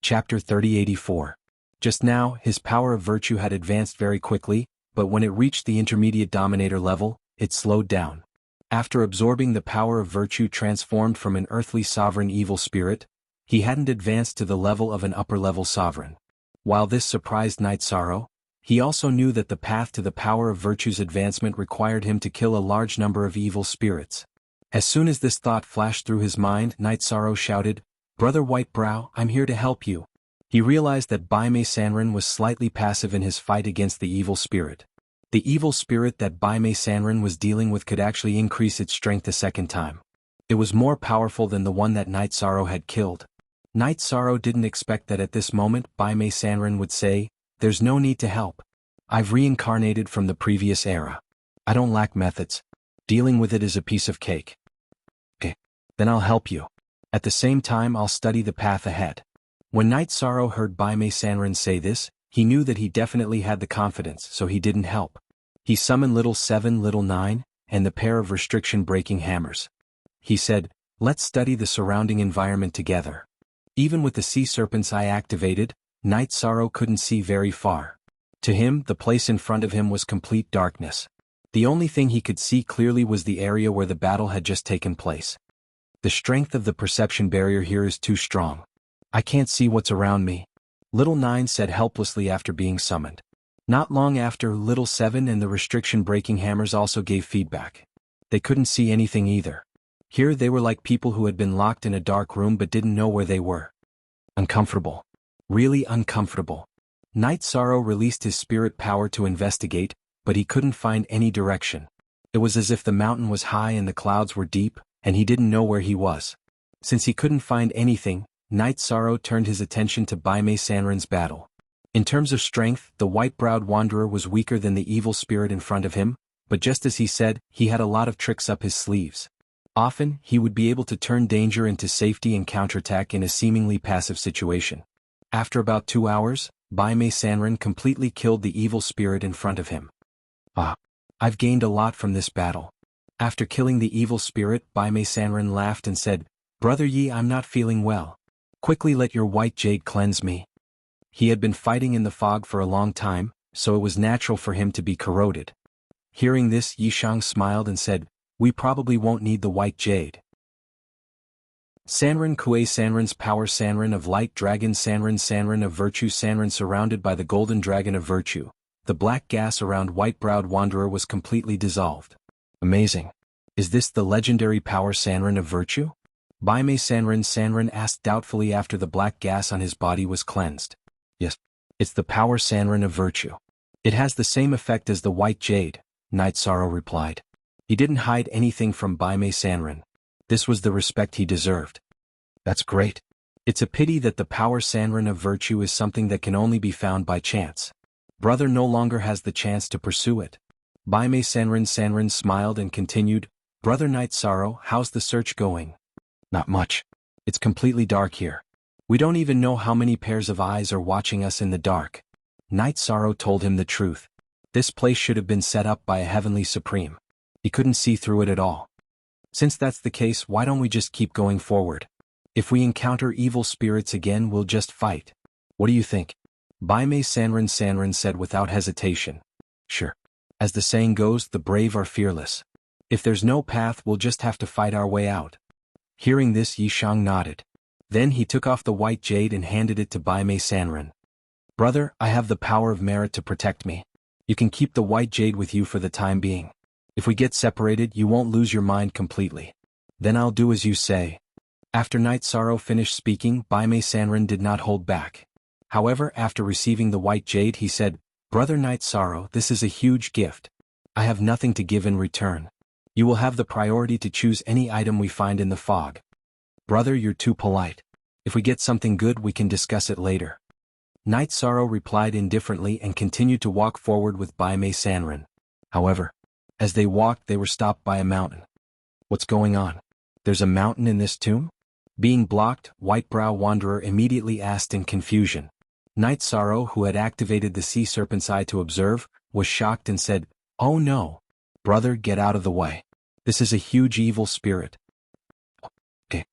Chapter 3084. Just now, his power of virtue had advanced very quickly, but when it reached the intermediate dominator level, it slowed down. After absorbing the power of virtue transformed from an earthly sovereign evil spirit, he hadn't advanced to the level of an upper-level sovereign. While this surprised Night Sorrow, he also knew that the path to the power of virtue's advancement required him to kill a large number of evil spirits. As soon as this thought flashed through his mind, Night Sorrow shouted, "Brother Whitebrow, I'm here to help you." He realized that Bai Mei Sanren was slightly passive in his fight against the evil spirit. The evil spirit that Bai Mei Sanren was dealing with could actually increase its strength a second time. It was more powerful than the one that Night Sorrow had killed. Night Sorrow didn't expect that at this moment Bai Mei Sanren would say, "There's no need to help. I've reincarnated from the previous era. I don't lack methods. Dealing with it is a piece of cake." "Okay, then I'll help you. At the same time I'll study the path ahead." When Night Sorrow heard Bai Mei Sanren say this, he knew that he definitely had the confidence, so he didn't help. He summoned Little 7, Little 9, and the pair of restriction-breaking hammers. He said, "Let's study the surrounding environment together." Even with the sea serpent's eye activated, Night Sorrow couldn't see very far. To him, the place in front of him was complete darkness. The only thing he could see clearly was the area where the battle had just taken place. "The strength of the perception barrier here is too strong. I can't see what's around me," Little 9 said helplessly after being summoned. Not long after, Little 7 and the restriction-breaking hammers also gave feedback. They couldn't see anything either. Here they were like people who had been locked in a dark room but didn't know where they were. Uncomfortable. Really uncomfortable. Night Sorrow released his spirit power to investigate, but he couldn't find any direction. It was as if the mountain was high and the clouds were deep, and he didn't know where he was. Since he couldn't find anything, Night Sorrow turned his attention to Bai Mei Sanren's battle. In terms of strength, the white-browed wanderer was weaker than the evil spirit in front of him, but just as he said, he had a lot of tricks up his sleeves. Often, he would be able to turn danger into safety and counterattack in a seemingly passive situation. After about 2 hours, Bai Mei Sanren completely killed the evil spirit in front of him. I've gained a lot from this battle." After killing the evil spirit, Bai Mei Sanren laughed and said, "Brother Yi, I'm not feeling well. Quickly let your white jade cleanse me." He had been fighting in the fog for a long time, so it was natural for him to be corroded. Hearing this, Yishang smiled and said, "We probably won't need the white jade." Sanren Kuei Sanren's power, Sanren of light, dragon Sanren, Sanren of virtue, Sanren surrounded by the golden dragon of virtue. The black gas around white-browed wanderer was completely dissolved. Amazing. Is this the legendary power Sanren of virtue? Bai Mei Sanren asked doubtfully after the black gas on his body was cleansed. "Yes, it's the power Sanren of virtue. It has the same effect as the white jade," Night Sorrow replied. He didn't hide anything from Bai Mei Sanren. This was the respect he deserved. "That's great. It's a pity that the power Sanren of virtue is something that can only be found by chance. Brother no longer has the chance to pursue it." Bai Mei Sanren smiled and continued, "Brother Night Sorrow, how's the search going?" "Not much. It's completely dark here. We don't even know how many pairs of eyes are watching us in the dark." Night Sorrow told him the truth. This place should have been set up by a heavenly supreme. He couldn't see through it at all. "Since that's the case, why don't we just keep going forward? If we encounter evil spirits again, we'll just fight. What do you think?" Bai Mei Sanren said without hesitation. "Sure. As the saying goes, the brave are fearless. If there's no path, we'll just have to fight our way out." Hearing this, Yishang nodded. Then he took off the white jade and handed it to Bai Mei Sanren. "Brother, I have the power of merit to protect me. You can keep the white jade with you for the time being. If we get separated, you won't lose your mind completely. Then I'll do as you say." After Night Sorrow finished speaking, Bai Mei Sanren did not hold back. However, after receiving the white jade, he said, "Brother Night Sorrow, this is a huge gift. I have nothing to give in return. You will have the priority to choose any item we find in the fog." "Brother, you're too polite. If we get something good, we can discuss it later." Night Sorrow replied indifferently and continued to walk forward with Bai Mei Sanren. However, as they walked, they were stopped by a mountain. "What's going on? There's a mountain in this tomb?" Being blocked, Whitebrow Wanderer immediately asked in confusion. Night Sorrow, who had activated the sea serpent's eye to observe, was shocked and said, "Oh no. Brother, get out of the way. This is a huge evil spirit." Okay.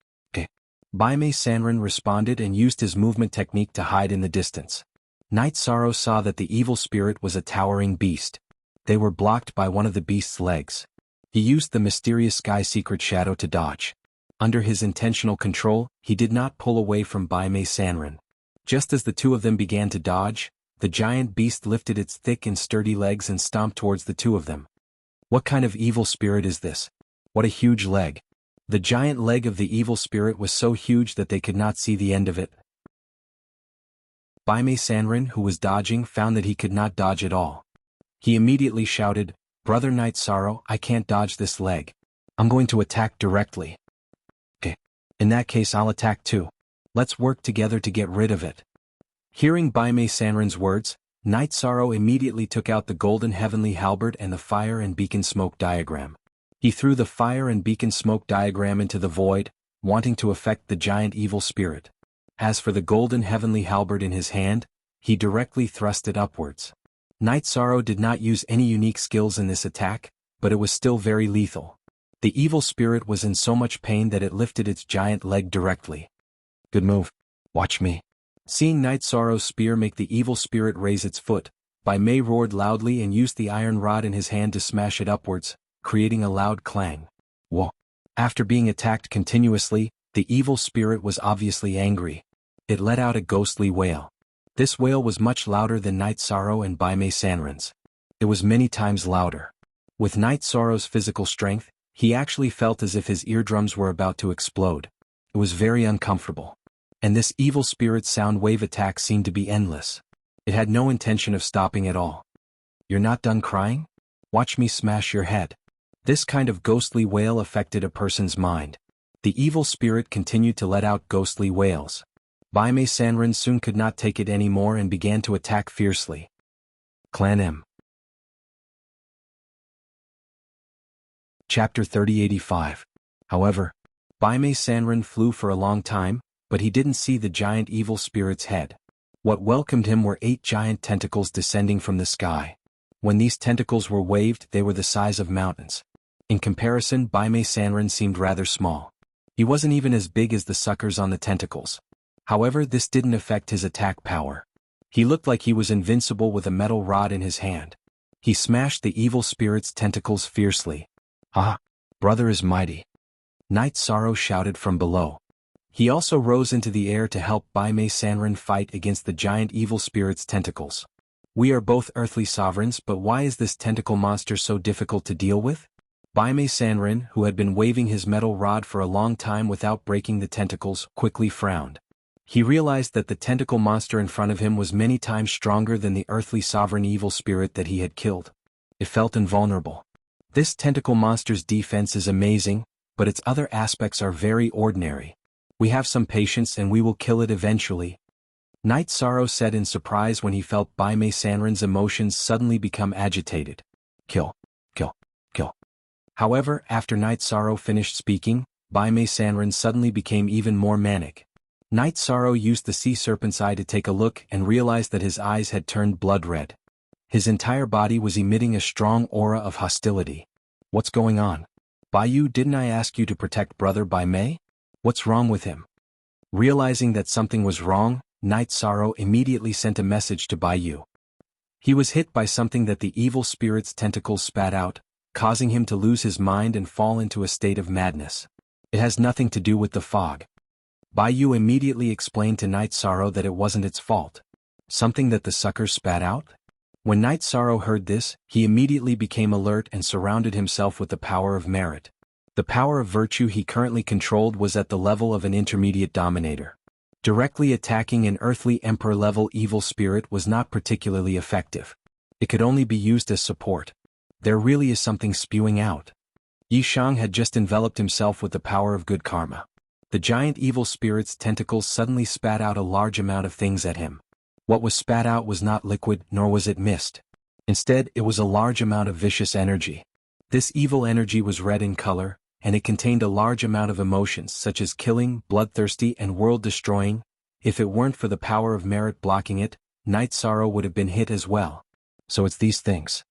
Bai Mei Sanren responded and used his movement technique to hide in the distance. Night Sorrow saw that the evil spirit was a towering beast. They were blocked by one of the beast's legs. He used the mysterious sky secret shadow to dodge. Under his intentional control, he did not pull away from Bai Mei Sanren. Just as the two of them began to dodge, the giant beast lifted its thick and sturdy legs and stomped towards the two of them. What kind of evil spirit is this? What a huge leg. The giant leg of the evil spirit was so huge that they could not see the end of it. Bai Mei Sanren, who was dodging, found that he could not dodge at all. He immediately shouted, "Brother Night Sorrow, I can't dodge this leg. I'm going to attack directly." "Okay. In that case I'll attack too. Let's work together to get rid of it." Hearing Bai Mei Sanren's words, Night Sorrow immediately took out the golden heavenly halberd and the fire and beacon smoke diagram. He threw the fire and beacon smoke diagram into the void, wanting to affect the giant evil spirit. As for the golden heavenly halberd in his hand, he directly thrust it upwards. Night Sorrow did not use any unique skills in this attack, but it was still very lethal. The evil spirit was in so much pain that it lifted its giant leg directly. "Good move. Watch me." Seeing Night Sorrow's spear make the evil spirit raise its foot, Bai Mei roared loudly and used the iron rod in his hand to smash it upwards, creating a loud clang. Whoa! After being attacked continuously, the evil spirit was obviously angry. It let out a ghostly wail. This wail was much louder than Night Sorrow and Bai Mei Sanren's. It was many times louder. With Night Sorrow's physical strength, he actually felt as if his eardrums were about to explode. It was very uncomfortable. And this evil spirit's sound wave attack seemed to be endless. It had no intention of stopping at all. "You're not done crying? Watch me smash your head." This kind of ghostly wail affected a person's mind. The evil spirit continued to let out ghostly wails. Bai Mei Sanren soon could not take it anymore and began to attack fiercely. Clan M. Chapter 3085. However, Bai Mei Sanren flew for a long time, but he didn't see the giant evil spirit's head. What welcomed him were 8 giant tentacles descending from the sky. When these tentacles were waved, they were the size of mountains. In comparison, Bai Mei Sanren seemed rather small. He wasn't even as big as the suckers on the tentacles. However, this didn't affect his attack power. He looked like he was invincible with a metal rod in his hand. He smashed the evil spirit's tentacles fiercely. "Ah, brother is mighty." Night Sorrow shouted from below. He also rose into the air to help Bai Mei Sanren fight against the giant evil spirit's tentacles. "We are both earthly sovereigns, but why is this tentacle monster so difficult to deal with?" Bai Mei Sanren, who had been waving his metal rod for a long time without breaking the tentacles, quickly frowned. He realized that the tentacle monster in front of him was many times stronger than the earthly sovereign evil spirit that he had killed. It felt invulnerable. This tentacle monster's defense is amazing, but its other aspects are very ordinary. We have some patience and we will kill it eventually. Night Sorrow said in surprise when he felt Bai Mei Sanren's emotions suddenly become agitated. Kill, kill, kill. However, after Night Sorrow finished speaking, Bai Mei Sanren suddenly became even more manic. Night Sorrow used the sea serpent's eye to take a look and realized that his eyes had turned blood red. His entire body was emitting a strong aura of hostility. What's going on? Bai Yu, didn't I ask you to protect brother Bai Mei? What's wrong with him? Realizing that something was wrong, Night Sorrow immediately sent a message to Bai Yu. He was hit by something that the evil spirit's tentacles spat out, causing him to lose his mind and fall into a state of madness. It has nothing to do with the fog. Bai Yu immediately explained to Night Sorrow that it wasn't its fault. Something that the suckers spat out? When Night Sorrow heard this, he immediately became alert and surrounded himself with the power of merit. The power of virtue he currently controlled was at the level of an intermediate dominator. Directly attacking an earthly emperor-level evil spirit was not particularly effective. It could only be used as support. There really is something spewing out. Yi Shang had just enveloped himself with the power of good karma. The giant evil spirit's tentacles suddenly spat out a large amount of things at him. What was spat out was not liquid, nor was it mist. Instead, it was a large amount of vicious energy. This evil energy was red in color, and it contained a large amount of emotions such as killing, bloodthirsty, and world-destroying. If it weren't for the power of merit blocking it, Night Sorrow would have been hit as well. So it's these things.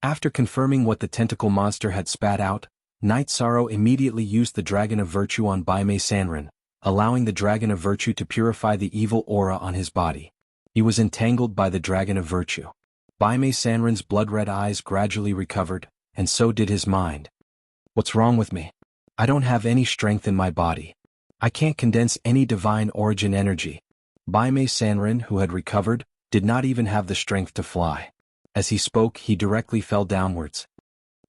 After confirming what the tentacle monster had spat out, Night Sorrow immediately used the Dragon of Virtue on Bai Mei Sanren, allowing the Dragon of Virtue to purify the evil aura on his body. He was entangled by the Dragon of Virtue. Bai Mei Sanren's blood-red eyes gradually recovered, and so did his mind. What's wrong with me? I don't have any strength in my body. I can't condense any divine origin energy. Bai Mei Sanren, who had recovered, did not even have the strength to fly. As he spoke, he directly fell downwards.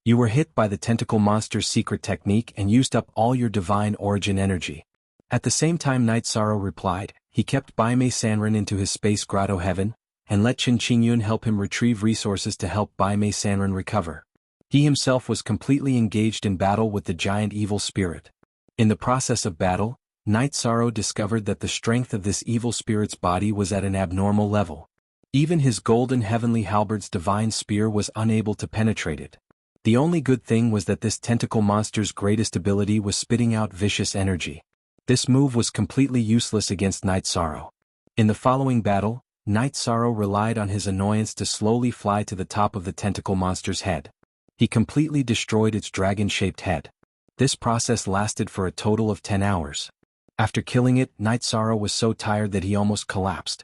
You were hit by the tentacle monster's secret technique and used up all your divine origin energy. At the same time Night Sorrow replied, he kept Bai Mei Sanren into his space grotto heaven, and let Qin Qingyun help him retrieve resources to help Bai Mei Sanren recover. He himself was completely engaged in battle with the giant evil spirit. In the process of battle, Night Sorrow discovered that the strength of this evil spirit's body was at an abnormal level. Even his golden heavenly halberd's divine spear was unable to penetrate it. The only good thing was that this tentacle monster's greatest ability was spitting out vicious energy. This move was completely useless against Night Sorrow. In the following battle, Night Sorrow relied on his annoyance to slowly fly to the top of the tentacle monster's head. He completely destroyed its dragon-shaped head. This process lasted for a total of 10 hours. After killing it, Night Sorrow was so tired that he almost collapsed.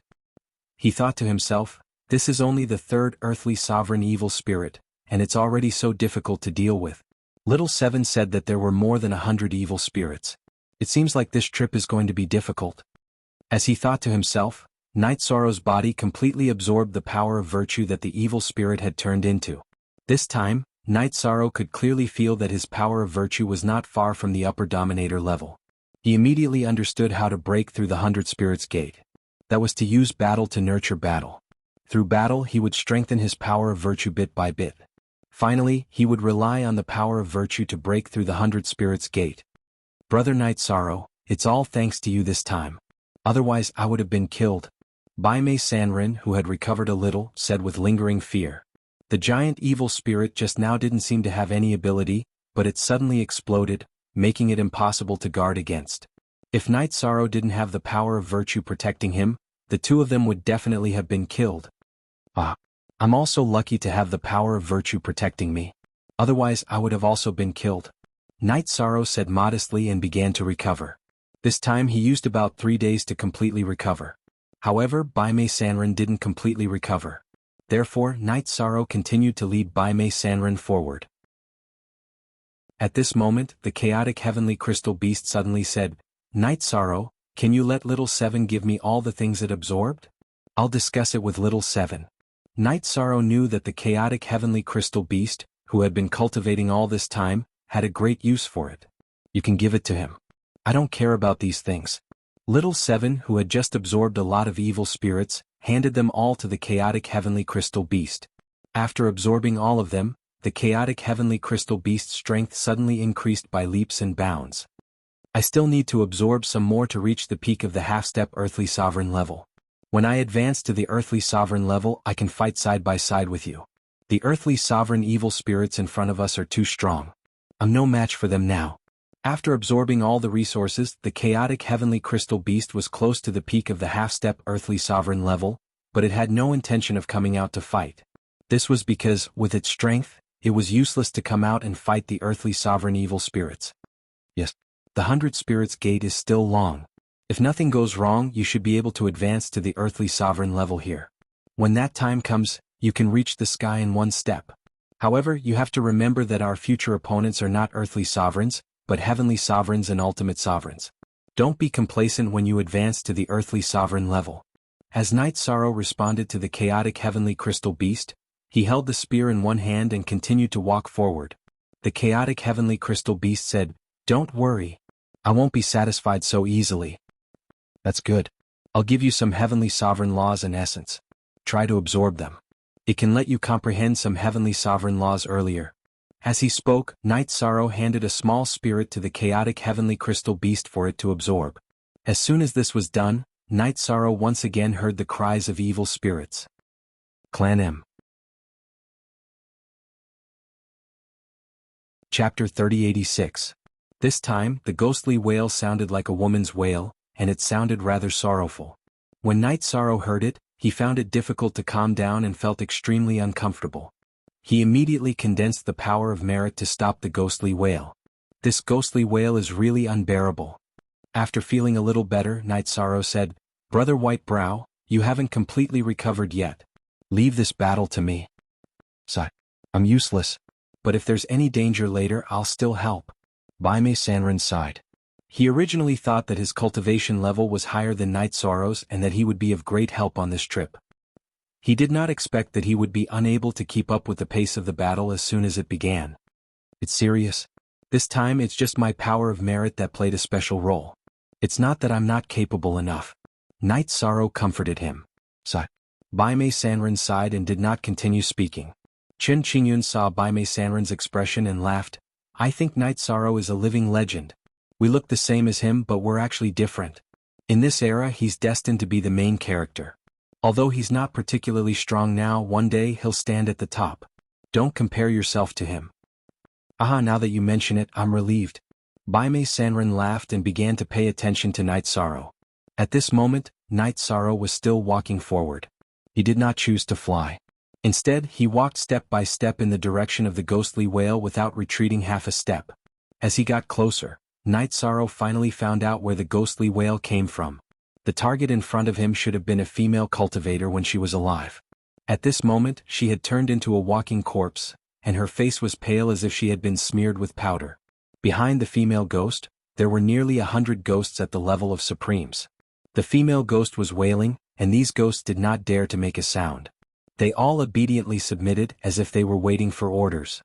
He thought to himself, this is only the third earthly sovereign evil spirit, and it's already so difficult to deal with. Little Seven said that there were more than 100 evil spirits. It seems like this trip is going to be difficult. As he thought to himself, Night Sorrow's body completely absorbed the power of virtue that the evil spirit had turned into. This time, Night Sorrow could clearly feel that his power of virtue was not far from the upper dominator level. He immediately understood how to break through the 100 Spirits Gate. That was to use battle to nurture battle. Through battle he would strengthen his power of virtue bit by bit. Finally, he would rely on the power of virtue to break through the 100 Spirits Gate. Brother Night Sorrow, it's all thanks to you this time. Otherwise I would have been killed. Bai Mei Sanren, who had recovered a little, said with lingering fear. The giant evil spirit just now didn't seem to have any ability, but it suddenly exploded, making it impossible to guard against. If Night Sorrow didn't have the power of virtue protecting him, the two of them would definitely have been killed. I'm also lucky to have the power of virtue protecting me. Otherwise I would have also been killed. Night Sorrow said modestly and began to recover. This time he used about 3 days to completely recover. However, Bai Mei Sanren didn't completely recover. Therefore, Night Sorrow continued to lead Bai Mei Sanren forward. At this moment, the chaotic heavenly crystal beast suddenly said, Night Sorrow, can you let Little Seven give me all the things it absorbed? I'll discuss it with Little Seven. Night Sorrow knew that the chaotic heavenly crystal beast, who had been cultivating all this time, had a great use for it. You can give it to him. I don't care about these things. Little Seven, who had just absorbed a lot of evil spirits, handed them all to the chaotic heavenly crystal beast. After absorbing all of them, the chaotic heavenly crystal beast's strength suddenly increased by leaps and bounds. I still need to absorb some more to reach the peak of the half-step earthly sovereign level. When I advance to the earthly sovereign level, I can fight side by side with you. The earthly sovereign evil spirits in front of us are too strong. I'm no match for them now. After absorbing all the resources, the chaotic heavenly crystal beast was close to the peak of the half-step earthly sovereign level, but it had no intention of coming out to fight. This was because, with its strength, it was useless to come out and fight the earthly sovereign evil spirits. Yes, the 100 Spirits Gate is still long. If nothing goes wrong, you should be able to advance to the earthly sovereign level here. When that time comes, you can reach the sky in one step. However, you have to remember that our future opponents are not earthly sovereigns, but heavenly sovereigns and ultimate sovereigns. Don't be complacent when you advance to the earthly sovereign level. As Night Sorrow responded to the chaotic heavenly crystal beast, he held the spear in one hand and continued to walk forward. The chaotic heavenly crystal beast said, Don't worry. I won't be satisfied so easily. That's good. I'll give you some heavenly sovereign laws and essence. Try to absorb them. It can let you comprehend some heavenly sovereign laws earlier. As he spoke, Night Sorrow handed a small spirit to the chaotic heavenly crystal beast for it to absorb. As soon as this was done, Night Sorrow once again heard the cries of evil spirits. Clan M. Chapter 3086. This time, the ghostly wail sounded like a woman's wail, and it sounded rather sorrowful. When Night Sorrow heard it, he found it difficult to calm down and felt extremely uncomfortable. He immediately condensed the power of merit to stop the ghostly wail. This ghostly wail is really unbearable. After feeling a little better, Night Sorrow said, Brother White Brow, you haven't completely recovered yet. Leave this battle to me. Sigh. I'm useless. But if there's any danger later, I'll still help. Baimei Sanrin sighed. He originally thought that his cultivation level was higher than Night Sorrow's and that he would be of great help on this trip. He did not expect that he would be unable to keep up with the pace of the battle as soon as it began. It's serious. This time it's just my power of merit that played a special role. It's not that I'm not capable enough. Night Sorrow comforted him. Sigh. Baimei Sanrin sighed and did not continue speaking. Chen Qingyun saw Baimei Sanrin's expression and laughed. I think Night Sorrow is a living legend. We look the same as him, but we're actually different. In this era, he's destined to be the main character. Although he's not particularly strong now, one day he'll stand at the top. Don't compare yourself to him. Aha, now that you mention it, I'm relieved. Baimei Sanrin laughed and began to pay attention to Night Sorrow. At this moment, Night Sorrow was still walking forward. He did not choose to fly. Instead, he walked step by step in the direction of the ghostly wail without retreating half a step. As he got closer, Night Sorrow finally found out where the ghostly wail came from. The target in front of him should have been a female cultivator when she was alive. At this moment, she had turned into a walking corpse, and her face was pale as if she had been smeared with powder. Behind the female ghost, there were nearly 100 ghosts at the level of Supremes. The female ghost was wailing, and these ghosts did not dare to make a sound. They all obediently submitted as if they were waiting for orders.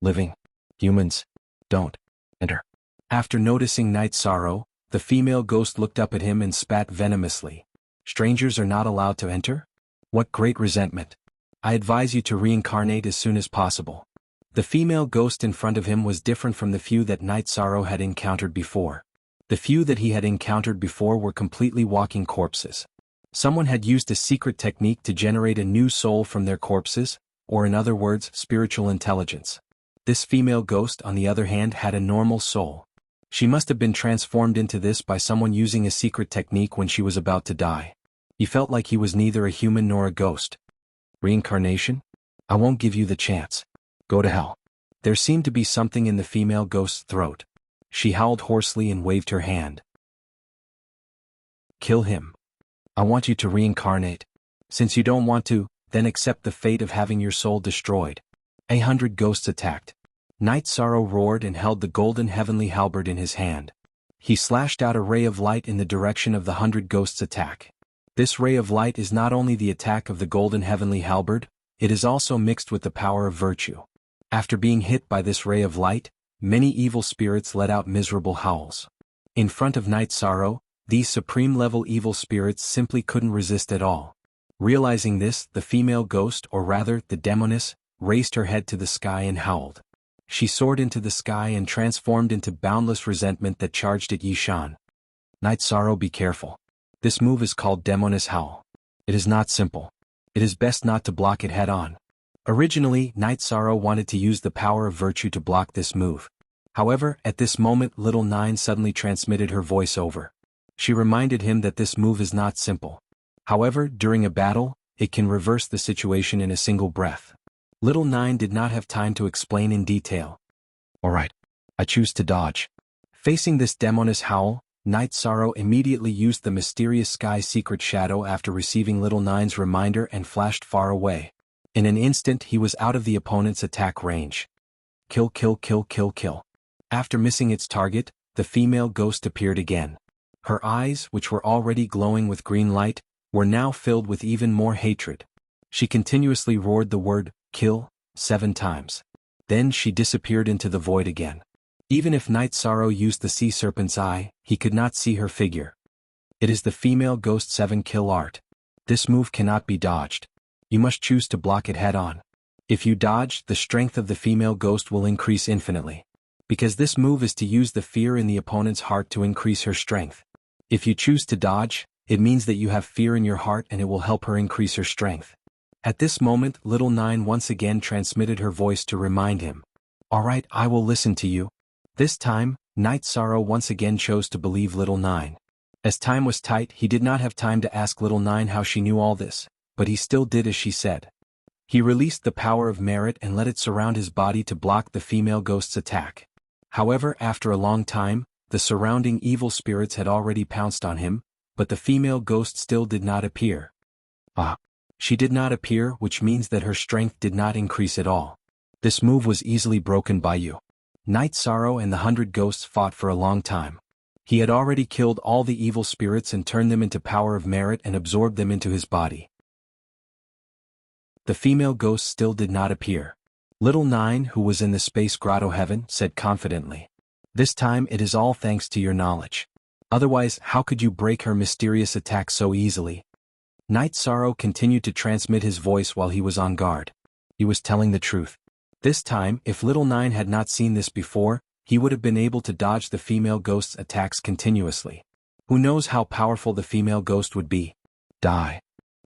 Living humans, don't enter. After noticing Night Sorrow, the female ghost looked up at him and spat venomously. Strangers are not allowed to enter? What great resentment. I advise you to reincarnate as soon as possible. The female ghost in front of him was different from the few that Night Sorrow had encountered before. The few that he had encountered before were completely walking corpses. Someone had used a secret technique to generate a new soul from their corpses, or in other words, spiritual intelligence. This female ghost, on the other hand, had a normal soul. She must have been transformed into this by someone using a secret technique when she was about to die. He felt like he was neither a human nor a ghost. Reincarnation? I won't give you the chance. Go to hell. There seemed to be something in the female ghost's throat. She howled hoarsely and waved her hand. Kill him. I want you to reincarnate. Since you don't want to, then accept the fate of having your soul destroyed. 100 ghosts attacked. Night Sorrow roared and held the golden heavenly halberd in his hand. He slashed out a ray of light in the direction of the 100 ghosts' attack. This ray of light is not only the attack of the golden heavenly halberd, it is also mixed with the power of virtue. After being hit by this ray of light, many evil spirits let out miserable howls. In front of Night Sorrow, these supreme-level evil spirits simply couldn't resist at all. Realizing this, the female ghost, or rather, the demoness, raised her head to the sky and howled. She soared into the sky and transformed into boundless resentment that charged at Yishan. Night Sorrow, be careful. This move is called Demoness Howl. It is not simple. It is best not to block it head-on. Originally, Night Sorrow wanted to use the power of virtue to block this move. However, at this moment Little Nine suddenly transmitted her voice over. She reminded him that this move is not simple. However, during a battle, it can reverse the situation in a single breath. Little Nine did not have time to explain in detail. Alright. I choose to dodge. Facing this demoness howl, Night Sorrow immediately used the mysterious sky secret shadow after receiving Little Nine's reminder and flashed far away. In an instant he was out of the opponent's attack range. Kill, kill, kill, kill, kill. After missing its target, the female ghost appeared again. Her eyes, which were already glowing with green light, were now filled with even more hatred. She continuously roared the word, kill, 7 times. Then she disappeared into the void again. Even if Night Sorrow used the sea serpent's eye, he could not see her figure. It is the female ghost 7 kill art. This move cannot be dodged. You must choose to block it head-on. If you dodge, the strength of the female ghost will increase infinitely. Because this move is to use the fear in the opponent's heart to increase her strength. If you choose to dodge, it means that you have fear in your heart and it will help her increase her strength. At this moment, Little Nine once again transmitted her voice to remind him. Alright, I will listen to you. This time, Night Sorrow once again chose to believe Little Nine. As time was tight, he did not have time to ask Little Nine how she knew all this, but he still did as she said. He released the power of merit and let it surround his body to block the female ghost's attack. However, after a long time, the surrounding evil spirits had already pounced on him, but the female ghost still did not appear. She did not appear, which means that her strength did not increase at all. This move was easily broken by you. Night Sorrow and the 100 ghosts fought for a long time. He had already killed all the evil spirits and turned them into power of merit and absorbed them into his body. The female ghost still did not appear. Little Nine, who was in the space grotto heaven, said confidently, "This time it is all thanks to your knowledge. Otherwise, how could you break her mysterious attack so easily?" Night Sorrow continued to transmit his voice while he was on guard. He was telling the truth. This time, if Little Nine had not seen this before, he would have been able to dodge the female ghost's attacks continuously. Who knows how powerful the female ghost would be? Die.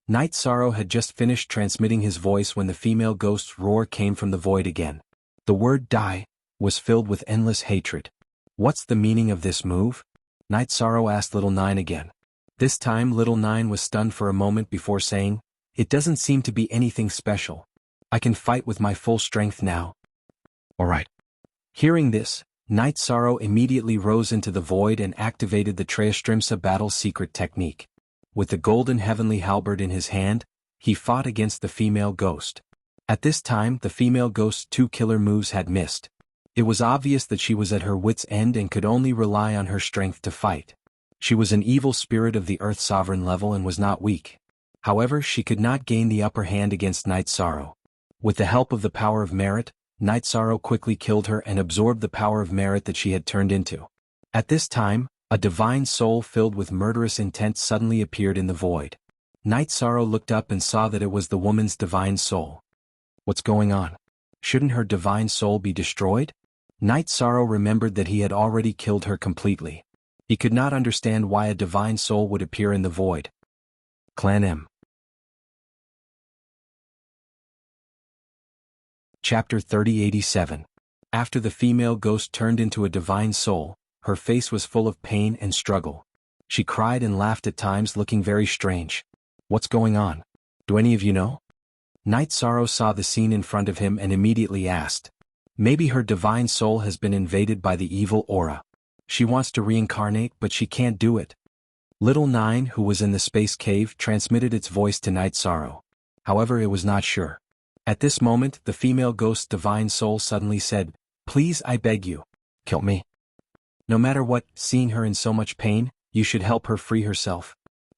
Night Sorrow had just finished transmitting his voice when the female ghost's roar came from the void again. The word die was filled with endless hatred. What's the meaning of this move? Night Sorrow asked Little Nine again. This time Little Nine was stunned for a moment before saying, "It doesn't seem to be anything special. I can fight with my full strength now." Alright. Hearing this, Night Sorrow immediately rose into the void and activated the Treastrimsa battle secret technique. With the golden heavenly halberd in his hand, he fought against the female ghost. At this time the female ghost's 2 killer moves had missed. It was obvious that she was at her wit's end and could only rely on her strength to fight. She was an evil spirit of the Earth Sovereign level and was not weak. However, she could not gain the upper hand against Night Sorrow. With the help of the power of merit, Night Sorrow quickly killed her and absorbed the power of merit that she had turned into. At this time, a divine soul filled with murderous intent suddenly appeared in the void. Night Sorrow looked up and saw that it was the woman's divine soul. What's going on? Shouldn't her divine soul be destroyed? Night Sorrow remembered that he had already killed her completely. He could not understand why a divine soul would appear in the void. Clan M. Chapter 3087. After the female ghost turned into a divine soul, her face was full of pain and struggle. She cried and laughed at times, looking very strange. What's going on? Do any of you know? Night Sorrow saw the scene in front of him and immediately asked. Maybe her divine soul has been invaded by the evil aura. She wants to reincarnate, but she can't do it. Little Nine, who was in the space cave, transmitted its voice to Night Sorrow. However, it was not sure. At this moment, the female ghost's divine soul suddenly said, "Please, I beg you, kill me. No matter what, seeing her in so much pain, you should help her free herself."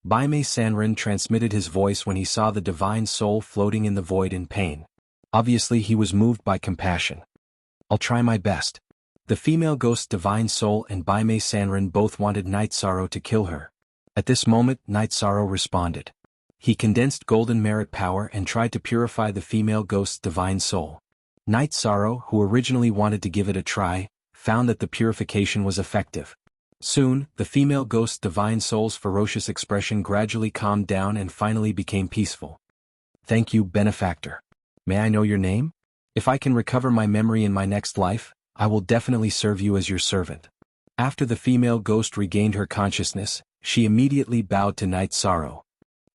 Baimei Sanrin transmitted his voice when he saw the divine soul floating in the void in pain. Obviously, he was moved by compassion. "I'll try my best." The female ghost's divine soul and Baimei Sanrin both wanted Night Sorrow to kill her. At this moment, Night Sorrow responded. He condensed golden merit power and tried to purify the female ghost's divine soul. Night Sorrow, who originally wanted to give it a try, found that the purification was effective. Soon, the female ghost's divine soul's ferocious expression gradually calmed down and finally became peaceful. "Thank you, benefactor. May I know your name? If I can recover my memory in my next life, I will definitely serve you as your servant." After the female ghost regained her consciousness, she immediately bowed to Night Sorrow.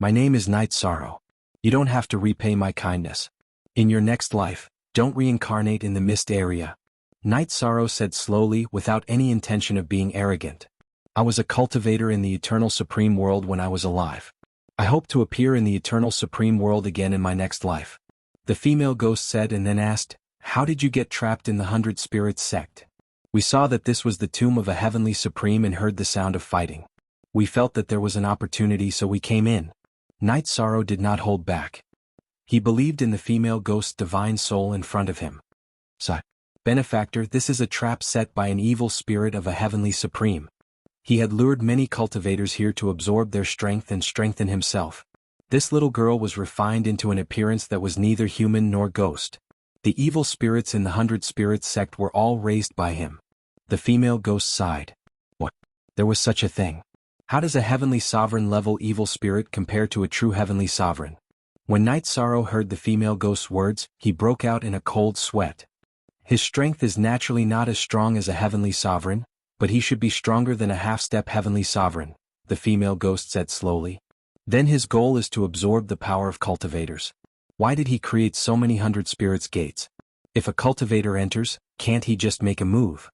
"My name is Night Sorrow. You don't have to repay my kindness. In your next life, don't reincarnate in the mist area." Night Sorrow said slowly, without any intention of being arrogant. "I was a cultivator in the Eternal Supreme World when I was alive. I hope to appear in the Eternal Supreme World again in my next life." The female ghost said and then asked, "How did you get trapped in the 100 Spirits sect?" "We saw that this was the tomb of a heavenly supreme and heard the sound of fighting. We felt that there was an opportunity, so we came in." Night Sorrow did not hold back. He believed in the female ghost's divine soul in front of him. "So, benefactor, this is a trap set by an evil spirit of a heavenly supreme. He had lured many cultivators here to absorb their strength and strengthen himself. This little girl was refined into an appearance that was neither human nor ghost. The evil spirits in the 100 Spirits sect were all raised by him." The female ghost sighed. "What? There was such a thing? How does a heavenly sovereign level evil spirit compare to a true heavenly sovereign?" When Night Sorrow heard the female ghost's words, he broke out in a cold sweat. His strength is naturally not as strong as a heavenly sovereign, but he should be stronger than a half-step heavenly sovereign, the female ghost said slowly. Then his goal is to absorb the power of cultivators. Why did he create so many 100 Spirits gates? If a cultivator enters, can't he just make a move?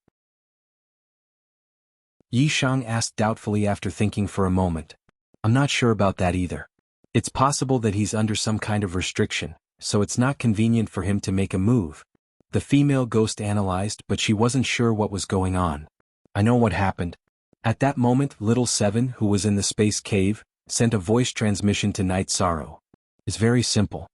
Yi Shang asked doubtfully after thinking for a moment. I'm not sure about that either. It's possible that he's under some kind of restriction, so it's not convenient for him to make a move. The female ghost analyzed, but she wasn't sure what was going on. I know what happened. At that moment, Little Seven, who was in the space cave, sent a voice transmission to Night Sorrow. It's very simple.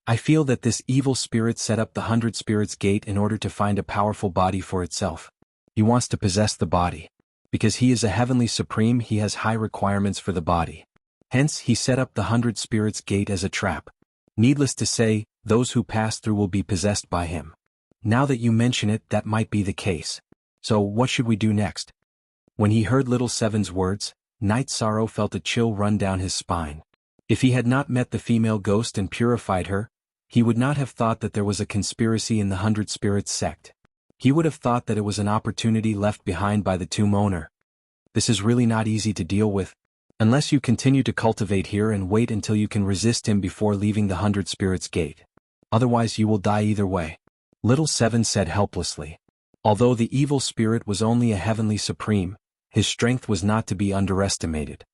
I feel that this evil spirit set up the 100 Spirits Gate in order to find a powerful body for itself. He wants to possess the body. Because he is a heavenly supreme, he has high requirements for the body. Hence, he set up the 100 Spirits Gate as a trap. Needless to say, those who pass through will be possessed by him. Now that you mention it, that might be the case. So, what should we do next? When he heard Little Seven's words, Night Sorrow felt a chill run down his spine. If he had not met the female ghost and purified her, he would not have thought that there was a conspiracy in the 100 Spirits sect. He would have thought that it was an opportunity left behind by the tomb owner. This is really not easy to deal with. Unless you continue to cultivate here and wait until you can resist him before leaving the 100 Spirits Gate. Otherwise you will die either way. Little Seven said helplessly. Although the evil spirit was only a heavenly supreme, his strength was not to be underestimated.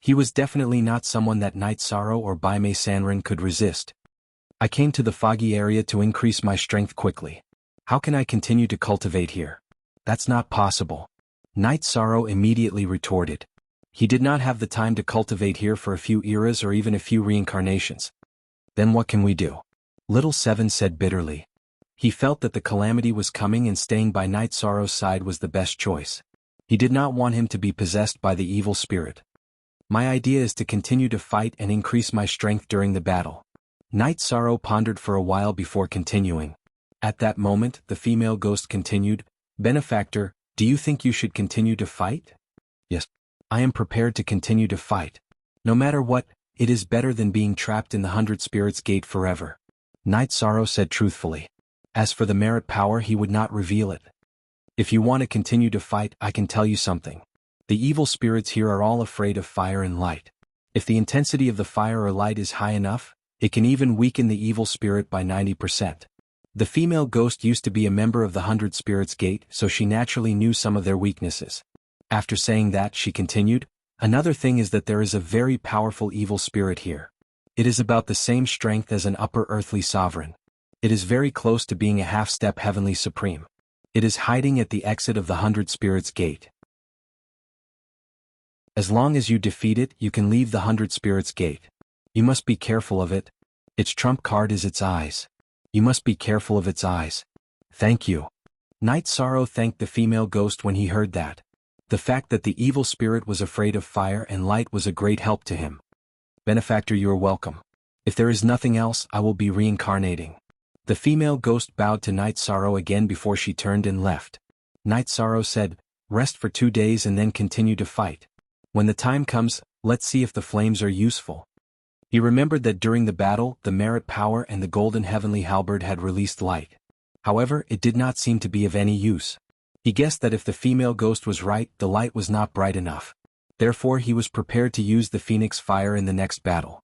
He was definitely not someone that Night Sorrow or Bai Mei Sanren could resist. I came to the foggy area to increase my strength quickly. How can I continue to cultivate here? That's not possible. Night Sorrow immediately retorted. He did not have the time to cultivate here for a few eras or even a few reincarnations. Then what can we do? Little Seven said bitterly. He felt that the calamity was coming and staying by Night Sorrow's side was the best choice. He did not want him to be possessed by the evil spirit. My idea is to continue to fight and increase my strength during the battle. Night Sorrow pondered for a while before continuing. At that moment, the female ghost continued, Benefactor, do you think you should continue to fight? Yes. I am prepared to continue to fight. No matter what, it is better than being trapped in the 100 Spirits Gate forever. Night Sorrow said truthfully. As for the merit power, he would not reveal it. If you want to continue to fight, I can tell you something. The evil spirits here are all afraid of fire and light. If the intensity of the fire or light is high enough, it can even weaken the evil spirit by 90%. The female ghost used to be a member of the 100 Spirits Gate, so she naturally knew some of their weaknesses. After saying that, she continued, Another thing is that there is a very powerful evil spirit here. It is about the same strength as an upper earthly sovereign. It is very close to being a half-step heavenly supreme. It is hiding at the exit of the 100 Spirits Gate. As long as you defeat it, you can leave the 100 Spirits Gate. You must be careful of it. Its trump card is its eyes. You must be careful of its eyes. Thank you. Night Sorrow thanked the female ghost when he heard that. The fact that the evil spirit was afraid of fire and light was a great help to him. Benefactor, you are welcome. If there is nothing else, I will be reincarnating. The female ghost bowed to Night Sorrow again before she turned and left. Night Sorrow said, Rest for 2 days and then continue to fight. When the time comes, let's see if the flames are useful. He remembered that during the battle, the merit power and the golden heavenly halberd had released light. However, it did not seem to be of any use. He guessed that if the female ghost was right, the light was not bright enough. Therefore, he was prepared to use the phoenix fire in the next battle.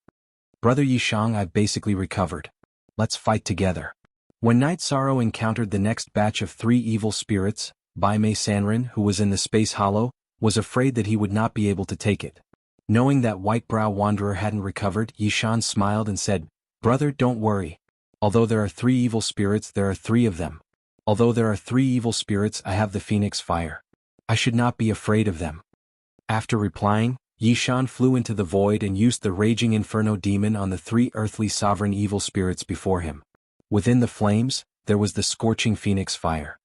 Brother Yi Shang, I've basically recovered. Let's fight together. When Night Sorrow encountered the next batch of 3 evil spirits, Bai Mei Sanren, who was in the space hollow, was afraid that he would not be able to take it. Knowing that White-Brow Wanderer hadn't recovered, Yi Shan smiled and said, Brother, don't worry. Although there are 3 evil spirits, there are 3 of them. Although there are 3 evil spirits, I have the phoenix fire. I should not be afraid of them. After replying, Yi Shan flew into the void and used the raging inferno demon on the 3 earthly sovereign evil spirits before him. Within the flames, there was the scorching phoenix fire.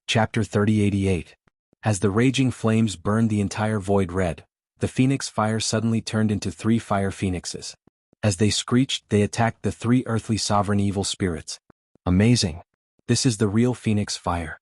Chapter 3088. As the raging flames burned the entire void red, the phoenix fire suddenly turned into 3 fire phoenixes. As they screeched, they attacked the 3 earthly sovereign evil spirits. Amazing. This is the real phoenix fire.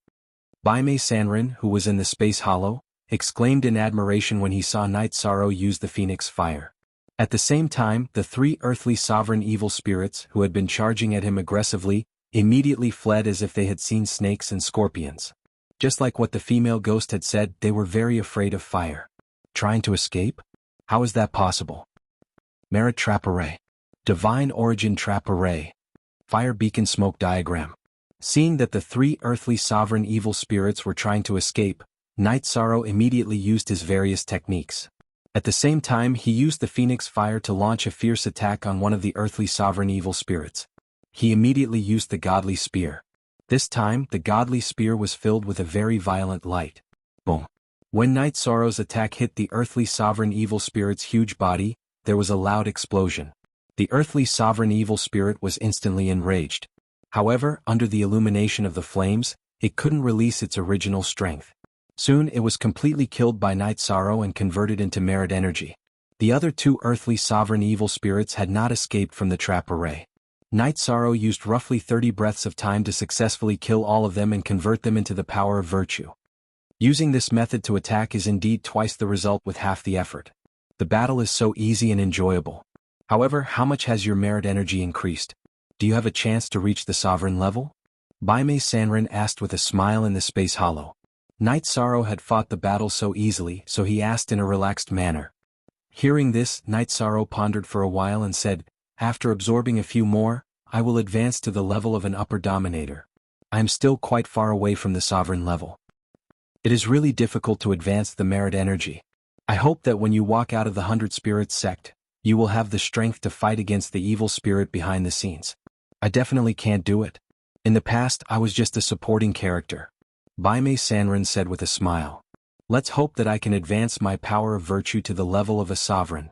Bai Mei Sanren, who was in the space hollow, exclaimed in admiration when he saw Night Sorrow use the phoenix fire. At the same time, the 3 earthly sovereign evil spirits, who had been charging at him aggressively, immediately fled as if they had seen snakes and scorpions. Just like what the female ghost had said, they were very afraid of fire. Trying to escape? How is that possible? Merit Trap Array. Divine Origin Trap Array. Fire Beacon Smoke Diagram. Seeing that the three earthly sovereign evil spirits were trying to escape, Night Sorrow immediately used his various techniques. At the same time, he used the Phoenix Fire to launch a fierce attack on one of the earthly sovereign evil spirits. He immediately used the Godly Spear. This time, the Godly Spear was filled with a very violent light. Boom! When Night Sorrow's attack hit the earthly sovereign evil spirit's huge body, there was a loud explosion. The earthly sovereign evil spirit was instantly enraged. However, under the illumination of the flames, it couldn't release its original strength. Soon it was completely killed by Night Sorrow and converted into merit energy. The other two earthly sovereign evil spirits had not escaped from the trap array. Night Sorrow used roughly 30 breaths of time to successfully kill all of them and convert them into the power of virtue. Using this method to attack is indeed twice the result with half the effort. The battle is so easy and enjoyable. However, how much has your merit energy increased? Do you have a chance to reach the sovereign level? Baimei Sanrin asked with a smile in the space hollow. Night Sorrow had fought the battle so easily, so he asked in a relaxed manner. Hearing this, Night Sorrow pondered for a while and said, "After absorbing a few more, I will advance to the level of an upper dominator. I am still quite far away from the sovereign level. It is really difficult to advance the merit energy. I hope that when you walk out of the 100 Spirits sect, you will have the strength to fight against the evil spirit behind the scenes. I definitely can't do it. In the past, I was just a supporting character," Baimei Sanrin said with a smile. "Let's hope that I can advance my power of virtue to the level of a sovereign."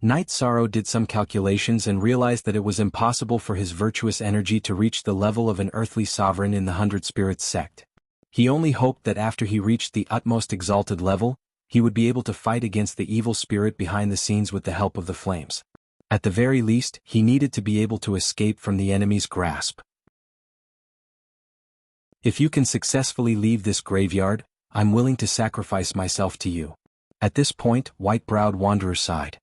Night Sorrow did some calculations and realized that it was impossible for his virtuous energy to reach the level of an earthly sovereign in the 100 Spirits sect. He only hoped that after he reached the utmost exalted level, he would be able to fight against the evil spirit behind the scenes with the help of the flames. At the very least, he needed to be able to escape from the enemy's grasp. "If you can successfully leave this graveyard, I'm willing to sacrifice myself to you." At this point, White-Browed Wanderer sighed.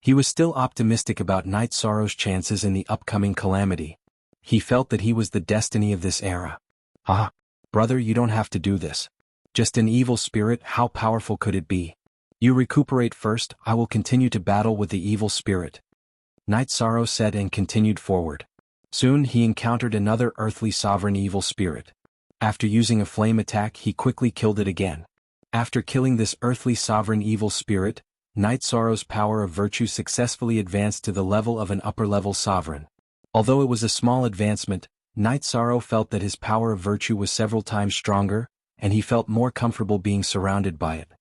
He was still optimistic about Night Sorrow's chances in the upcoming calamity. He felt that he was the destiny of this era. "Ah, brother, you don't have to do this. Just an evil spirit, how powerful could it be? You recuperate first, I will continue to battle with the evil spirit," Night Sorrow said and continued forward. Soon he encountered another earthly sovereign evil spirit. After using a flame attack, he quickly killed it again. After killing this earthly sovereign evil spirit, Night Sorrow's power of virtue successfully advanced to the level of an upper-level sovereign. Although it was a small advancement, Night Sorrow felt that his power of virtue was several times stronger, and he felt more comfortable being surrounded by it.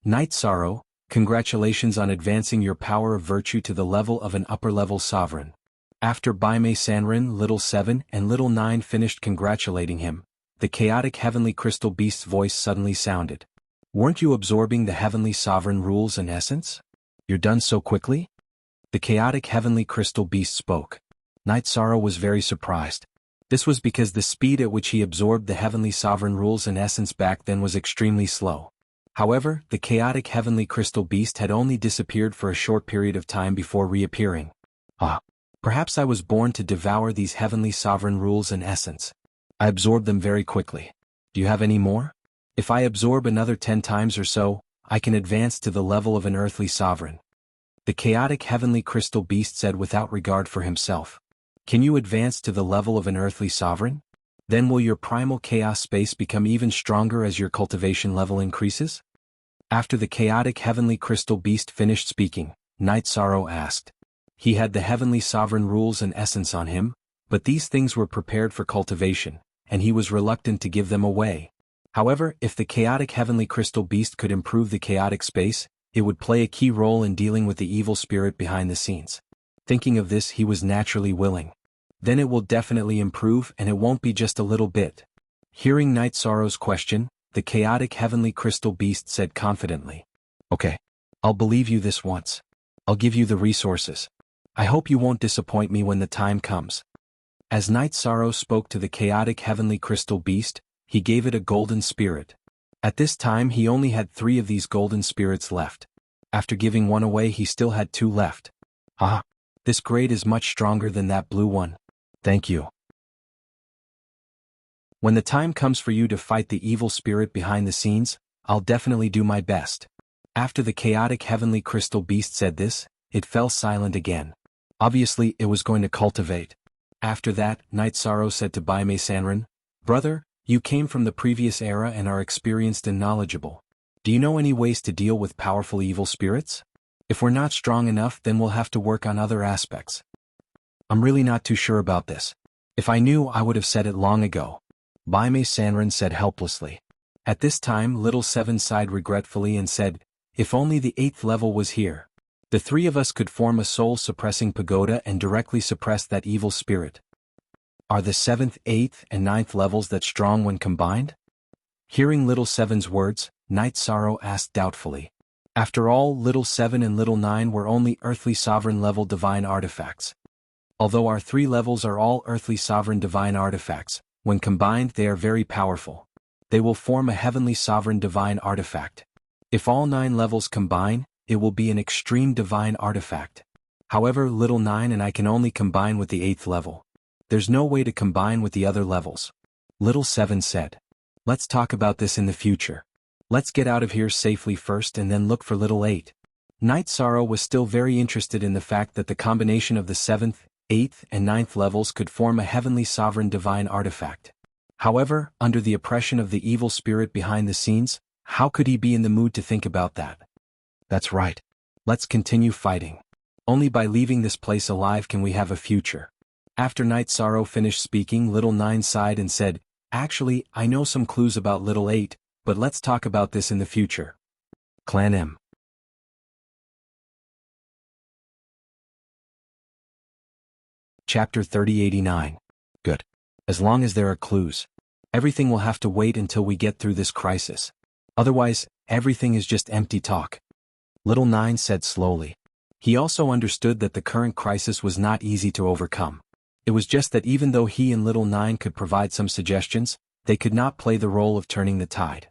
Night Sorrow, congratulations on advancing your power of virtue to the level of an upper-level sovereign. After Baimei Sanrin, Little 7, and Little 9 finished congratulating him, the chaotic heavenly crystal beast's voice suddenly sounded. "Weren't you absorbing the heavenly sovereign rules and essence? You're done so quickly?" The chaotic heavenly crystal beast spoke. Night Sorrow was very surprised. This was because the speed at which he absorbed the heavenly sovereign rules and essence back then was extremely slow. However, the chaotic heavenly crystal beast had only disappeared for a short period of time before reappearing. "Ah, perhaps I was born to devour these heavenly sovereign rules and essence. I absorbed them very quickly. Do you have any more? If I absorb another 10 times or so, I can advance to the level of an earthly sovereign," the chaotic heavenly crystal beast said without regard for himself. "Can you advance to the level of an earthly sovereign? Then will your primal chaos space become even stronger as your cultivation level increases?" After the chaotic heavenly crystal beast finished speaking, Night Sorrow asked. He had the heavenly sovereign rules and essence on him, but these things were prepared for cultivation, and he was reluctant to give them away. However, if the chaotic heavenly crystal beast could improve the chaotic space, it would play a key role in dealing with the evil spirit behind the scenes. Thinking of this, he was naturally willing. Then it will definitely improve, and it won't be just a little bit. Hearing Night Sorrow's question, the chaotic heavenly crystal beast said confidently. "Okay. I'll believe you this once. I'll give you the resources. I hope you won't disappoint me when the time comes." As Night Sorrow spoke to the chaotic heavenly crystal beast, he gave it a golden spirit. At this time he only had 3 of these golden spirits left. After giving one away, he still had 2 left. "Ah, this grade is much stronger than that blue one. Thank you. When the time comes for you to fight the evil spirit behind the scenes, I'll definitely do my best." After the chaotic heavenly crystal beast said this, it fell silent again. Obviously, it was going to cultivate. After that, Night Sorrow said to Baimei Sanrin, Brother, you came from the previous era and are experienced and knowledgeable. Do you know any ways to deal with powerful evil spirits? If we're not strong enough, then we'll have to work on other aspects. I'm really not too sure about this. If I knew, I would have said it long ago. Baime Sanrin said helplessly. At this time, Little Seven sighed regretfully and said, if only the 8th level was here. The three of us could form a soul-suppressing pagoda and directly suppress that evil spirit. Are the 7th, 8th, and 9th levels that strong when combined? Hearing Little Seven's words, Night Sorrow asked doubtfully. After all, Little Seven and Little Nine were only earthly sovereign level divine artifacts. Although our 3 levels are all earthly sovereign divine artifacts, when combined they are very powerful. They will form a heavenly sovereign divine artifact. If all 9 levels combine, it will be an extreme divine artifact. However, Little Nine and I can only combine with the 8th level. There's no way to combine with the other levels. Little Seven said. Let's talk about this in the future. Let's get out of here safely first and then look for Little 8. Night Sorrow was still very interested in the fact that the combination of the 7th, 8th, and 9th levels could form a heavenly sovereign divine artifact. However, under the oppression of the evil spirit behind the scenes, how could he be in the mood to think about that? That's right. Let's continue fighting. Only by leaving this place alive can we have a future. After Night Sorrow finished speaking, Little Nine sighed and said, actually, I know some clues about Little 8, but let's talk about this in the future. Clan M. Chapter 3089. Good. As long as there are clues. Everything will have to wait until we get through this crisis. Otherwise, everything is just empty talk. Little Nine said slowly. He also understood that the current crisis was not easy to overcome. It was just that even though he and Little Nine could provide some suggestions, they could not play the role of turning the tide.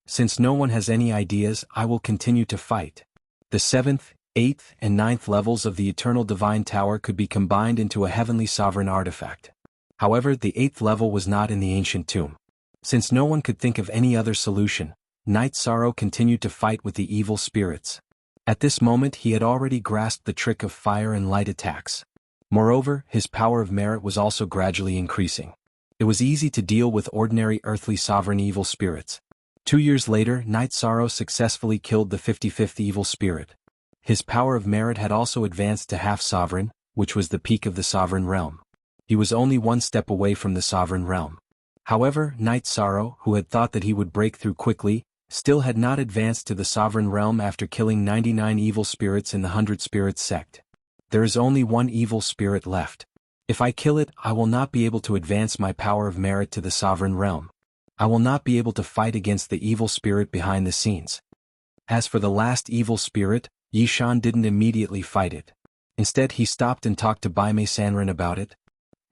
Since no one has any ideas, I will continue to fight. The 7th, 8th, and 9th levels of the Eternal Divine Tower could be combined into a heavenly sovereign artifact. However, the 8th level was not in the ancient tomb. Since no one could think of any other solution, Night Sorrow continued to fight with the evil spirits. At this moment he had already grasped the trick of fire and light attacks. Moreover, his power of merit was also gradually increasing. It was easy to deal with ordinary earthly sovereign evil spirits. 2 years later, Night Sorrow successfully killed the 55th evil spirit. His power of merit had also advanced to half-sovereign, which was the peak of the sovereign realm. He was only 1 step away from the sovereign realm. However, Night Sorrow, who had thought that he would break through quickly, still had not advanced to the sovereign realm after killing 99 evil spirits in the 100 Spirits sect. There is only 1 evil spirit left. If I kill it, I will not be able to advance my power of merit to the sovereign realm. I will not be able to fight against the evil spirit behind the scenes. As for the last evil spirit, Yishan didn't immediately fight it. Instead, he stopped and talked to Baime Sanrin about it.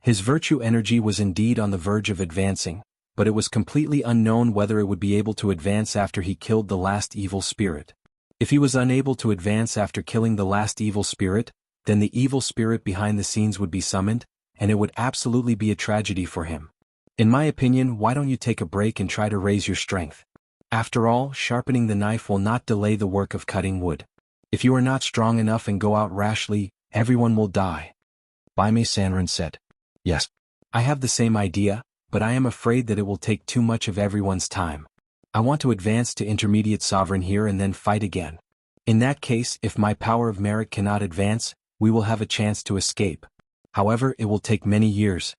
His virtue energy was indeed on the verge of advancing, but it was completely unknown whether it would be able to advance after he killed the last evil spirit. If he was unable to advance after killing the last evil spirit, then the evil spirit behind the scenes would be summoned, and it would absolutely be a tragedy for him. In my opinion, why don't you take a break and try to raise your strength? After all, sharpening the knife will not delay the work of cutting wood. If you are not strong enough and go out rashly, everyone will die. Baime Sanrin said. Yes. I have the same idea, but I am afraid that it will take too much of everyone's time. I want to advance to intermediate sovereign here and then fight again. In that case, if my power of merit cannot advance, we will have a chance to escape. However, it will take many years.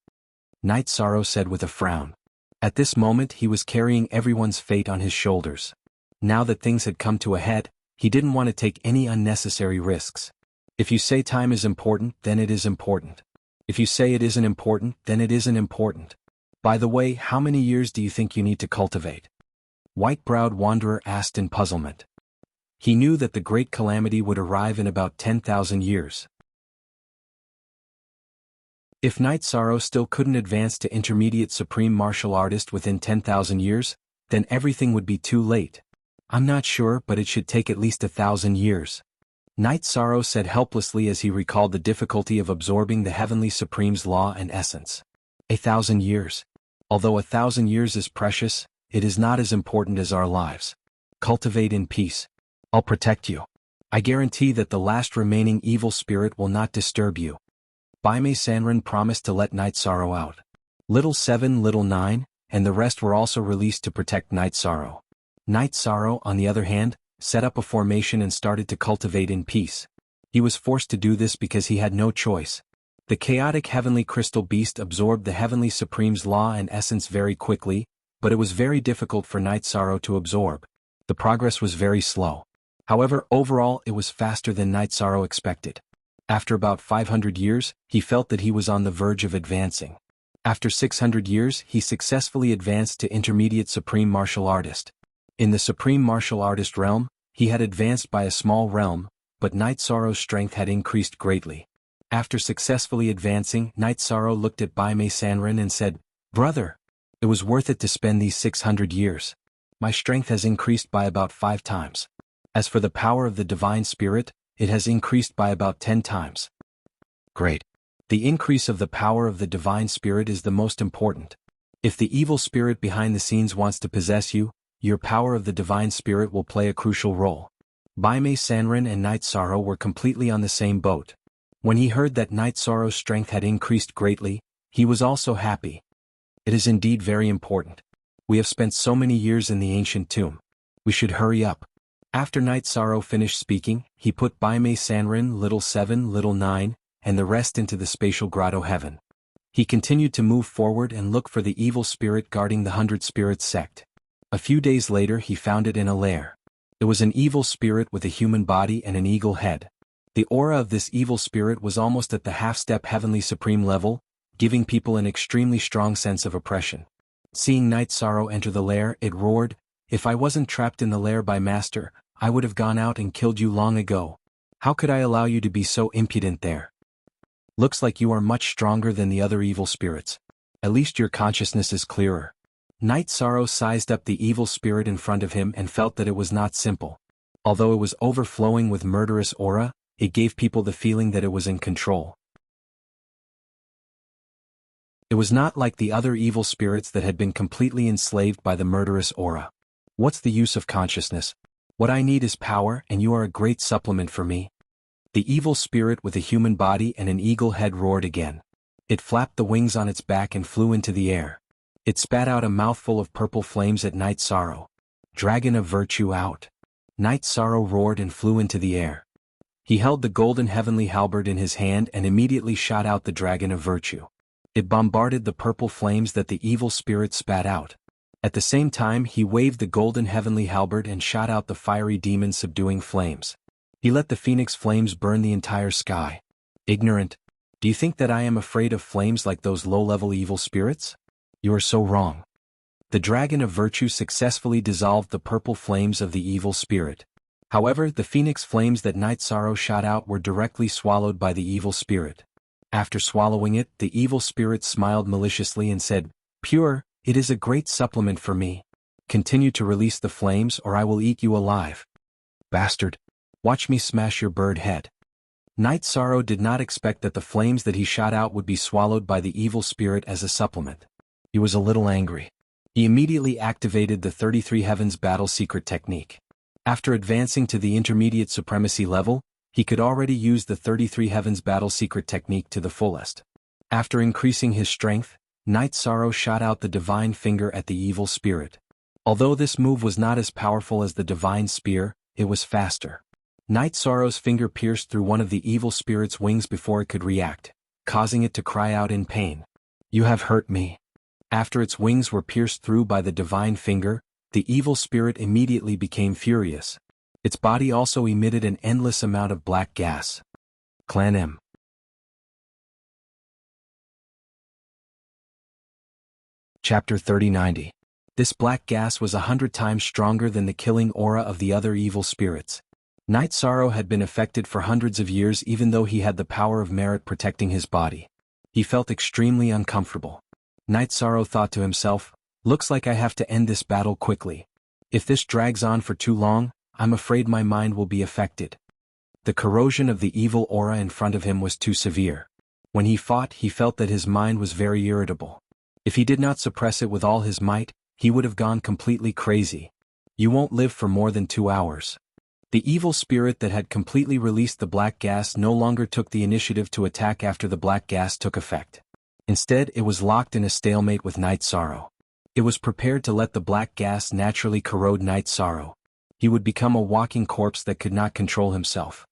Night Sorrow said with a frown. At this moment he was carrying everyone's fate on his shoulders. Now that things had come to a head, he didn't want to take any unnecessary risks. If you say time is important, then it is important. If you say it isn't important, then it isn't important. By the way, how many years do you think you need to cultivate? White-browed Wanderer asked in puzzlement. He knew that the great calamity would arrive in about 10,000 years. If Night Sorrow still couldn't advance to intermediate supreme martial artist within 10,000 years, then everything would be too late. I'm not sure, but it should take at least 1,000 years. Night Sorrow said helplessly as he recalled the difficulty of absorbing the Heavenly Supreme's law and essence. 1,000 years. Although 1,000 years is precious, it is not as important as our lives. Cultivate in peace. I'll protect you. I guarantee that the last remaining evil spirit will not disturb you. Baime Sanrin promised to let Night Sorrow out. Little 7, Little 9, and the rest were also released to protect Night Sorrow. Night Sorrow, on the other hand, set up a formation and started to cultivate in peace. He was forced to do this because he had no choice. The chaotic heavenly crystal beast absorbed the heavenly supreme's law and essence very quickly, but it was very difficult for Night Sorrow to absorb. The progress was very slow. However, overall it was faster than Night Sorrow expected. After about 500 years, he felt that he was on the verge of advancing. After 600 years, he successfully advanced to Intermediate Supreme Martial Artist. In the Supreme Martial Artist realm, he had advanced by a small realm, but Night Sorrow's strength had increased greatly. After successfully advancing, Night Sorrow looked at Baimei Sanrin and said, "Brother, it was worth it to spend these 600 years. My strength has increased by about 5 times. As for the power of the Divine Spirit, it has increased by about 10 times. Great. The increase of the power of the Divine Spirit is the most important. If the evil spirit behind the scenes wants to possess you, your power of the Divine Spirit will play a crucial role." Baimei Sanrin and Night Sorrow were completely on the same boat. When he heard that Night Sorrow's strength had increased greatly, he was also happy. It is indeed very important. We have spent so many years in the ancient tomb. We should hurry up. After Night Sorrow finished speaking, he put Baimei Sanrin, Little 7, Little 9, and the rest into the spatial grotto heaven. He continued to move forward and look for the evil spirit guarding the 100 Spirits sect. A few days later he found it in a lair. It was an evil spirit with a human body and an eagle head. The aura of this evil spirit was almost at the half-step heavenly supreme level, giving people an extremely strong sense of oppression. Seeing Night Sorrow enter the lair, it roared, "If I wasn't trapped in the lair by Master, I would have gone out and killed you long ago. How could I allow you to be so impudent there? Looks like you are much stronger than the other evil spirits. At least your consciousness is clearer." Night Sorrow sized up the evil spirit in front of him and felt that it was not simple. Although it was overflowing with murderous aura, it gave people the feeling that it was in control. It was not like the other evil spirits that had been completely enslaved by the murderous aura. What's the use of consciousness? What I need is power, and you are a great supplement for me. The evil spirit with a human body and an eagle head roared again. It flapped the wings on its back and flew into the air. It spat out a mouthful of purple flames at Night Sorrow. "Dragon of Virtue out." Night Sorrow roared and flew into the air. He held the golden heavenly halberd in his hand and immediately shot out the Dragon of Virtue. It bombarded the purple flames that the evil spirit spat out. At the same time he waved the golden heavenly halberd and shot out the fiery demon subduing flames. He let the phoenix flames burn the entire sky. "Ignorant. Do you think that I am afraid of flames like those low-level evil spirits? You are so wrong." The Dragon of Virtue successfully dissolved the purple flames of the evil spirit. However, the phoenix flames that Night Sorrow shot out were directly swallowed by the evil spirit. After swallowing it, the evil spirit smiled maliciously and said, "Pure, it is a great supplement for me. Continue to release the flames or I will eat you alive. Bastard. Watch me smash your bird head." Night Sorrow did not expect that the flames that he shot out would be swallowed by the evil spirit as a supplement. He was a little angry. He immediately activated the 33 Heavens battle secret technique. After advancing to the intermediate supremacy level, he could already use the 33 Heavens battle secret technique to the fullest. After increasing his strength, Night Sorrow shot out the divine finger at the evil spirit. Although this move was not as powerful as the divine spear, it was faster. Night Sorrow's finger pierced through one of the evil spirit's wings before it could react, causing it to cry out in pain. "You have hurt me." After its wings were pierced through by the divine finger, the evil spirit immediately became furious. Its body also emitted an endless amount of black gas. Clan M. Chapter 3090. This black gas was 100 times stronger than the killing aura of the other evil spirits. Night Sorrow had been affected for hundreds of years even though he had the power of merit protecting his body. He felt extremely uncomfortable. Night Sorrow thought to himself, "Looks like I have to end this battle quickly. If this drags on for too long, I'm afraid my mind will be affected." The corrosion of the evil aura in front of him was too severe. When he fought, he felt that his mind was very irritable. If he did not suppress it with all his might, he would have gone completely crazy. "You won't live for more than 2 hours." The evil spirit that had completely released the black gas no longer took the initiative to attack after the black gas took effect. Instead, it was locked in a stalemate with Night Sorrow. It was prepared to let the black gas naturally corrode Night Sorrow. He would become a walking corpse that could not control himself.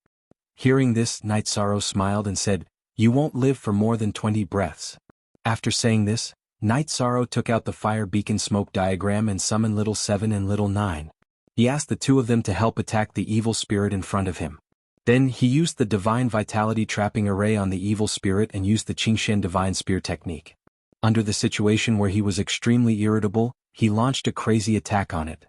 Hearing this, Night Sorrow smiled and said, "You won't live for more than 20 breaths." After saying this, Night Sorrow took out the fire beacon smoke diagram and summoned Little 7 and Little 9. He asked the two of them to help attack the evil spirit in front of him. Then he used the Divine Vitality trapping array on the evil spirit and used the Qingshen Divine Spear technique. Under the situation where he was extremely irritable, he launched a crazy attack on it.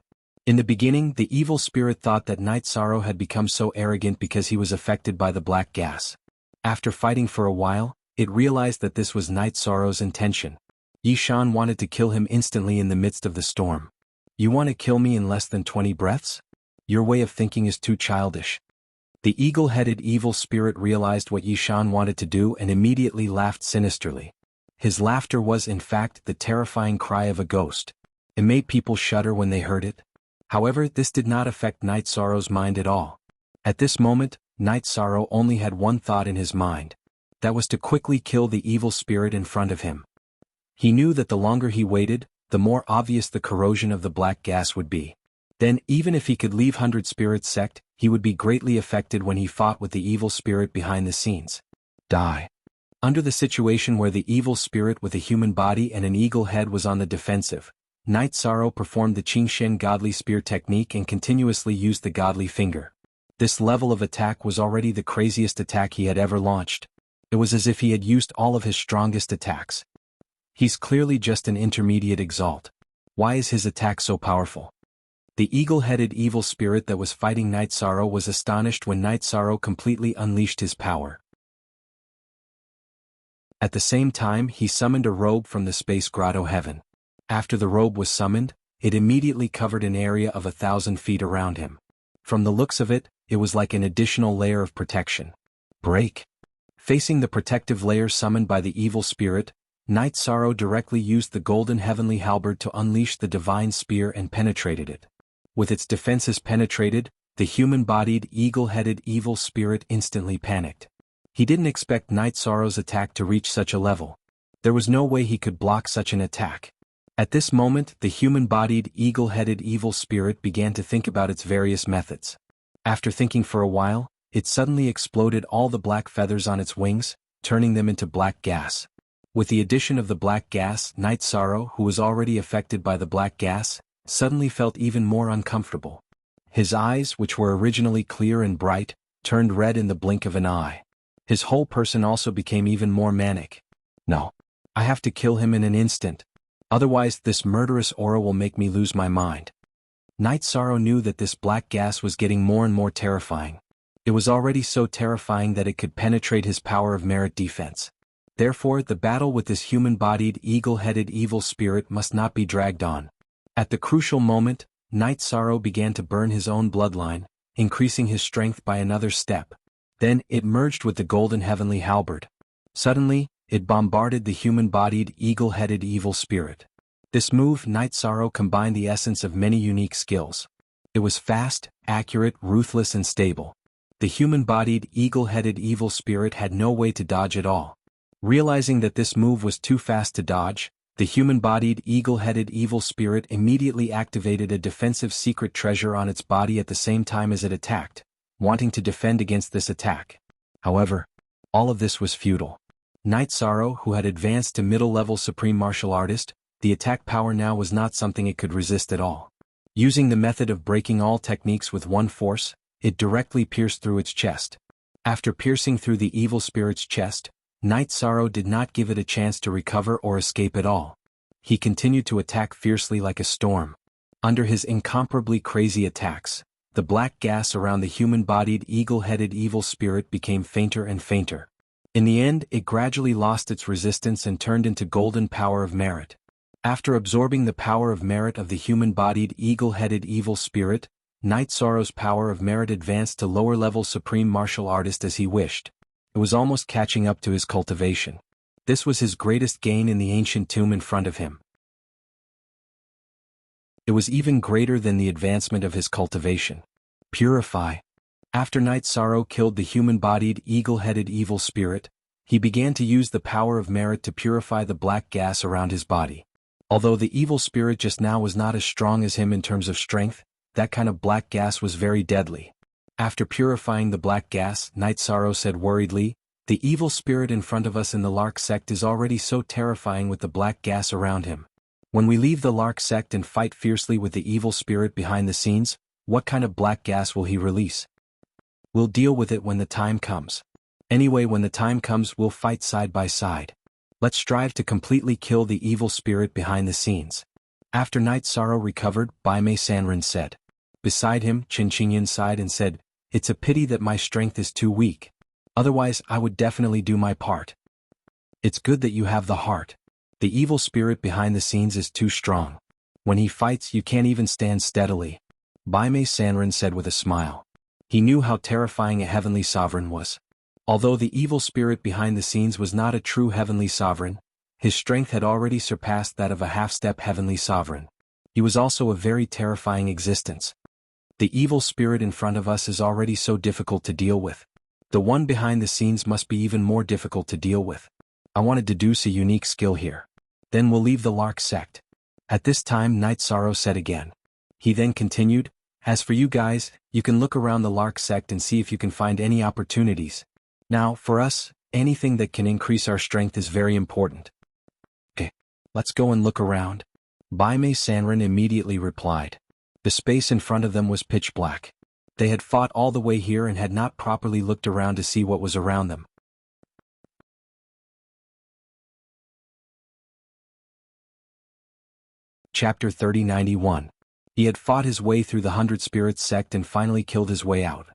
In the beginning, the evil spirit thought that Night Sorrow had become so arrogant because he was affected by the black gas. After fighting for a while, it realized that this was Night Sorrow's intention. Yishan wanted to kill him instantly in the midst of the storm. "You want to kill me in less than 20 breaths? Your way of thinking is too childish." The eagle-headed evil spirit realized what Yishan wanted to do and immediately laughed sinisterly. His laughter was in fact the terrifying cry of a ghost. It made people shudder when they heard it. However, this did not affect Night Sorrow's mind at all. At this moment, Night Sorrow only had one thought in his mind. That was to quickly kill the evil spirit in front of him. He knew that the longer he waited, the more obvious the corrosion of the black gas would be. Then, even if he could leave 100 Spirit Sect, he would be greatly affected when he fought with the evil spirit behind the scenes. Die. Under the situation where the evil spirit with a human body and an eagle head was on the defensive, Night Sorrow performed the Qingshen Godly Spear technique and continuously used the Godly Finger. This level of attack was already the craziest attack he had ever launched. It was as if he had used all of his strongest attacks. He's clearly just an intermediate exalt. Why is his attack so powerful? The eagle-headed evil spirit that was fighting Night Sorrow was astonished when Night Sorrow completely unleashed his power. At the same time, he summoned a robe from the space grotto heaven. After the robe was summoned, it immediately covered an area of 1,000 feet around him. From the looks of it, it was like an additional layer of protection. Break. Facing the protective layer summoned by the evil spirit, Night Sorrow directly used the golden heavenly halberd to unleash the divine spear and penetrated it. With its defenses penetrated, the human-bodied, eagle-headed evil spirit instantly panicked. He didn't expect Night Sorrow's attack to reach such a level. There was no way he could block such an attack. At this moment, the human-bodied, eagle-headed evil spirit began to think about its various methods. After thinking for a while, it suddenly exploded all the black feathers on its wings, turning them into black gas. With the addition of the black gas, Night Sorrow, who was already affected by the black gas, suddenly felt even more uncomfortable. His eyes, which were originally clear and bright, turned red in the blink of an eye. His whole person also became even more manic. "No. I have to kill him in an instant. Otherwise this murderous aura will make me lose my mind." Night Sorrow knew that this black gas was getting more and more terrifying. It was already so terrifying that it could penetrate his power of merit defense. Therefore, the battle with this human-bodied, eagle-headed evil spirit must not be dragged on. At the crucial moment, Night Sorrow began to burn his own bloodline, increasing his strength by another step. Then, it merged with the golden heavenly halberd. Suddenly, it bombarded the human-bodied, eagle-headed evil spirit. This move, Night Sorrow combined the essence of many unique skills. It was fast, accurate, ruthless and stable. The human-bodied, eagle-headed evil spirit had no way to dodge at all. Realizing that this move was too fast to dodge, the human-bodied, eagle-headed evil spirit immediately activated a defensive secret treasure on its body at the same time as it attacked, wanting to defend against this attack. However, all of this was futile. Night Sorrow, who had advanced to middle-level supreme martial artist, the attack power now was not something it could resist at all. Using the method of breaking all techniques with one force, it directly pierced through its chest. After piercing through the evil spirit's chest, Night Sorrow did not give it a chance to recover or escape at all. He continued to attack fiercely like a storm. Under his incomparably crazy attacks, the black gas around the human-bodied, eagle-headed evil spirit became fainter and fainter. In the end, it gradually lost its resistance and turned into golden power of merit. After absorbing the power of merit of the human-bodied, eagle-headed evil spirit, Night Sorrow's power of merit advanced to lower-level supreme martial artist as he wished. It was almost catching up to his cultivation. This was his greatest gain in the ancient tomb in front of him. It was even greater than the advancement of his cultivation. Purify. After Night Sorrow killed the human-bodied, eagle-headed evil spirit, he began to use the power of merit to purify the black gas around his body. Although the evil spirit just now was not as strong as him in terms of strength, that kind of black gas was very deadly. After purifying the black gas, Night Sorrow said worriedly, "The evil spirit in front of us in the Lark sect is already so terrifying with the black gas around him. When we leave the Lark sect and fight fiercely with the evil spirit behind the scenes, what kind of black gas will he release? We'll deal with it when the time comes. Anyway, when the time comes, we'll fight side by side. Let's strive to completely kill the evil spirit behind the scenes." After Night Sorrow recovered, Baimei Sanrin said. Beside him, Qin Qingyun sighed and said, "It's a pity that my strength is too weak. Otherwise, I would definitely do my part. It's good that you have the heart. The evil spirit behind the scenes is too strong. When he fights, you can't even stand steadily," Baimei Sanrin said with a smile. He knew how terrifying a heavenly sovereign was. Although the evil spirit behind the scenes was not a true heavenly sovereign, his strength had already surpassed that of a half-step heavenly sovereign. He was also a very terrifying existence. The evil spirit in front of us is already so difficult to deal with. The one behind the scenes must be even more difficult to deal with. I want to deduce a unique skill here. Then we'll leave the Lark sect. At this time, Night Sorrow said again. He then continued, "As for you guys, you can look around the Lark sect and see if you can find any opportunities. Now, for us, anything that can increase our strength is very important." "Okay, let's go and look around," Baimei Sanrin immediately replied. The space in front of them was pitch black. They had fought all the way here and had not properly looked around to see what was around them. Chapter 3091. He had fought his way through the 100 Spirits sect and finally killed his way out.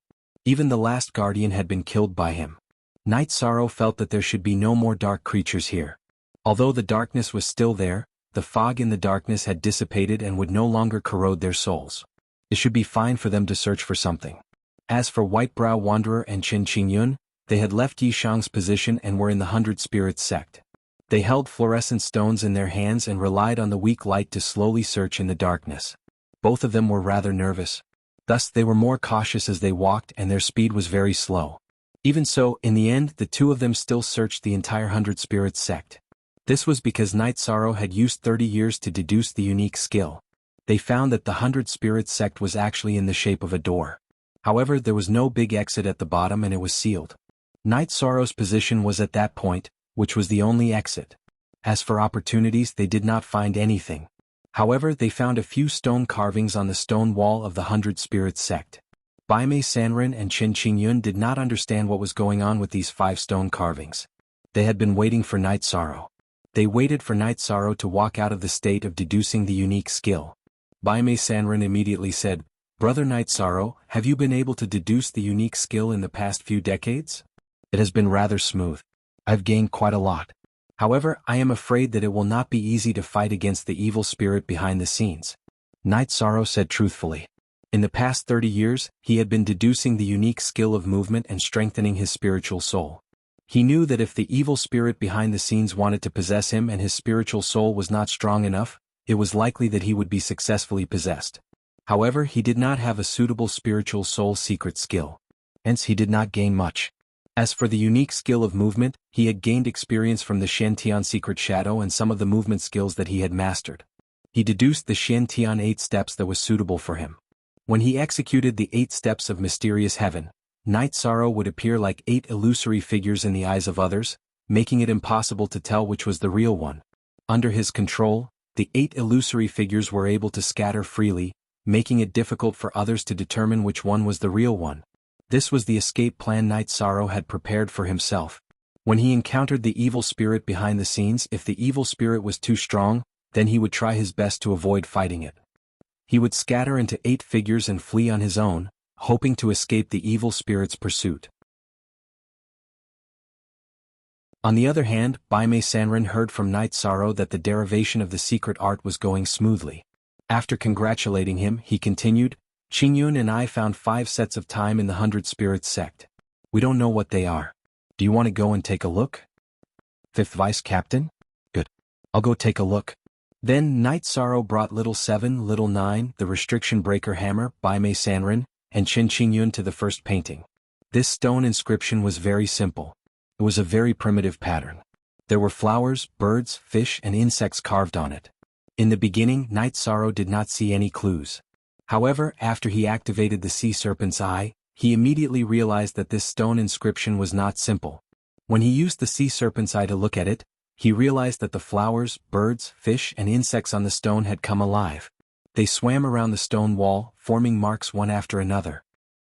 Even the last guardian had been killed by him. Night Sorrow felt that there should be no more dark creatures here. Although the darkness was still there, the fog in the darkness had dissipated and would no longer corrode their souls. It should be fine for them to search for something. As for Whitebrow Wanderer and Qin Qingyun, they had left Yishang's position and were in the 100 Spirits sect. They held fluorescent stones in their hands and relied on the weak light to slowly search in the darkness. Both of them were rather nervous. Thus they were more cautious as they walked and their speed was very slow. Even so, in the end, the two of them still searched the entire 100 Spirits sect. This was because Night Sorrow had used 30 years to deduce the unique skill. They found that the 100 Spirits sect was actually in the shape of a door. However, there was no big exit at the bottom and it was sealed. Night Sorrow's position was at that point, which was the only exit. As for opportunities, they did not find anything. However, they found a few stone carvings on the stone wall of the 100 Spirits sect. Baimei Sanrin and Qin Qingyun did not understand what was going on with these 5 stone carvings. They had been waiting for Night Sorrow. They waited for Night Sorrow to walk out of the state of deducing the unique skill. Baimei Sanrin immediately said, "Brother Night Sorrow, have you been able to deduce the unique skill in the past few decades?" "It has been rather smooth. I've gained quite a lot. However, I am afraid that it will not be easy to fight against the evil spirit behind the scenes," Night Sorrow said truthfully. In the past 30 years, he had been deducing the unique skill of movement and strengthening his spiritual soul. He knew that if the evil spirit behind the scenes wanted to possess him and his spiritual soul was not strong enough, it was likely that he would be successfully possessed. However, he did not have a suitable spiritual soul secret skill. Hence he did not gain much. As for the unique skill of movement, he had gained experience from the Shantian secret shadow and some of the movement skills that he had mastered. He deduced the Shantian 8 steps that was suitable for him. When he executed the 8 steps of mysterious heaven, Night Sorrow would appear like 8 illusory figures in the eyes of others, making it impossible to tell which was the real one. Under his control, the 8 illusory figures were able to scatter freely, making it difficult for others to determine which one was the real one. This was the escape plan Night Sorrow had prepared for himself. When he encountered the evil spirit behind the scenes, if the evil spirit was too strong, then he would try his best to avoid fighting it. He would scatter into 8 figures and flee on his own, hoping to escape the evil spirit's pursuit. On the other hand, Baimei Sanrin heard from Night Sorrow that the derivation of the secret art was going smoothly. After congratulating him, he continued, "Qingyun and I found 5 sets of time in the 100 Spirits sect. We don't know what they are. Do you want to go and take a look?" "Fifth Vice Captain? Good. I'll go take a look." Then Night Sorrow brought Little 7, Little 9, the restriction breaker hammer, Baimei Sanrin, and Qin Qingyun to the first painting. This stone inscription was very simple. It was a very primitive pattern. There were flowers, birds, fish and insects carved on it. In the beginning, Night Sorrow did not see any clues. However, after he activated the sea serpent's eye, he immediately realized that this stone inscription was not simple. When he used the sea serpent's eye to look at it, he realized that the flowers, birds, fish, and insects on the stone had come alive. They swam around the stone wall, forming marks one after another.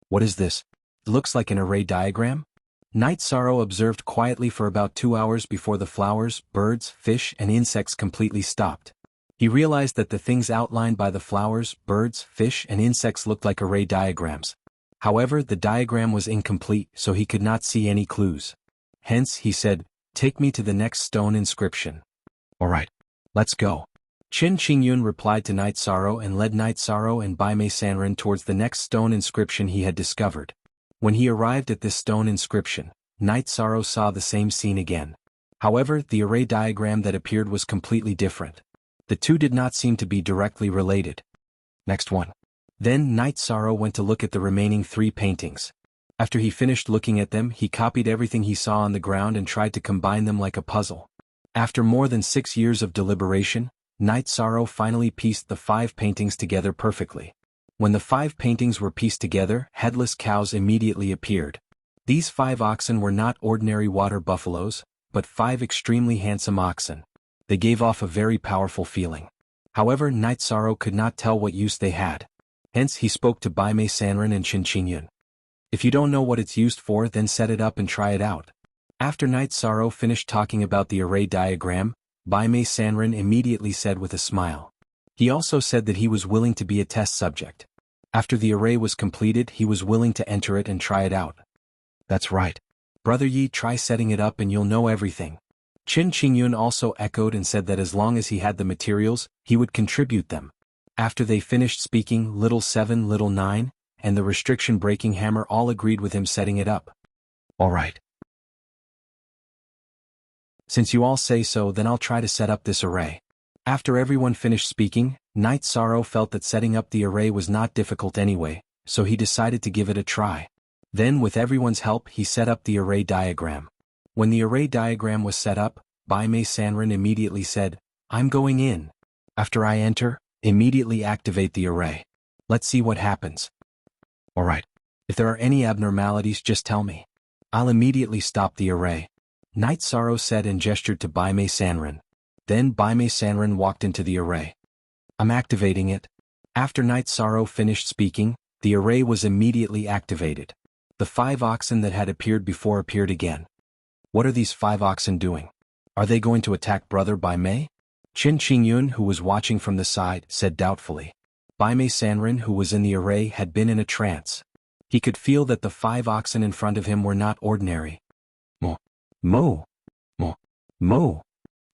What is this? It looks like an array diagram? Night Sorrow observed quietly for about 2 hours before the flowers, birds, fish, and insects completely stopped. He realized that the things outlined by the flowers, birds, fish, and insects looked like array diagrams. However, the diagram was incomplete, so he could not see any clues. Hence, he said, "Take me to the next stone inscription." "Alright. Let's go." Qin Qingyun replied to Night Sorrow and led Night Sorrow and Bai Mei Sanren towards the next stone inscription he had discovered. When he arrived at this stone inscription, Night Sorrow saw the same scene again. However, the array diagram that appeared was completely different. The two did not seem to be directly related. Next one. Then Night Sorrow went to look at the remaining 3 paintings. After he finished looking at them, he copied everything he saw on the ground and tried to combine them like a puzzle. After more than 6 years of deliberation, Night Sorrow finally pieced the 5 paintings together perfectly. When the 5 paintings were pieced together, headless cows immediately appeared. These 5 oxen were not ordinary water buffaloes, but 5 extremely handsome oxen. They gave off a very powerful feeling. However, Night Sorrow could not tell what use they had. Hence, he spoke to Bai Mei Sanren and Qin Qingyun. "If you don't know what it's used for, then set it up and try it out." After Night Sorrow finished talking about the array diagram, Bai Mei Sanren immediately said with a smile. He also said that he was willing to be a test subject. After the array was completed, he was willing to enter it and try it out. "That's right. Brother Yi, try setting it up and you'll know everything." Qin Qingyun also echoed and said that as long as he had the materials, he would contribute them. After they finished speaking, Little 7, Little 9, and the restriction-breaking hammer all agreed with him setting it up. "Alright. Since you all say so, then I'll try to set up this array." After everyone finished speaking, Night Sorrow felt that setting up the array was not difficult anyway, so he decided to give it a try. Then with everyone's help he set up the array diagram. When the array diagram was set up, Bai Mei Sanren immediately said, "I'm going in. After I enter, immediately activate the array. Let's see what happens." "Alright. If there are any abnormalities, just tell me. I'll immediately stop the array." Night Sorrow said and gestured to Bai Mei Sanren. Then Bai Mei Sanren walked into the array. "I'm activating it." After Night Sorrow finished speaking, the array was immediately activated. The 5 oxen that had appeared before appeared again. "What are these 5 oxen doing? Are they going to attack Brother Bai Mei?" Qin Qingyun, who was watching from the side, said doubtfully. Bai Mei Sanren, who was in the array, had been in a trance. He could feel that the 5 oxen in front of him were not ordinary. Mo, mo, mo, mo,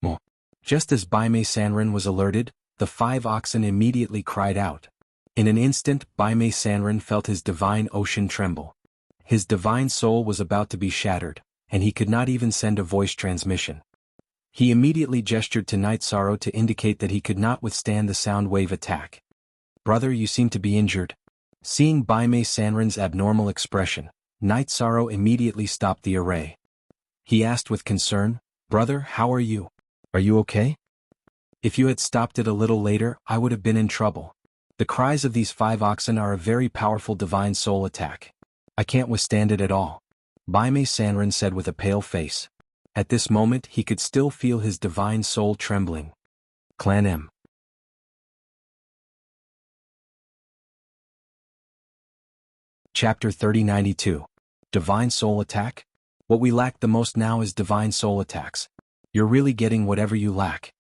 mo. Just as Bai Mei Sanren was alerted, the 5 oxen immediately cried out. In an instant, Bai Mei Sanren felt his divine ocean tremble. His divine soul was about to be shattered, and he could not even send a voice transmission. He immediately gestured to Night Sorrow to indicate that he could not withstand the sound wave attack. "Brother, you seem to be injured." Seeing Bai Mei Sanren's abnormal expression, Night Sorrow immediately stopped the array. He asked with concern, "Brother, how are you? Are you okay? If you had stopped it a little later, I would have been in trouble. The cries of these 5 oxen are a very powerful divine soul attack. I can't withstand it at all." Bai Mei Sanren said with a pale face. At this moment he could still feel his divine soul trembling. Clan M. Chapter 3092. Divine Soul Attack? What we lack the most now is divine soul attacks. You're really getting whatever you lack.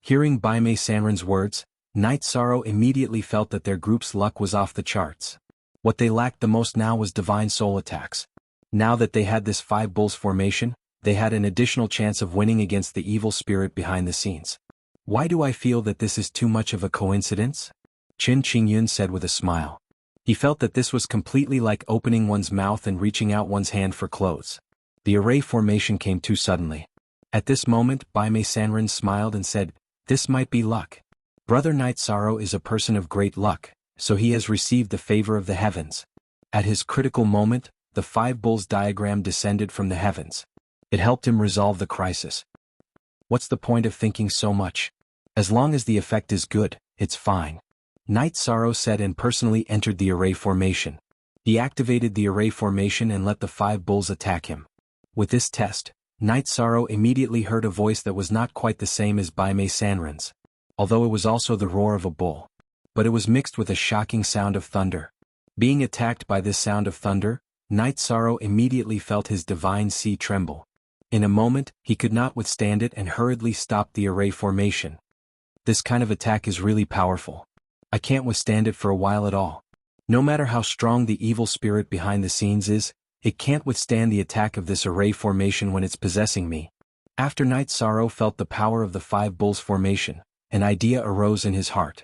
Hearing Bai Mei Sanren's words, Night Sorrow immediately felt that their group's luck was off the charts. What they lacked the most now was divine soul attacks. Now that they had this 5 bulls formation, they had an additional chance of winning against the evil spirit behind the scenes. "Why do I feel that this is too much of a coincidence?" Qin Qingyun said with a smile. He felt that this was completely like opening one's mouth and reaching out one's hand for clothes. The array formation came too suddenly. At this moment, Bai Mei Sanren smiled and said, "This might be luck. Brother Night Sorrow is a person of great luck, so he has received the favor of the heavens." At his critical moment, the 5 bulls diagram descended from the heavens. It helped him resolve the crisis. "What's the point of thinking so much? As long as the effect is good, it's fine. Night Sorrow said and personally entered the array formation. He activated the array formation and let the 5 bulls attack him. With this test, Night Sorrow immediately heard a voice that was not quite the same as Baimei Sanrin's, although it was also the roar of a bull. But it was mixed with a shocking sound of thunder. Being attacked by this sound of thunder, Night Sorrow immediately felt his divine sea tremble. In a moment, he could not withstand it and hurriedly stopped the array formation. This kind of attack is really powerful. I can't withstand it for a while at all. No matter how strong the evil spirit behind the scenes is, it can't withstand the attack of this array formation when it's possessing me. After Night Sorrow felt the power of the 5 bulls formation, an idea arose in his heart.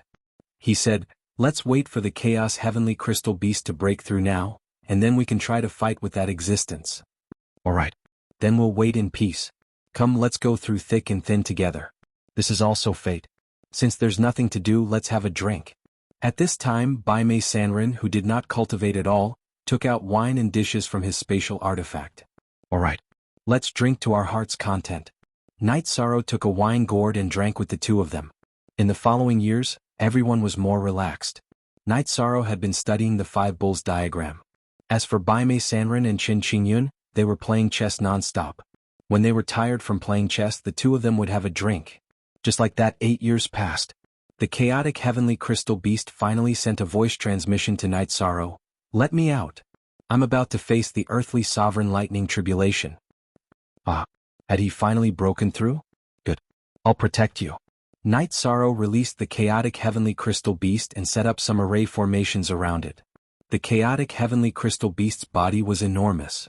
He said, let's wait for the Chaos Heavenly Crystal Beast to break through now, and then we can try to fight with that existence. Alright. Then we'll wait in peace. Come, let's go through thick and thin together. This is also fate. Since there's nothing to do, let's have a drink. At this time, Baimei Sanrin, who did not cultivate at all, took out wine and dishes from his spatial artifact. Alright. Let's drink to our heart's content. Night Sorrow took a wine gourd and drank with the two of them. In the following years, everyone was more relaxed. Night Sorrow had been studying the 5 bulls diagram. As for Baimei Sanrin and Qin Qingyun, they were playing chess non-stop. When they were tired from playing chess, the two of them would have a drink. Just like that, 8 years passed. The chaotic heavenly crystal beast finally sent a voice transmission to Night Sorrow. Let me out. I'm about to face the earthly sovereign lightning tribulation. Ah, had he finally broken through? Good. I'll protect you. Night Sorrow released the chaotic heavenly crystal beast and set up some array formations around it. The chaotic heavenly crystal beast's body was enormous.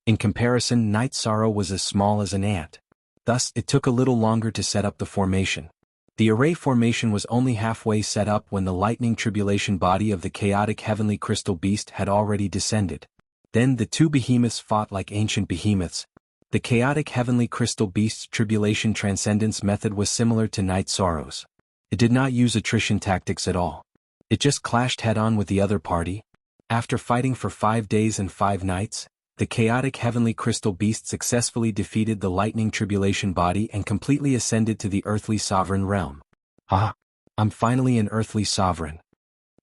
In comparison, Night Sorrow was as small as an ant. Thus, it took a little longer to set up the formation. The array formation was only halfway set up when the lightning tribulation body of the chaotic heavenly crystal beast had already descended. Then the two behemoths fought like ancient behemoths. The chaotic heavenly crystal beast's tribulation transcendence method was similar to Night Sorrow's. It did not use attrition tactics at all. It just clashed head-on with the other party. After fighting for 5 days and 5 nights, the chaotic heavenly crystal beast successfully defeated the lightning tribulation body and completely ascended to the earthly sovereign realm. Ah, I'm finally an earthly sovereign.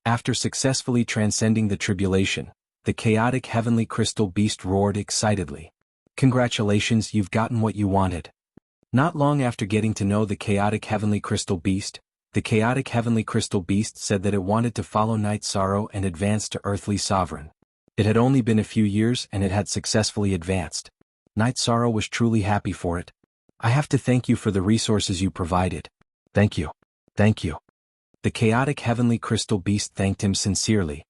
After successfully transcending the tribulation, the chaotic heavenly crystal beast roared excitedly. Congratulations, you've gotten what you wanted. Not long after getting to know the chaotic heavenly crystal beast, the chaotic heavenly crystal beast said that it wanted to follow Night Sorrow and advance to earthly sovereign. It had only been a few years and it had successfully advanced. Night Sorrow was truly happy for it. I have to thank you for the resources you provided. Thank you. Thank you. The chaotic heavenly crystal beast thanked him sincerely.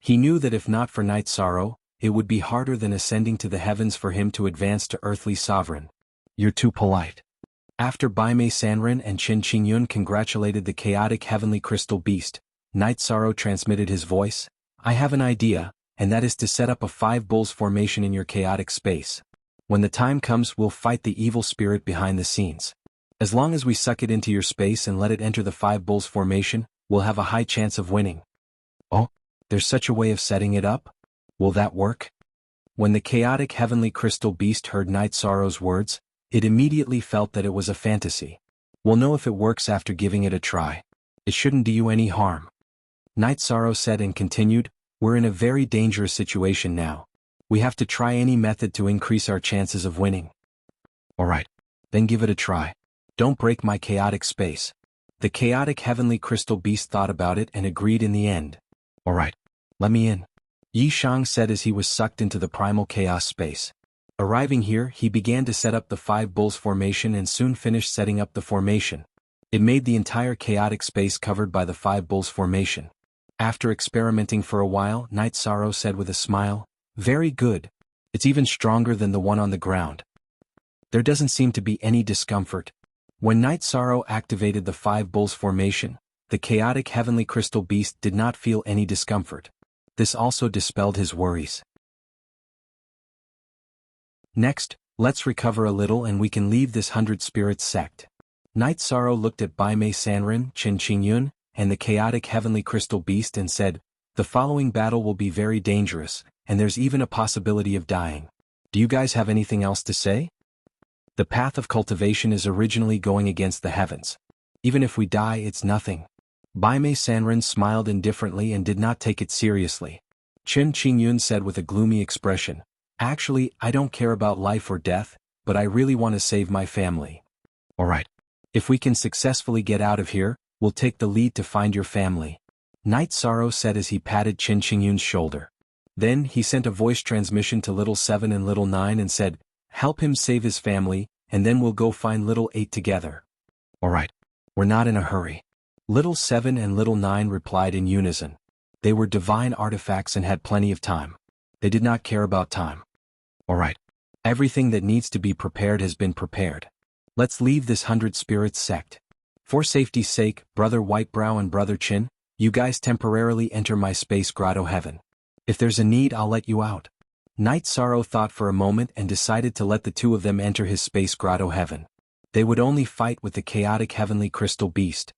He knew that if not for Night Sorrow, it would be harder than ascending to the heavens for him to advance to earthly sovereign. You're too polite. After Baimei Sanrin and Qin Qingyun congratulated the chaotic heavenly crystal beast, Night Sorrow transmitted his voice. I have an idea, and that is to set up a 5 bulls formation in your chaotic space. When the time comes, we'll fight the evil spirit behind the scenes. As long as we suck it into your space and let it enter the 5 bulls formation, we'll have a high chance of winning. Oh, there's such a way of setting it up? Will that work? When the chaotic heavenly crystal beast heard Night Sorrow's words, it immediately felt that it was a fantasy. We'll know if it works after giving it a try. It shouldn't do you any harm. Night Sorrow said and continued, we're in a very dangerous situation now. We have to try any method to increase our chances of winning. Alright. Then give it a try. Don't break my chaotic space. The chaotic heavenly crystal beast thought about it and agreed in the end. Alright. Let me in. Yi Shang said as he was sucked into the primal chaos space. Arriving here, he began to set up the 5 bulls formation and soon finished setting up the formation. It made the entire chaotic space covered by the 5 bulls formation. After experimenting for a while, Night Sorrow said with a smile, very good. It's even stronger than the one on the ground. There doesn't seem to be any discomfort. When Night Sorrow activated the 5 bulls formation, the chaotic heavenly crystal beast did not feel any discomfort. This also dispelled his worries. Next, let's recover a little and we can leave this 100 spirits sect. Night Sorrow looked at Baimei Sanrin, Qin Qingyun, and the chaotic heavenly crystal beast and said, the following battle will be very dangerous, and there's even a possibility of dying. Do you guys have anything else to say? The path of cultivation is originally going against the heavens. Even if we die, it's nothing. Baimei Sanren smiled indifferently and did not take it seriously. Chen Qingyun said with a gloomy expression, "Actually, I don't care about life or death, but I really want to save my family." "Alright. If we can successfully get out of here, we'll take the lead to find your family," Night Sorrow said as he patted Chen Qingyun's shoulder. Then he sent a voice transmission to Little 7 and Little 9 and said, "Help him save his family, and then we'll go find Little 8 together." "Alright. We're not in a hurry." Little 7 and Little 9 replied in unison. They were divine artifacts and had plenty of time. They did not care about time. "Alright. Everything that needs to be prepared has been prepared. Let's leave this 100 Spirits sect. For safety's sake, Brother Whitebrow and Brother Chin, you guys temporarily enter my space grotto heaven. If there's a need, I'll let you out." Night Sorrow thought for a moment and decided to let the two of them enter his space grotto heaven. They would only fight with the chaotic heavenly crystal beast.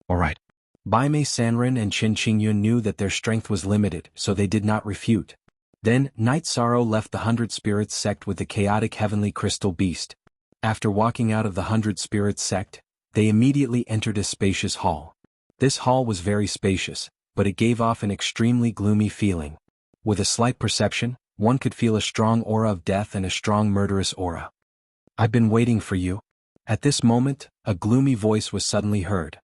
"Alright." Baimei Sanren and Chen Qingyun knew that their strength was limited, so they did not refute. Then, Night Sorrow left the 100 Spirits sect with the chaotic heavenly crystal beast. After walking out of the 100 Spirits sect, they immediately entered a spacious hall. This hall was very spacious, but it gave off an extremely gloomy feeling. With a slight perception, one could feel a strong aura of death and a strong murderous aura. "I've been waiting for you." At this moment, a gloomy voice was suddenly heard.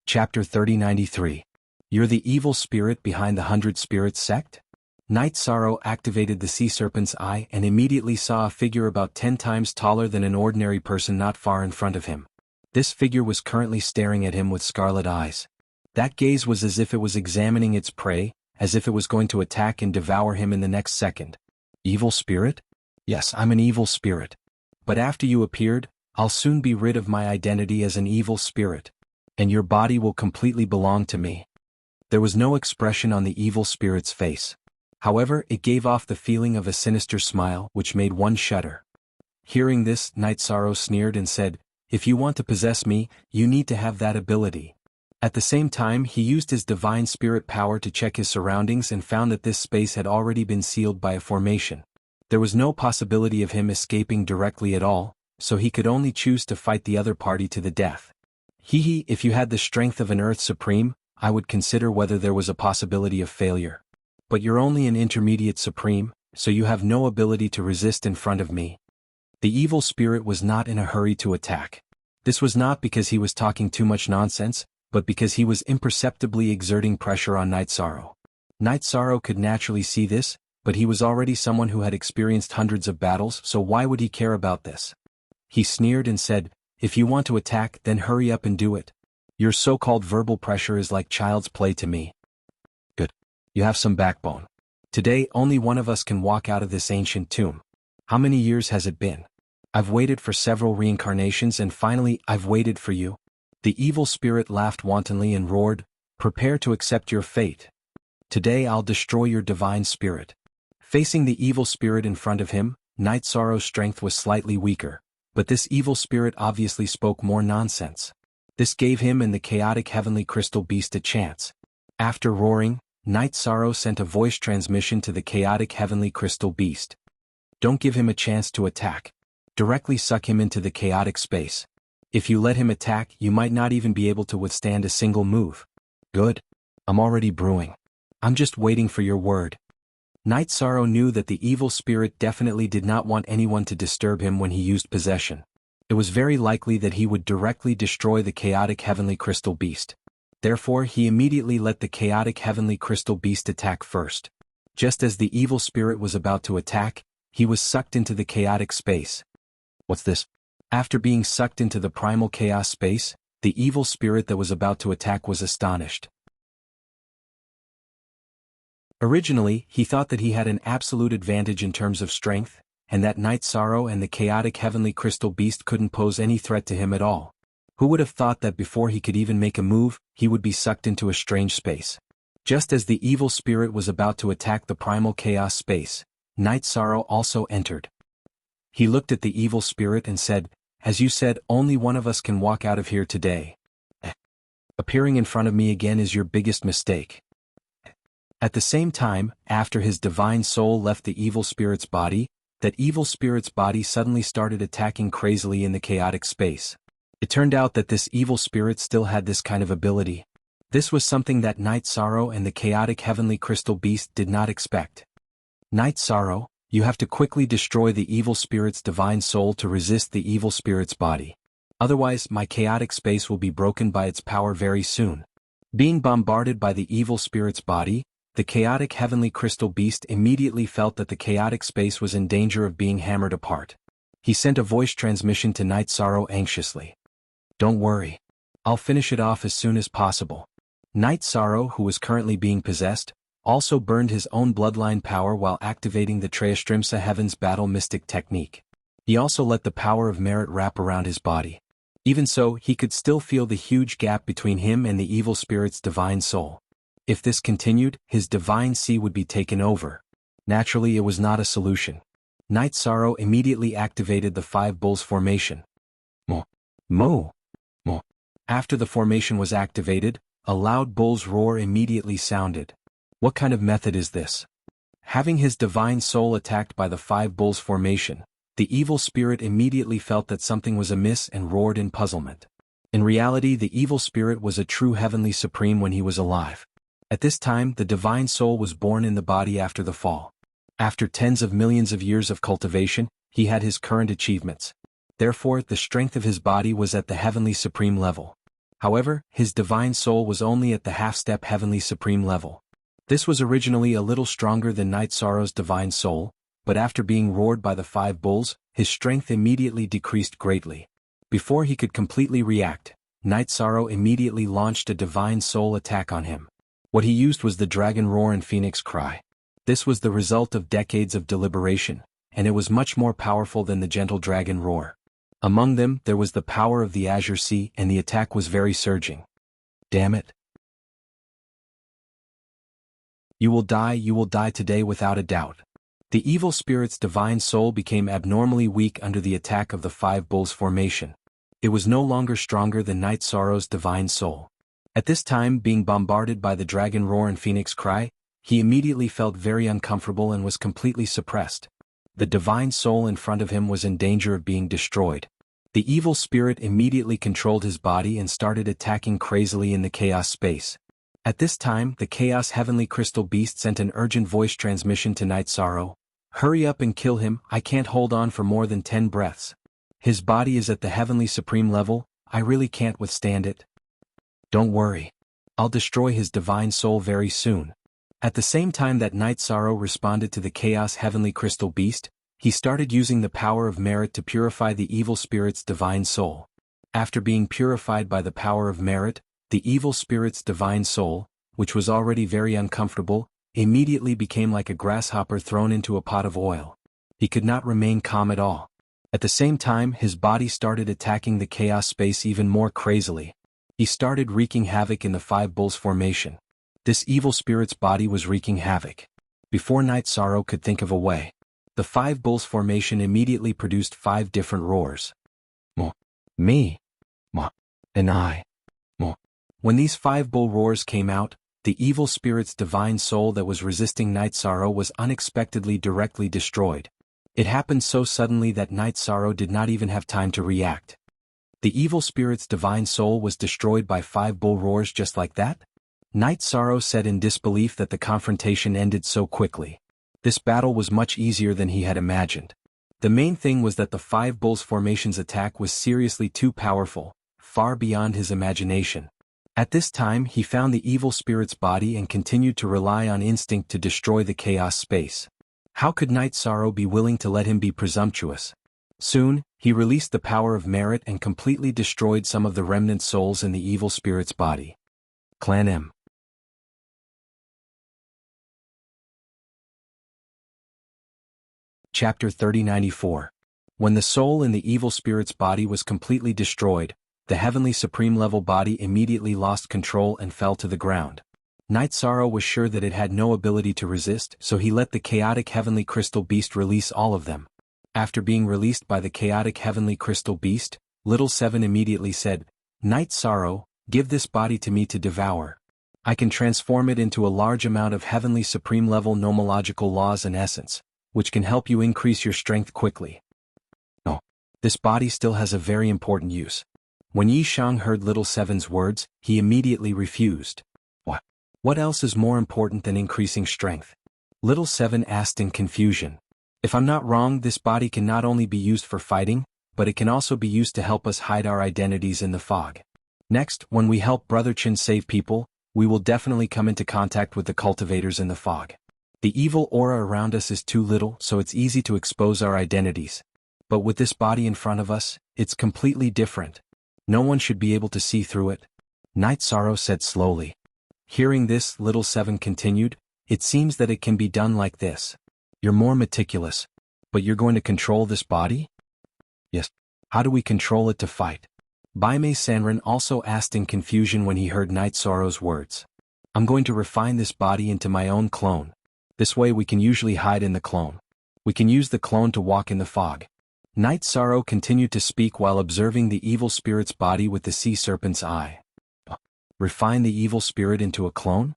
Chapter 3093. You're the evil spirit behind the 100 Spirits sect? Night Sorrow activated the sea serpent's eye and immediately saw a figure about 10 times taller than an ordinary person not far in front of him. This figure was currently staring at him with scarlet eyes. That gaze was as if it was examining its prey, as if it was going to attack and devour him in the next second. "Evil spirit? Yes, I'm an evil spirit. But after you appeared, I'll soon be rid of my identity as an evil spirit. And your body will completely belong to me." There was no expression on the evil spirit's face. However, it gave off the feeling of a sinister smile which made one shudder. Hearing this, Night Sorrow sneered and said, "If you want to possess me, you need to have that ability." At the same time, he used his divine spirit power to check his surroundings and found that this space had already been sealed by a formation. There was no possibility of him escaping directly at all, so he could only choose to fight the other party to the death. If you had the strength of an Earth Supreme, I would consider whether there was a possibility of failure. But you're only an intermediate Supreme, so you have no ability to resist in front of me. The evil spirit was not in a hurry to attack. This was not because he was talking too much nonsense, but because he was imperceptibly exerting pressure on Night Sorrow. Night Sorrow could naturally see this, but he was already someone who had experienced hundreds of battles, so why would he care about this? He sneered and said, "If you want to attack, then hurry up and do it. Your so-called verbal pressure is like child's play to me." "Good. You have some backbone. Today only one of us can walk out of this ancient tomb. How many years has it been? I've waited for several reincarnations and finally I've waited for you." The evil spirit laughed wantonly and roared, "Prepare to accept your fate. Today I'll destroy your divine spirit." Facing the evil spirit in front of him, Night Sorrow's strength was slightly weaker, but this evil spirit obviously spoke more nonsense. This gave him and the chaotic heavenly crystal beast a chance. After roaring, Night Sorrow sent a voice transmission to the chaotic heavenly crystal beast. "Don't give him a chance to attack. Directly suck him into the chaotic space. If you let him attack, you might not even be able to withstand a single move." "Good. I'm already brewing. I'm just waiting for your word." Night Sorrow knew that the evil spirit definitely did not want anyone to disturb him when he used possession. It was very likely that he would directly destroy the chaotic heavenly crystal beast. Therefore, he immediately let the chaotic heavenly crystal beast attack first. Just as the evil spirit was about to attack, he was sucked into the chaotic space. "What's this?" After being sucked into the primal chaos space, the evil spirit that was about to attack was astonished. Originally, he thought that he had an absolute advantage in terms of strength, and that Night Sorrow and the chaotic heavenly crystal beast couldn't pose any threat to him at all. Who would have thought that before he could even make a move, he would be sucked into a strange space? Just as the evil spirit was about to attack the primal chaos space, Night Sorrow also entered. He looked at the evil spirit and said, "As you said, only one of us can walk out of here today. Appearing in front of me again is your biggest mistake." At the same time, after his divine soul left the evil spirit's body, that evil spirit's body suddenly started attacking crazily in the chaotic space. It turned out that this evil spirit still had this kind of ability. This was something that Night Sorrow and the chaotic heavenly crystal beast did not expect. Night Sorrow, you have to quickly destroy the evil spirit's divine soul to resist the evil spirit's body. Otherwise, my chaotic space will be broken by its power very soon. Being bombarded by the evil spirit's body, the chaotic heavenly crystal beast immediately felt that the chaotic space was in danger of being hammered apart. He sent a voice transmission to Night Sorrow anxiously. Don't worry. I'll finish it off as soon as possible. Night Sorrow, who was currently being possessed, also burned his own bloodline power while activating the Treastrimsa Heaven's Battle Mystic technique. He also let the power of merit wrap around his body. Even so, he could still feel the huge gap between him and the evil spirit's divine soul. If this continued, his divine sea would be taken over. Naturally, it was not a solution. Night Sorrow immediately activated the Five Bulls formation. Mo. Mo. Mo. After the formation was activated, a loud bull's roar immediately sounded. What kind of method is this? Having his divine soul attacked by the Five Bulls formation, the evil spirit immediately felt that something was amiss and roared in puzzlement. In reality, the evil spirit was a true heavenly supreme when he was alive. At this time, the divine soul was born in the body after the fall. After tens of millions of years of cultivation, he had his current achievements. Therefore, the strength of his body was at the heavenly supreme level. However, his divine soul was only at the half-step heavenly supreme level. This was originally a little stronger than Night Sorrow's divine soul, but after being roared by the Five Bulls, his strength immediately decreased greatly. Before he could completely react, Night Sorrow immediately launched a divine soul attack on him. What he used was the dragon roar and phoenix cry. This was the result of decades of deliberation, and it was much more powerful than the gentle dragon roar. Among them, there was the power of the Azure Sea, and the attack was very surging. Damn it. You will die today without a doubt. The evil spirit's divine soul became abnormally weak under the attack of the Five Bulls formation. It was no longer stronger than Night Sorrow's divine soul. At this time, being bombarded by the dragon roar and phoenix cry, he immediately felt very uncomfortable and was completely suppressed. The divine soul in front of him was in danger of being destroyed. The evil spirit immediately controlled his body and started attacking crazily in the chaos space. At this time, the Chaos Heavenly Crystal Beast sent an urgent voice transmission to Night Sorrow. Hurry up and kill him, I can't hold on for more than 10 breaths. His body is at the Heavenly Supreme level, I really can't withstand it. Don't worry. I'll destroy his divine soul very soon. At the same time that Night Sorrow responded to the Chaos Heavenly Crystal Beast, he started using the power of merit to purify the evil spirit's divine soul. After being purified by the power of merit, the evil spirit's divine soul, which was already very uncomfortable, immediately became like a grasshopper thrown into a pot of oil. He could not remain calm at all. At the same time, his body started attacking the chaos space even more crazily. He started wreaking havoc in the Five Bulls formation. This evil spirit's body was wreaking havoc. Before Night Sorrow could think of a way, the Five Bulls formation immediately produced 5 different roars. Mo. Me. Ma. And I. Mo. When these 5 bull roars came out, the evil spirit's divine soul that was resisting Night Sorrow was unexpectedly directly destroyed. It happened so suddenly that Night Sorrow did not even have time to react. The evil spirit's divine soul was destroyed by 5 bull roars just like that? Night Sorrow said in disbelief that the confrontation ended so quickly. This battle was much easier than he had imagined. The main thing was that the 5 bulls formation's attack was seriously too powerful, far beyond his imagination. At this time he found the evil spirit's body and continued to rely on instinct to destroy the chaos space. How could Night Sorrow be willing to let him be presumptuous? Soon, he released the power of merit and completely destroyed some of the remnant souls in the evil spirit's body. Clan M. Chapter 3094. When the soul in the evil spirit's body was completely destroyed, the heavenly supreme level body immediately lost control and fell to the ground. Night Sorrow was sure that it had no ability to resist, so he let the chaotic heavenly crystal beast release all of them. After being released by the chaotic heavenly crystal beast, Little Seven immediately said, "Night Sorrow, give this body to me to devour. I can transform it into a large amount of heavenly supreme level nomological laws and essence, which can help you increase your strength quickly. No. This body still has a very important use. When Yi Shang heard Little Seven's words, he immediately refused. What? What else is more important than increasing strength? Little Seven asked in confusion. If I'm not wrong, this body can not only be used for fighting, but it can also be used to help us hide our identities in the fog. Next, when we help Brother Chin save people, we will definitely come into contact with the cultivators in the fog. The evil aura around us is too little, so it's easy to expose our identities. But with this body in front of us, it's completely different. No one should be able to see through it. Night Sorrow said slowly. Hearing this, Little Seven continued, it seems that it can be done like this. You're more meticulous. But you're going to control this body? Yes. How do we control it to fight? Bai Mei Sanren also asked in confusion when he heard Night Sorrow's words. I'm going to refine this body into my own clone. This way we can usually hide in the clone. We can use the clone to walk in the fog. Night Sorrow continued to speak while observing the evil spirit's body with the sea serpent's eye. Refine the evil spirit into a clone?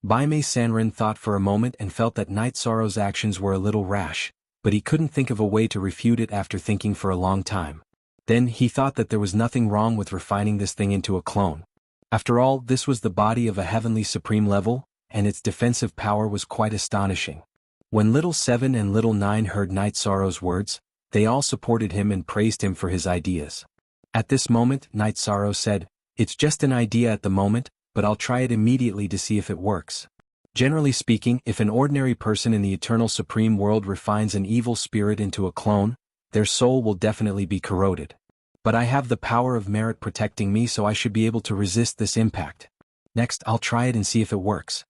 Bai Mei Sanren thought for a moment and felt that Night Sorrow's actions were a little rash, but he couldn't think of a way to refute it after thinking for a long time. Then he thought that there was nothing wrong with refining this thing into a clone. After all, this was the body of a heavenly supreme level, and its defensive power was quite astonishing. When Little Seven and Little Nine heard Night Sorrow's words, they all supported him and praised him for his ideas. At this moment, Night Sorrow said, it's just an idea at the moment, but I'll try it immediately to see if it works. Generally speaking, if an ordinary person in the eternal supreme world refines an evil spirit into a clone, their soul will definitely be corroded. But I have the power of merit protecting me, so I should be able to resist this impact. Next, I'll try it and see if it works.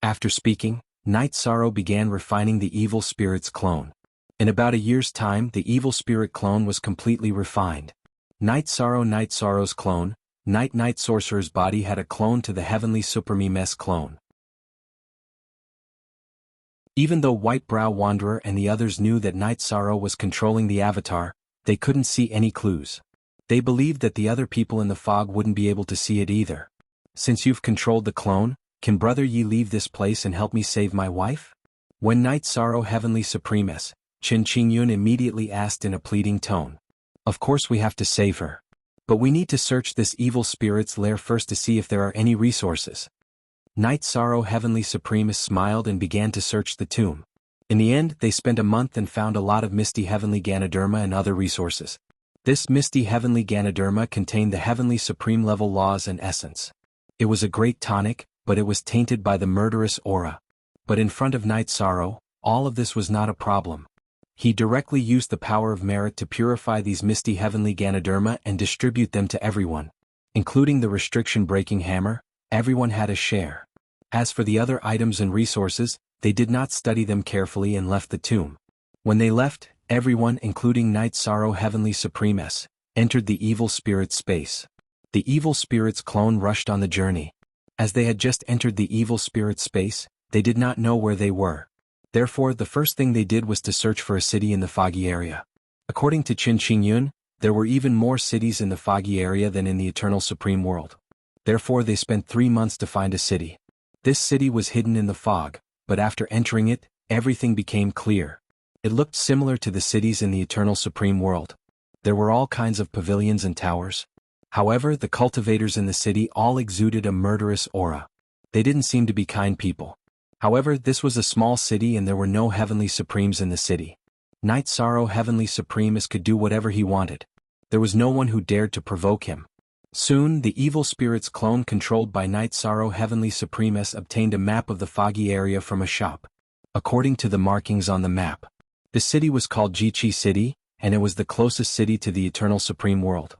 After speaking, Night Sorrow began refining the evil spirit's clone. In about a year's time, the evil spirit clone was completely refined. Night Sorrow's clone, Night Sorcerer's body had a clone to the heavenly Supreme clone. Even though White Brow Wanderer and the others knew that Night Sorrow was controlling the avatar, they couldn't see any clues. They believed that the other people in the fog wouldn't be able to see it either. Since you've controlled the clone, can Brother Yi leave this place and help me save my wife? When Night Sorrow Heavenly Supremess, Qin Qingyun immediately asked in a pleading tone. Of course we have to save her. But we need to search this evil spirit's lair first to see if there are any resources. Night Sorrow Heavenly Supremess smiled and began to search the tomb. In the end, they spent a month and found a lot of misty heavenly Ganoderma and other resources. This misty heavenly Ganoderma contained the heavenly supreme level laws and essence. It was a great tonic, but it was tainted by the murderous aura. But in front of Night Sorrow, all of this was not a problem. He directly used the power of merit to purify these misty heavenly Ganoderma and distribute them to everyone. Including the restriction-breaking hammer, everyone had a share. As for the other items and resources, they did not study them carefully and left the tomb. When they left, everyone, including Night Sorrow Heavenly Supremess, entered the evil spirit's space. The evil spirit's clone rushed on the journey. As they had just entered the evil spirit's space, they did not know where they were. Therefore, the first thing they did was to search for a city in the foggy area. According to Qin Qingyun, there were even more cities in the foggy area than in the eternal supreme world. Therefore, they spent 3 months to find a city. This city was hidden in the fog, but after entering it, everything became clear. It looked similar to the cities in the eternal supreme world. There were all kinds of pavilions and towers. However, the cultivators in the city all exuded a murderous aura. They didn't seem to be kind people. However, this was a small city and there were no heavenly supremes in the city. Night Sorrow Heavenly Supremess could do whatever he wanted. There was no one who dared to provoke him. Soon, the evil spirit's clone controlled by Night Sorrow Heavenly Supremess obtained a map of the foggy area from a shop. According to the markings on the map, the city was called Jiqi City, and it was the closest city to the eternal supreme world.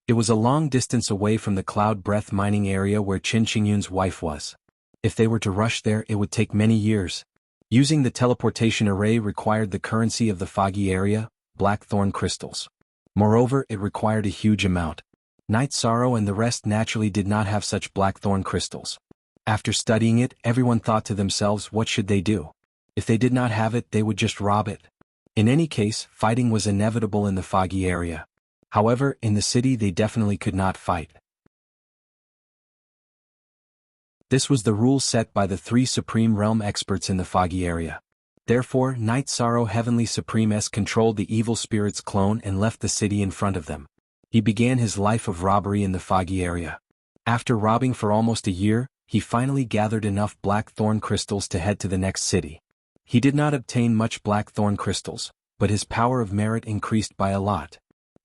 It was a long distance away from the cloud breath mining area where Qin Qingyun's wife was. If they were to rush there, it would take many years. Using the teleportation array required the currency of the foggy area, blackthorn crystals. Moreover, it required a huge amount. Night Sorrow and the rest naturally did not have such blackthorn crystals. After studying it, everyone thought to themselves, what should they do? If they did not have it, they would just rob it. In any case, fighting was inevitable in the foggy area. However, in the city they definitely could not fight. This was the rule set by the 3 Supreme Realm experts in the foggy area. Therefore, Night Sorrow Heavenly Supreme-S controlled the evil spirit's clone and left the city in front of them. He began his life of robbery in the foggy area. After robbing for almost a year, he finally gathered enough black thorn crystals to head to the next city. He did not obtain much black thorn crystals, but his power of merit increased by a lot.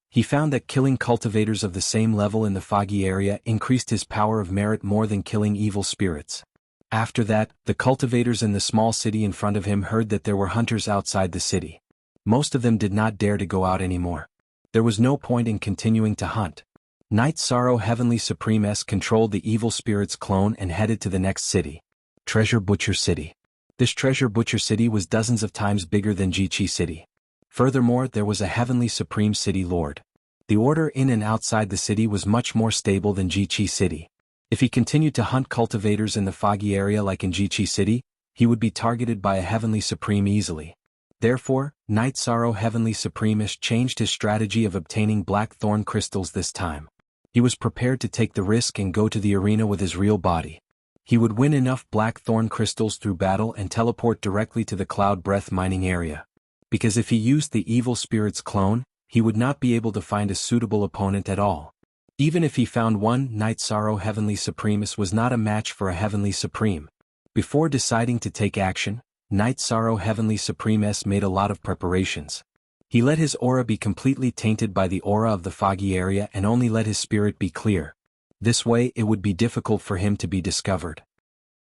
He found that killing cultivators of the same level in the foggy area increased his power of merit more than killing evil spirits. After that, the cultivators in the small city in front of him heard that there were hunters outside the city. Most of them did not dare to go out anymore. There was no point in continuing to hunt. Night Sorrow Heavenly Supreme-S controlled the evil spirit's clone and headed to the next city. Treasure Butcher City. This Treasure Butcher City was dozens of times bigger than Jiqi City. Furthermore, there was a Heavenly Supreme City Lord. The order in and outside the city was much more stable than Jiqi City. If he continued to hunt cultivators in the foggy area like in Jiqi City, he would be targeted by a Heavenly Supreme easily. Therefore, Night Sorrow Heavenly Supreme-S changed his strategy of obtaining black thorn crystals this time. He was prepared to take the risk and go to the arena with his real body. He would win enough black thorn crystals through battle and teleport directly to the Cloud Breath mining area. Because if he used the evil spirit's clone, he would not be able to find a suitable opponent at all. Even if he found one, Night Sorrow Heavenly Supreme-S was not a match for a Heavenly Supreme. Before deciding to take action, Night Sorrow Heavenly Supreme-S made a lot of preparations. He let his aura be completely tainted by the aura of the foggy area and only let his spirit be clear. This way it would be difficult for him to be discovered.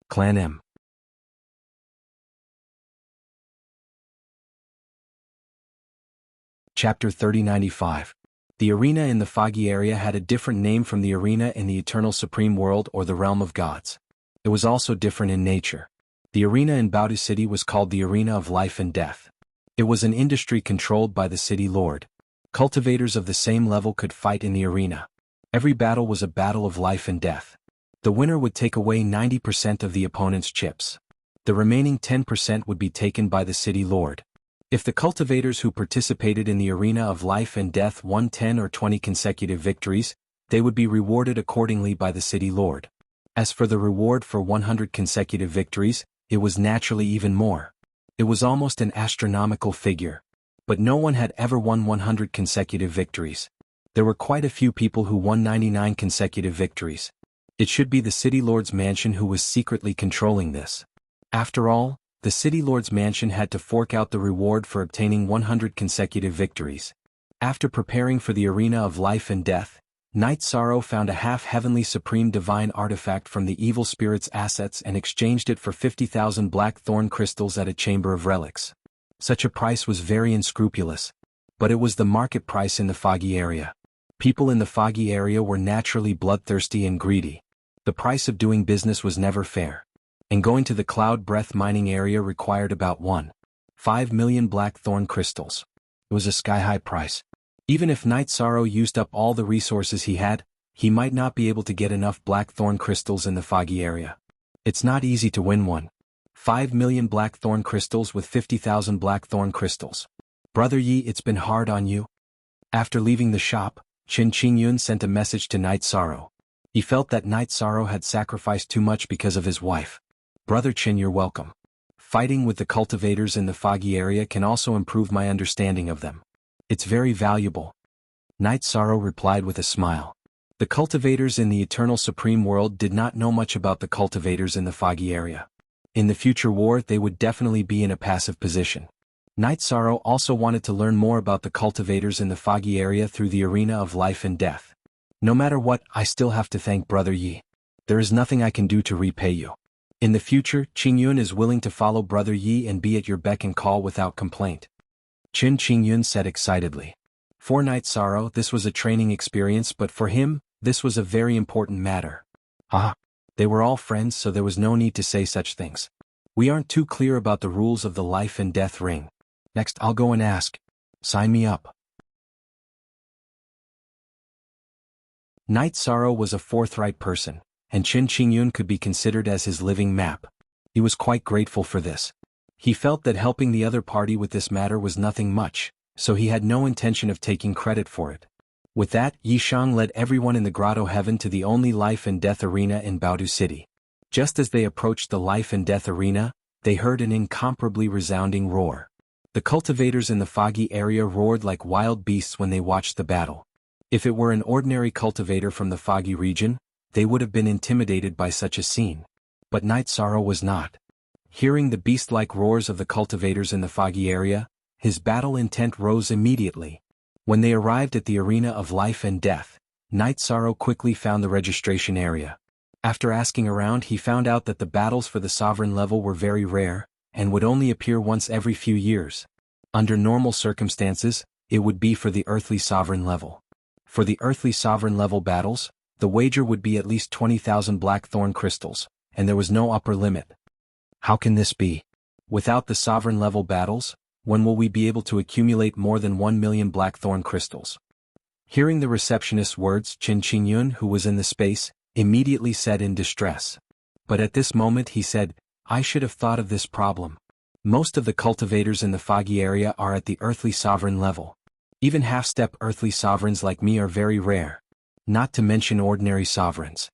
Clan M. Chapter 3095. The arena in the foggy area had a different name from the arena in the Eternal Supreme World or the Realm of Gods. It was also different in nature. The arena in Baodu City was called the Arena of Life and Death. It was an industry controlled by the city lord. Cultivators of the same level could fight in the arena. Every battle was a battle of life and death. The winner would take away 90% of the opponent's chips. The remaining 10% would be taken by the city lord. If the cultivators who participated in the arena of life and death won 10 or 20 consecutive victories, they would be rewarded accordingly by the city lord. As for the reward for 100 consecutive victories, it was naturally even more. It was almost an astronomical figure. But no one had ever won 100 consecutive victories. There were quite a few people who won 99 consecutive victories. It should be the city lord's mansion who was secretly controlling this. After all, the city lord's mansion had to fork out the reward for obtaining 100 consecutive victories. After preparing for the arena of life and death, Night Sorrow found a half-heavenly supreme divine artifact from the evil spirit's assets and exchanged it for 50,000 black thorn crystals at a chamber of relics. Such a price was very unscrupulous. But it was the market price in the foggy area. People in the foggy area were naturally bloodthirsty and greedy. The price of doing business was never fair. And going to the Cloud Breath mining area required about 1.5 million black thorn crystals. It was a sky-high price. Even if Night Sorrow used up all the resources he had, he might not be able to get enough black thorn crystals in the foggy area. It's not easy to win 1.5 million black thorn crystals with 50,000 black thorn crystals. Brother Yi, it's been hard on you. After leaving the shop, Qin Qingyun sent a message to Night Sorrow. He felt that Night Sorrow had sacrificed too much because of his wife. Brother Qin, you're welcome. Fighting with the cultivators in the foggy area can also improve my understanding of them. It's very valuable. Night Sorrow replied with a smile. The cultivators in the Eternal Supreme World did not know much about the cultivators in the foggy area. In the future war they would definitely be in a passive position. Night Sorrow also wanted to learn more about the cultivators in the foggy area through the arena of life and death. No matter what, I still have to thank Brother Yi. There is nothing I can do to repay you. In the future, Qingyun is willing to follow Brother Yi and be at your beck and call without complaint. Qin Qingyun said excitedly. For Night Sorrow this was a training experience, but for him, this was a very important matter. They were all friends, so there was no need to say such things. We aren't too clear about the rules of the life and death ring. Next I'll go and ask. Sign me up. Night Sorrow was a forthright person, and Qin Qingyun could be considered as his living map. He was quite grateful for this. He felt that helping the other party with this matter was nothing much, so he had no intention of taking credit for it. With that, Yishang led everyone in the Grotto Heaven to the only life and death arena in Baodu City. Just as they approached the life and death arena, they heard an incomparably resounding roar. The cultivators in the foggy area roared like wild beasts when they watched the battle. If it were an ordinary cultivator from the foggy region, they would have been intimidated by such a scene. But Night Sorrow was not. Hearing the beast-like roars of the cultivators in the foggy area, his battle intent rose immediately. When they arrived at the arena of life and death, Night Sorrow quickly found the registration area. After asking around, he found out that the battles for the sovereign level were very rare, and would only appear once every few years. Under normal circumstances, it would be for the earthly sovereign level. For the earthly sovereign level battles, the wager would be at least 20,000 blackthorn crystals, and there was no upper limit. How can this be? Without the sovereign level battles, when will we be able to accumulate more than 1 million blackthorn crystals? Hearing the receptionist's words, Qin Qingyun, who was in the space, immediately said in distress. But at this moment he said, I should have thought of this problem. Most of the cultivators in the foggy area are at the earthly sovereign level. Even half-step earthly sovereigns like me are very rare. Not to mention ordinary sovereigns.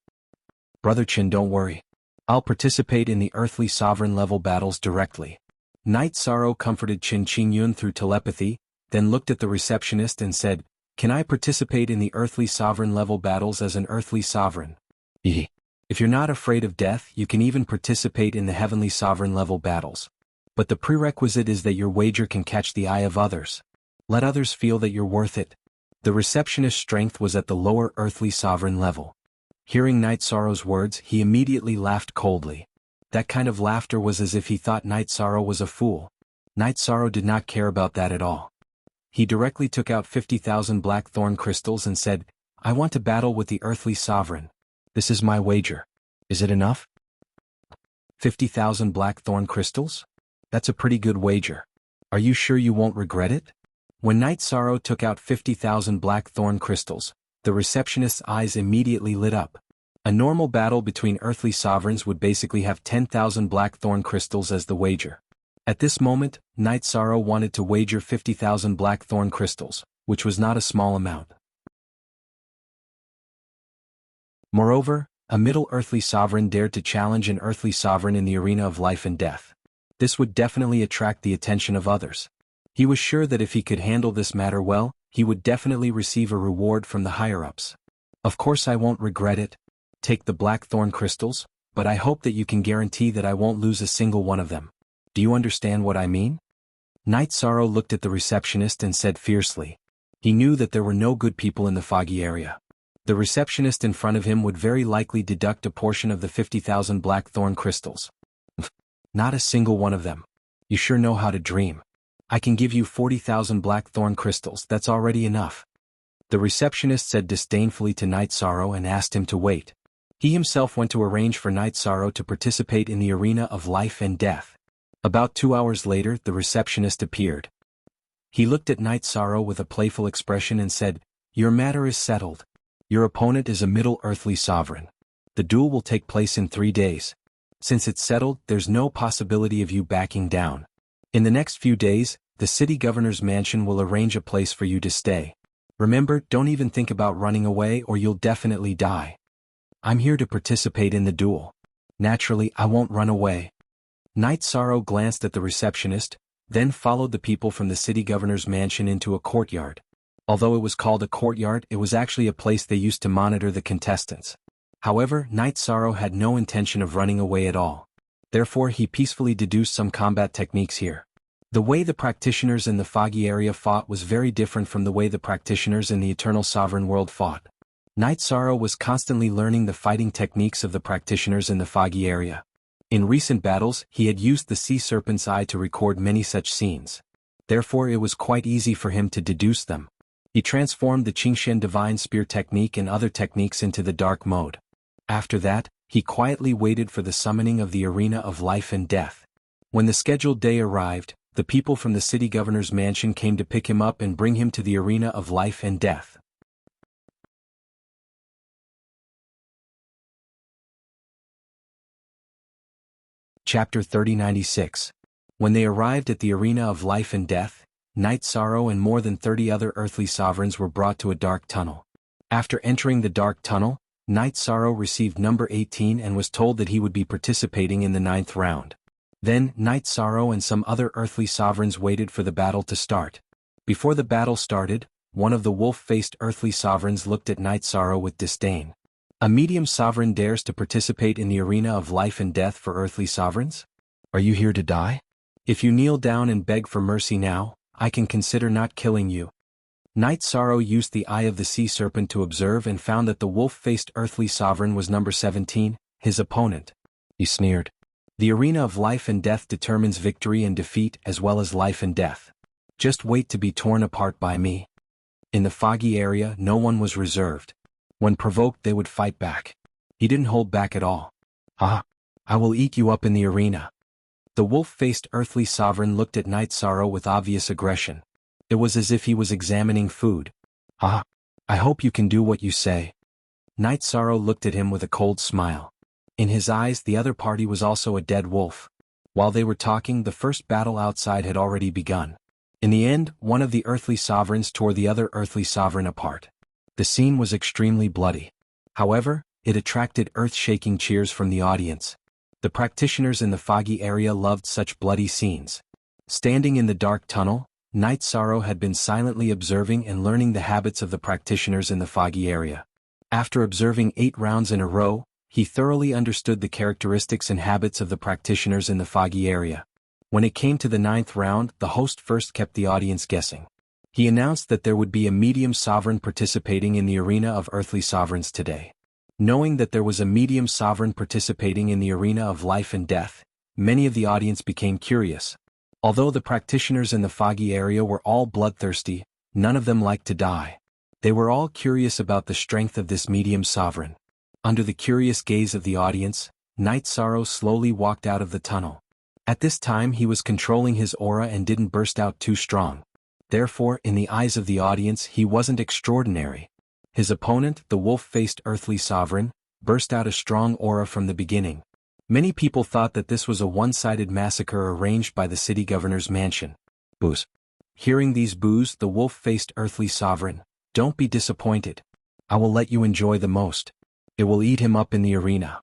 Brother Qin, don't worry. I'll participate in the earthly sovereign level battles directly. Night Sorrow comforted Qin Qingyun through telepathy, then looked at the receptionist and said, Can I participate in the earthly sovereign level battles as an earthly sovereign? If you're not afraid of death, you can even participate in the heavenly sovereign level battles. But the prerequisite is that your wager can catch the eye of others. Let others feel that you're worth it. The receptionist's strength was at the lower earthly sovereign level. Hearing Night Sorrow's words, he immediately laughed coldly. That kind of laughter was as if he thought Night Sorrow was a fool. Night Sorrow did not care about that at all. He directly took out 50,000 blackthorn crystals and said, I want to battle with the earthly sovereign. This is my wager. Is it enough? 50,000 blackthorn crystals? That's a pretty good wager. Are you sure you won't regret it? When Night Sorrow took out 50,000 blackthorn crystals, the receptionist's eyes immediately lit up. A normal battle between earthly sovereigns would basically have 10,000 blackthorn crystals as the wager. At this moment, Night Sorrow wanted to wager 50,000 blackthorn crystals, which was not a small amount. Moreover, a middle earthly sovereign dared to challenge an earthly sovereign in the arena of life and death. This would definitely attract the attention of others. He was sure that if he could handle this matter well, he would definitely receive a reward from the higher-ups. Of course I won't regret it. Take the blackthorn crystals, but I hope that you can guarantee that I won't lose a single one of them. Do you understand what I mean? Night Sorrow looked at the receptionist and said fiercely. He knew that there were no good people in the foggy area. The receptionist in front of him would very likely deduct a portion of the 50,000 blackthorn crystals. Not a single one of them. You sure know how to dream. I can give you 40,000 blackthorn crystals, that's already enough. The receptionist said disdainfully to Night Sorrow and asked him to wait. He himself went to arrange for Night Sorrow to participate in the arena of life and death. About 2 hours later, the receptionist appeared. He looked at Night Sorrow with a playful expression and said, Your matter is settled. Your opponent is a middle earthly sovereign. The duel will take place in 3 days. Since it's settled, there's no possibility of you backing down. In the next few days, the city governor's mansion will arrange a place for you to stay. Remember, don't even think about running away or you'll definitely die. I'm here to participate in the duel. Naturally, I won't run away. Night Sorrow glanced at the receptionist, then followed the people from the city governor's mansion into a courtyard. Although it was called a courtyard, it was actually a place they used to monitor the contestants. However, Night Sorrow had no intention of running away at all. Therefore, he peacefully deduced some combat techniques here. The way the practitioners in the foggy area fought was very different from the way the practitioners in the Eternal Sovereign World fought. Night Sorrow was constantly learning the fighting techniques of the practitioners in the foggy area. In recent battles, he had used the Sea Serpent's Eye to record many such scenes. Therefore, it was quite easy for him to deduce them. He transformed the Qingshen Divine Spear technique and other techniques into the dark mode. After that, he quietly waited for the summoning of the arena of life and death. When the scheduled day arrived, the people from the city governor's mansion came to pick him up and bring him to the arena of life and death. Chapter 3096. When they arrived at the arena of life and death, Night Sorrow and more than 30 other earthly sovereigns were brought to a dark tunnel. After entering the dark tunnel, Night Sorrow received number 18 and was told that he would be participating in the 9th round. Then, Night Sorrow and some other earthly sovereigns waited for the battle to start. Before the battle started, one of the wolf-faced earthly sovereigns looked at Night Sorrow with disdain. A medium sovereign dares to participate in the arena of life and death for earthly sovereigns? Are you here to die? If you kneel down and beg for mercy now, I can consider not killing you. Night Sorrow used the eye of the sea serpent to observe and found that the wolf-faced earthly sovereign was number 17, his opponent. He sneered. The arena of life and death determines victory and defeat as well as life and death. Just wait to be torn apart by me. In the foggy area, no one was reserved. When provoked, they would fight back. He didn't hold back at all. Ah, I will eat you up in the arena. The wolf-faced earthly sovereign looked at Night Sorrow with obvious aggression. It was as if he was examining food. Ah, I hope you can do what you say. Night Sorrow looked at him with a cold smile. In his eyes, the other party was also a dead wolf. While they were talking, the first battle outside had already begun. In the end, one of the earthly sovereigns tore the other earthly sovereign apart. The scene was extremely bloody. However, it attracted earth-shaking cheers from the audience. The practitioners in the foggy area loved such bloody scenes. Standing in the dark tunnel, Night Sorrow had been silently observing and learning the habits of the practitioners in the foggy area. After observing 8 rounds in a row, he thoroughly understood the characteristics and habits of the practitioners in the foggy area. When it came to the 9th round, the host first kept the audience guessing. He announced that there would be a medium sovereign participating in the arena of earthly sovereigns today. Knowing that there was a medium sovereign participating in the arena of life and death, many of the audience became curious. Although the practitioners in the foggy area were all bloodthirsty, none of them liked to die. They were all curious about the strength of this medium sovereign. Under the curious gaze of the audience, Night Sorrow slowly walked out of the tunnel. At this time he was controlling his aura and didn't burst out too strong. Therefore, in the eyes of the audience, he wasn't extraordinary. His opponent, the wolf-faced earthly sovereign, burst out a strong aura from the beginning. Many people thought that this was a one-sided massacre arranged by the city governor's mansion. Boos. Hearing these boos, the wolf-faced earthly sovereign, don't be disappointed. I will let you enjoy the most. It will eat him up in the arena.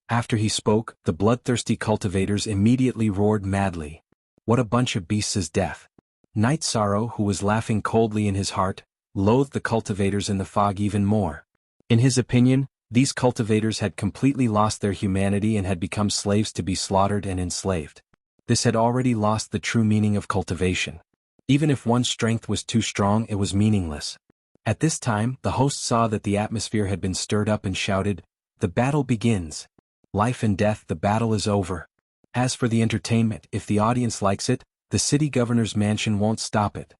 After he spoke, the bloodthirsty cultivators immediately roared madly. What a bunch of beasts is death. Night Sorrow, who was laughing coldly in his heart, loathed the cultivators in the fog even more. In his opinion, these cultivators had completely lost their humanity and had become slaves to be slaughtered and enslaved. This had already lost the true meaning of cultivation. Even if one's strength was too strong, it was meaningless. At this time, the host saw that the atmosphere had been stirred up and shouted, "The battle begins. Life and death, the battle is over. As for the entertainment, if the audience likes it, the city governor's mansion won't stop it."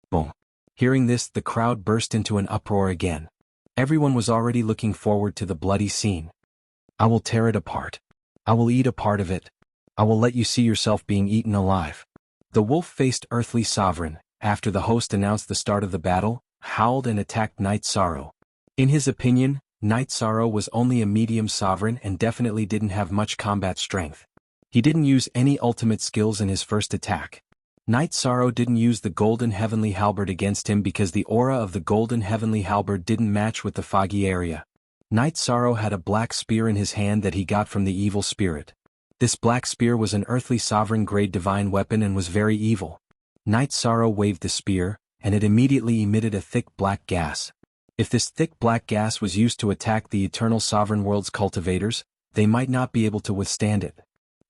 Boom. Hearing this, the crowd burst into an uproar again. Everyone was already looking forward to the bloody scene. I will tear it apart. I will eat a part of it. I will let you see yourself being eaten alive. The wolf-faced earthly sovereign, after the host announced the start of the battle, howled and attacked Night Sorrow. In his opinion, Night Sorrow was only a medium sovereign and definitely didn't have much combat strength. He didn't use any ultimate skills in his first attack. Night Sorrow didn't use the golden heavenly halberd against him because the aura of the golden heavenly halberd didn't match with the foggy area. Night Sorrow had a black spear in his hand that he got from the evil spirit. This black spear was an earthly sovereign grade divine weapon and was very evil. Night Sorrow waved the spear, and it immediately emitted a thick black gas. If this thick black gas was used to attack the eternal sovereign world's cultivators, they might not be able to withstand it.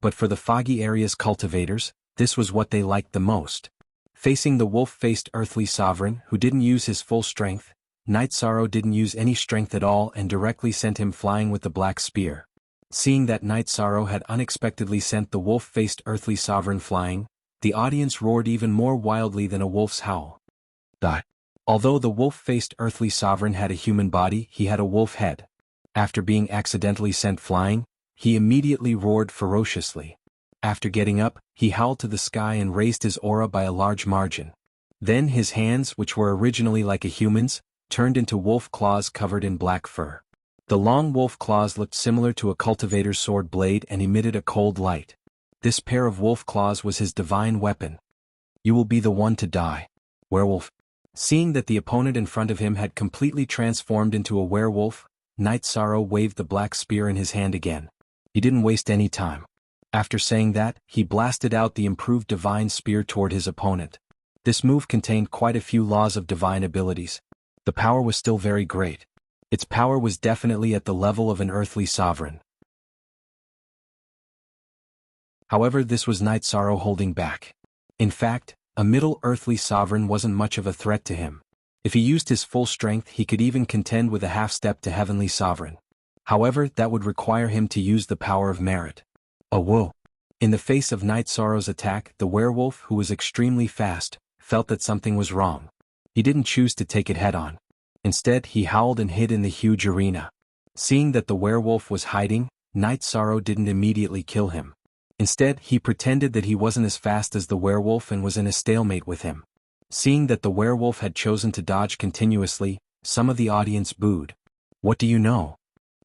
But for the foggy area's cultivators, this was what they liked the most. Facing the wolf-faced earthly sovereign, who didn't use his full strength, Night Sorrow didn't use any strength at all and directly sent him flying with the black spear. Seeing that Night Sorrow had unexpectedly sent the wolf-faced earthly sovereign flying, the audience roared even more wildly than a wolf's howl. Although the wolf-faced earthly sovereign had a human body, he had a wolf head. After being accidentally sent flying, he immediately roared ferociously. After getting up, he howled to the sky and raised his aura by a large margin. Then his hands, which were originally like a human's, turned into wolf claws covered in black fur. The long wolf claws looked similar to a cultivator's sword blade and emitted a cold light. This pair of wolf claws was his divine weapon. You will be the one to die. Werewolf. Seeing that the opponent in front of him had completely transformed into a werewolf, Night Sorrow waved the black spear in his hand again. He didn't waste any time. After saying that, he blasted out the improved divine spear toward his opponent. This move contained quite a few laws of divine abilities. The power was still very great. Its power was definitely at the level of an earthly sovereign. However, this was Night Sorrow holding back. In fact, a middle earthly sovereign wasn't much of a threat to him. If he used his full strength, he could even contend with a half-step to heavenly sovereign. However, that would require him to use the power of merit. Oh whoa! In the face of Night Sorrow's attack, the werewolf, who was extremely fast, felt that something was wrong. He didn't choose to take it head-on. Instead, he howled and hid in the huge arena. Seeing that the werewolf was hiding, Night Sorrow didn't immediately kill him. Instead, he pretended that he wasn't as fast as the werewolf and was in a stalemate with him. Seeing that the werewolf had chosen to dodge continuously, some of the audience booed. What do you know?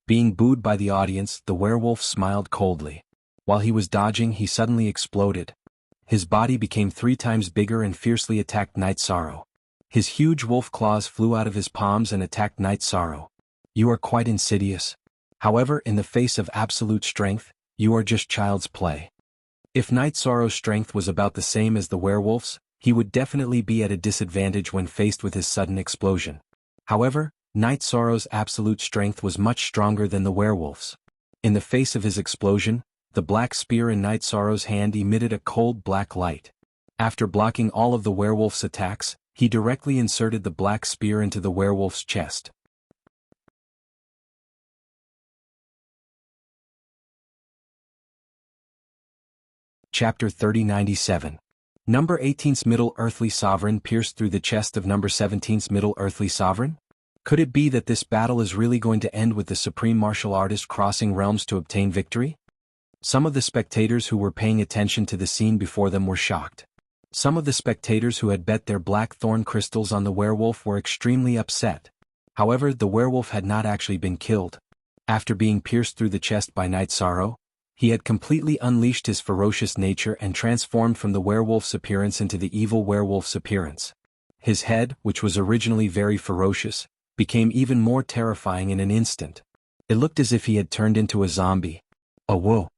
Being booed by the audience, the werewolf smiled coldly. While he was dodging, he suddenly exploded. His body became 3 times bigger and fiercely attacked Night Sorrow. His huge wolf claws flew out of his palms and attacked Night Sorrow. You are quite insidious. However, in the face of absolute strength, you are just child's play. If Night Sorrow's strength was about the same as the werewolf's, he would definitely be at a disadvantage when faced with his sudden explosion. However, Night Sorrow's absolute strength was much stronger than the werewolf's. In the face of his explosion, the black spear in Night Sorrow's hand emitted a cold black light. After blocking all of the werewolf's attacks, he directly inserted the black spear into the werewolf's chest. Chapter 3097. Number 18's Middle Earthly Sovereign pierced through the chest of Number 17's Middle Earthly Sovereign? Could it be that this battle is really going to end with the supreme martial artist crossing realms to obtain victory? Some of the spectators who were paying attention to the scene before them were shocked. Some of the spectators who had bet their black thorn crystals on the werewolf were extremely upset. However, the werewolf had not actually been killed. After being pierced through the chest by Night Sorrow, he had completely unleashed his ferocious nature and transformed from the werewolf's appearance into the evil werewolf's appearance. His head, which was originally very ferocious, became even more terrifying in an instant. It looked as if he had turned into a zombie. Oh whoa!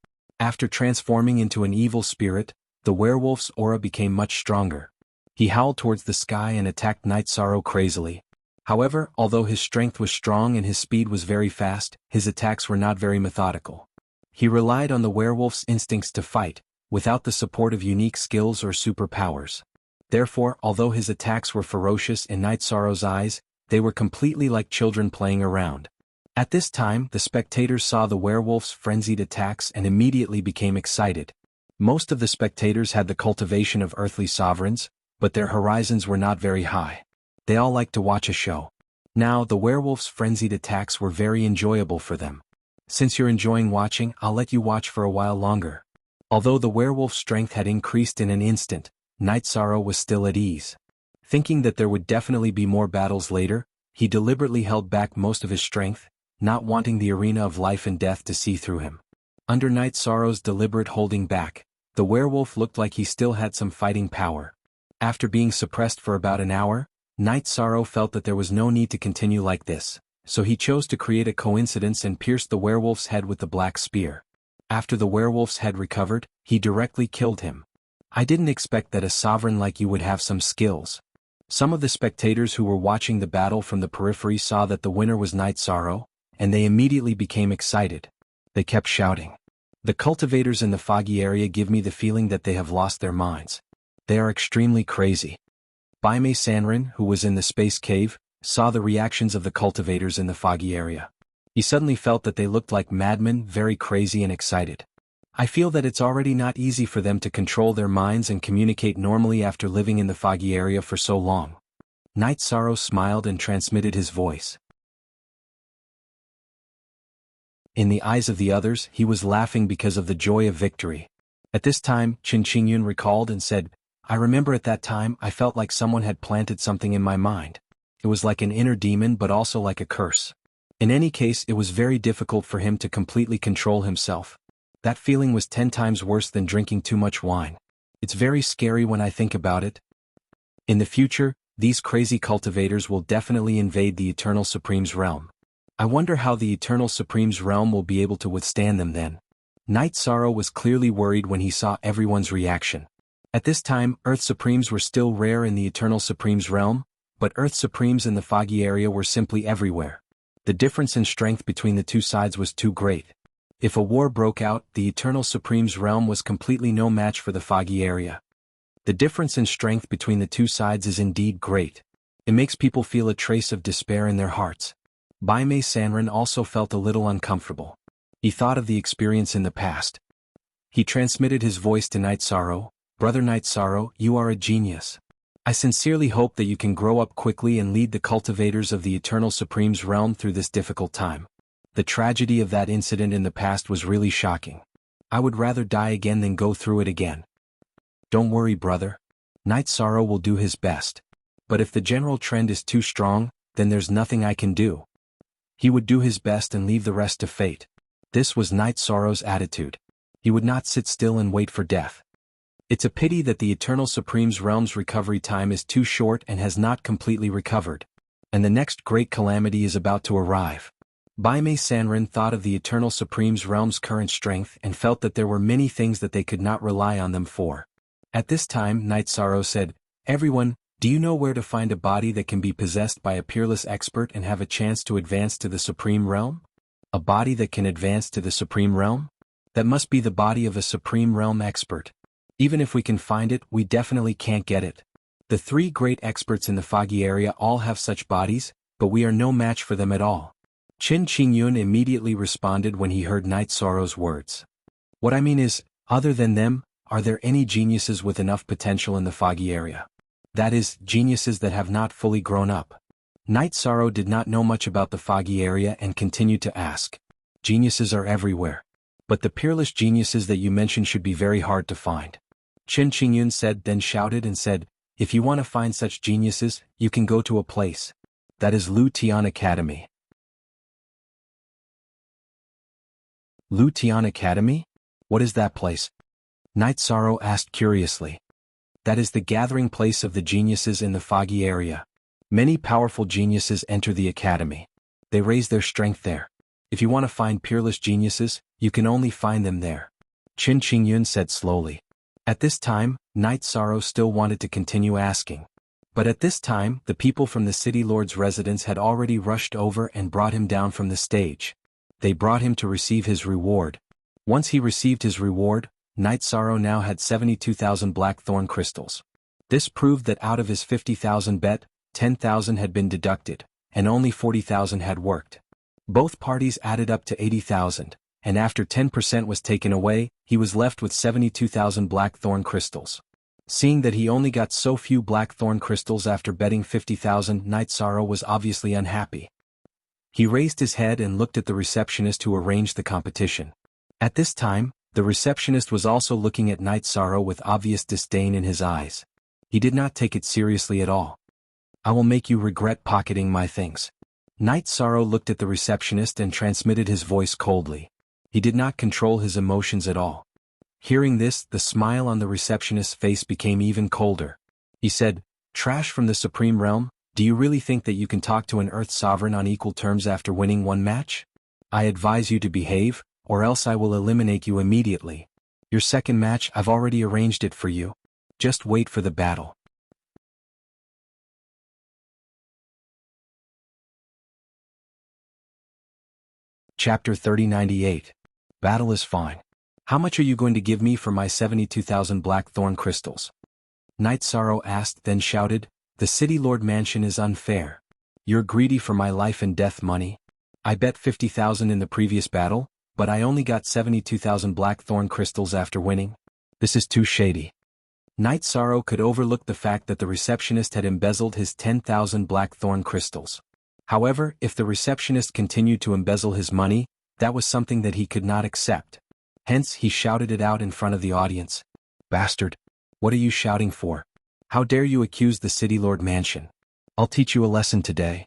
After transforming into an evil spirit, the werewolf's aura became much stronger. He howled towards the sky and attacked Night Sorrow crazily. However, although his strength was strong and his speed was very fast, his attacks were not very methodical. He relied on the werewolf's instincts to fight, without the support of unique skills or superpowers. Therefore, although his attacks were ferocious in Night Sorrow's eyes, they were completely like children playing around. At this time, the spectators saw the werewolf's frenzied attacks and immediately became excited. Most of the spectators had the cultivation of earthly sovereigns, but their horizons were not very high. They all liked to watch a show. Now, the werewolf's frenzied attacks were very enjoyable for them. Since you're enjoying watching, I'll let you watch for a while longer. Although the werewolf's strength had increased in an instant, Night Sorrow was still at ease. Thinking that there would definitely be more battles later, he deliberately held back most of his strength, not wanting the arena of life and death to see through him. Under Night Sorrow's deliberate holding back, the werewolf looked like he still had some fighting power. After being suppressed for about an hour, Night Sorrow felt that there was no need to continue like this, so he chose to create a coincidence and pierced the werewolf's head with the black spear. After the werewolf's head recovered, he directly killed him. I didn't expect that a sovereign like you would have some skills. Some of the spectators who were watching the battle from the periphery saw that the winner was Night Sorrow, and they immediately became excited. They kept shouting. The cultivators in the foggy area give me the feeling that they have lost their minds. They are extremely crazy. Baime Sanrin, who was in the space cave, saw the reactions of the cultivators in the foggy area. He suddenly felt that they looked like madmen, very crazy and excited. I feel that it's already not easy for them to control their minds and communicate normally after living in the foggy area for so long. Night Sorrow smiled and transmitted his voice. In the eyes of the others, he was laughing because of the joy of victory. At this time, Qin Qingyun recalled and said, I remember at that time I felt like someone had planted something in my mind. It was like an inner demon but also like a curse. In any case, it was very difficult for him to completely control himself. That feeling was 10 times worse than drinking too much wine. It's very scary when I think about it. In the future, These crazy cultivators will definitely invade the Eternal Supreme's realm. I wonder how the Eternal Supreme's realm will be able to withstand them then. Night Sorrow was clearly worried when he saw everyone's reaction. At this time, Earth Supremes were still rare in the Eternal Supreme's realm, but Earth Supremes in the foggy area were simply everywhere. The difference in strength between the two sides was too great. If a war broke out, the Eternal Supreme's realm was completely no match for the foggy area. The difference in strength between the two sides is indeed great. It makes people feel a trace of despair in their hearts. Bai Mei Sanren also felt a little uncomfortable. He thought of the experience in the past. He transmitted his voice to Night Sorrow. Brother Night Sorrow, you are a genius. I sincerely hope that you can grow up quickly and lead the cultivators of the Eternal Supreme's realm through this difficult time. The tragedy of that incident in the past was really shocking. I would rather die again than go through it again. Don't worry, brother. Night Sorrow will do his best. But if the general trend is too strong, then there's nothing I can do. He would do his best and leave the rest to fate. This was Night Sorrow's attitude. He would not sit still and wait for death. It's a pity that the Eternal Supreme's realm's recovery time is too short and has not completely recovered. And the next great calamity is about to arrive. Bai Mei Sanren thought of the Eternal Supreme's realm's current strength and felt that there were many things that they could not rely on them for. At this time, Night Sorrow said, "Everyone, do you know where to find a body that can be possessed by a peerless expert and have a chance to advance to the Supreme Realm? A body that can advance to the Supreme Realm? That must be the body of a Supreme Realm expert. Even if we can find it, we definitely can't get it. The three great experts in the foggy area all have such bodies, but we are no match for them at all." Qin Qingyun immediately responded when he heard Night Sorrow's words. "What I mean is, other than them, are there any geniuses with enough potential in the foggy area? That is, geniuses that have not fully grown up." Night Sorrow did not know much about the foggy area and continued to ask. "Geniuses are everywhere. But the peerless geniuses that you mentioned should be very hard to find." Qin Qingyun said, then shouted and said, "If you want to find such geniuses, you can go to a place. That is Lu Tian Academy." Lu Tian Academy? What is that place? Night Sorrow asked curiously. That is the gathering place of the geniuses in the foggy area. Many powerful geniuses enter the academy. They raise their strength there. If you want to find peerless geniuses, you can only find them there. Qin Qingyun said slowly. At this time, Night Sorrow still wanted to continue asking. But at this time, the people from the city lord's residence had already rushed over and brought him down from the stage. They brought him to receive his reward. Once he received his reward, Night Sorrow now had 72,000 blackthorn crystals. This proved that out of his 50,000 bet, 10,000 had been deducted, and only 40,000 had worked. Both parties added up to 80,000, and after 10% was taken away, he was left with 72,000 blackthorn crystals. Seeing that he only got so few blackthorn crystals after betting 50,000, Night Sorrow was obviously unhappy. He raised his head and looked at the receptionist who arranged the competition. At this time, the receptionist was also looking at Night Sorrow with obvious disdain in his eyes. He did not take it seriously at all. "I will make you regret pocketing my things." Night Sorrow looked at the receptionist and transmitted his voice coldly. He did not control his emotions at all. Hearing this, the smile on the receptionist's face became even colder. He said, "Trash from the Supreme Realm, do you really think that you can talk to an Earth Sovereign on equal terms after winning one match? I advise you to behave, or else I will eliminate you immediately. Your second match, I've already arranged it for you. Just wait for the battle." Chapter 3098. Battle is fine. How much are you going to give me for my 72,000 blackthorn crystals? Night Sorrow asked, then shouted, "The City Lord Mansion is unfair. You're greedy for my life and death money. I bet 50,000 in the previous battle, but I only got 72,000 blackthorn crystals after winning. This is too shady." Night Sorrow could overlook the fact that the receptionist had embezzled his 10,000 blackthorn crystals. However, if the receptionist continued to embezzle his money, that was something that he could not accept. Hence, he shouted it out in front of the audience. "Bastard! What are you shouting for? How dare you accuse the City Lord Mansion? I'll teach you a lesson today."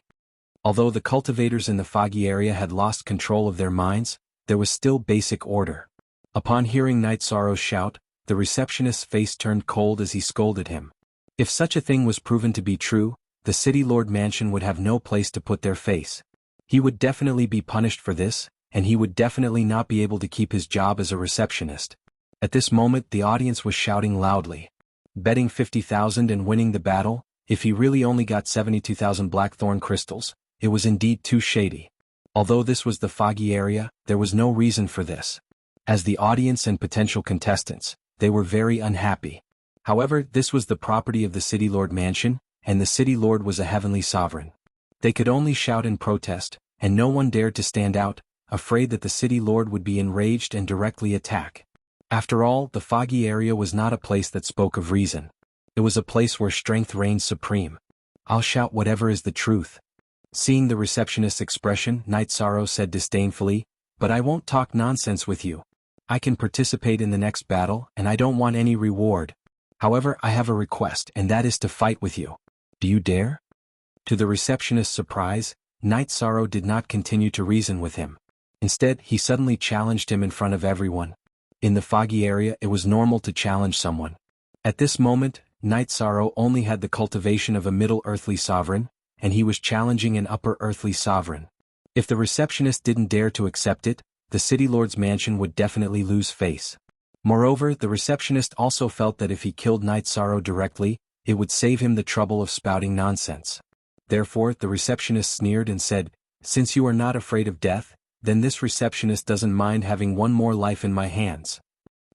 Although the cultivators in the foggy area had lost control of their minds, there was still basic order. Upon hearing Night Sorrow's shout, the receptionist's face turned cold as he scolded him. If such a thing was proven to be true, the City Lord Mansion would have no place to put their face. He would definitely be punished for this, and he would definitely not be able to keep his job as a receptionist. At this moment the audience was shouting loudly. Betting 50,000 and winning the battle, if he really only got 72,000 blackthorn crystals, it was indeed too shady. Although this was the foggy area, there was no reason for this. As the audience and potential contestants, they were very unhappy. However, this was the property of the City Lord Mansion, and the City Lord was a heavenly sovereign. They could only shout in protest, and no one dared to stand out, afraid that the City Lord would be enraged and directly attack. After all, the foggy area was not a place that spoke of reason. It was a place where strength reigned supreme. I'll shout whatever is the truth. Seeing the receptionist's expression, Night Sorrow said disdainfully, "But I won't talk nonsense with you. I can participate in the next battle, and I don't want any reward. However, I have a request, and that is to fight with you. Do you dare?" To the receptionist's surprise, Night Sorrow did not continue to reason with him. Instead, he suddenly challenged him in front of everyone. In the foggy area, it was normal to challenge someone. At this moment, Night Sorrow only had the cultivation of a middle earthly sovereign, and he was challenging an upper earthly sovereign. If the receptionist didn't dare to accept it, the City Lord's mansion would definitely lose face. Moreover, the receptionist also felt that if he killed Night Sorrow directly, it would save him the trouble of spouting nonsense. Therefore, the receptionist sneered and said, "Since you are not afraid of death, then this receptionist doesn't mind having one more life in my hands.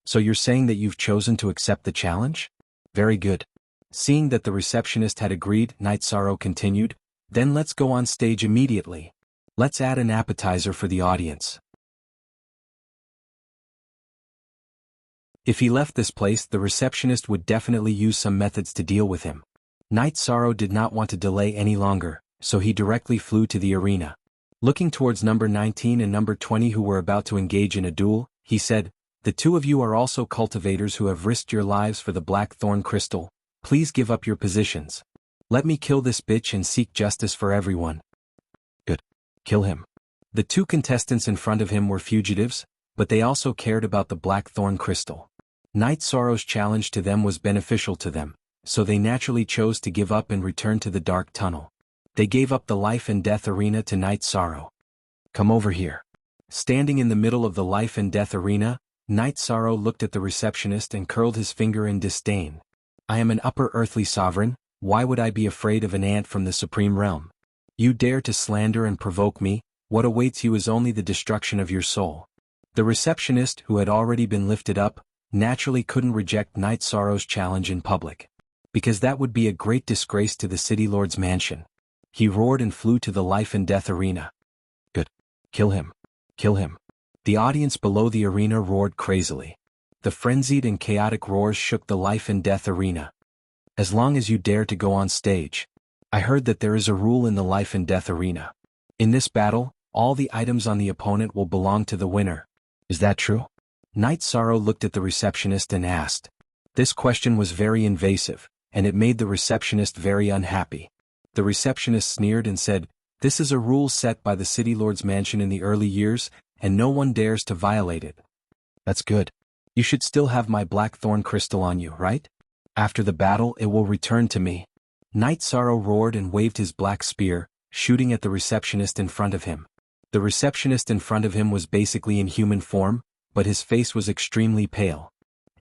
So you're saying that you've chosen to accept the challenge? Very good." Seeing that the receptionist had agreed, Night Sorrow continued, "Then let's go on stage immediately. Let's add an appetizer for the audience." If he left this place, the receptionist would definitely use some methods to deal with him. Night Sorrow did not want to delay any longer, so he directly flew to the arena. Looking towards number 19 and number 20 who were about to engage in a duel, he said, "The two of you are also cultivators who have risked your lives for the black thorn crystal. Please give up your positions. Let me kill this bitch and seek justice for everyone." Good. Kill him. The two contestants in front of him were fugitives, but they also cared about the black thorn crystal. Night Sorrow's challenge to them was beneficial to them, so they naturally chose to give up and return to the dark tunnel. They gave up the life and death arena to Night Sorrow. "Come over here." Standing in the middle of the life and death arena, Night Sorrow looked at the receptionist and curled his finger in disdain. "I am an upper earthly sovereign, why would I be afraid of an ant from the supreme realm? You dare to slander and provoke me, what awaits you is only the destruction of your soul." The receptionist, who had already been lifted up, naturally couldn't reject Night Sorrow's challenge in public. Because that would be a great disgrace to the City Lord's mansion. He roared and flew to the life and death arena. "Good. Kill him. Kill him." The audience below the arena roared crazily. The frenzied and chaotic roars shook the life and death arena. "As long as you dare to go on stage. I heard that there is a rule in the life and death arena. In this battle, all the items on the opponent will belong to the winner. Is that true?" Night Sorrow looked at the receptionist and asked. This question was very invasive, and it made the receptionist very unhappy. The receptionist sneered and said, "This is a rule set by the City Lord's mansion in the early years, and no one dares to violate it." "That's good. You should still have my black thorn crystal on you, right? After the battle it will return to me." Night Sorrow roared and waved his black spear, shooting at the receptionist in front of him. The receptionist in front of him was basically in human form, but his face was extremely pale.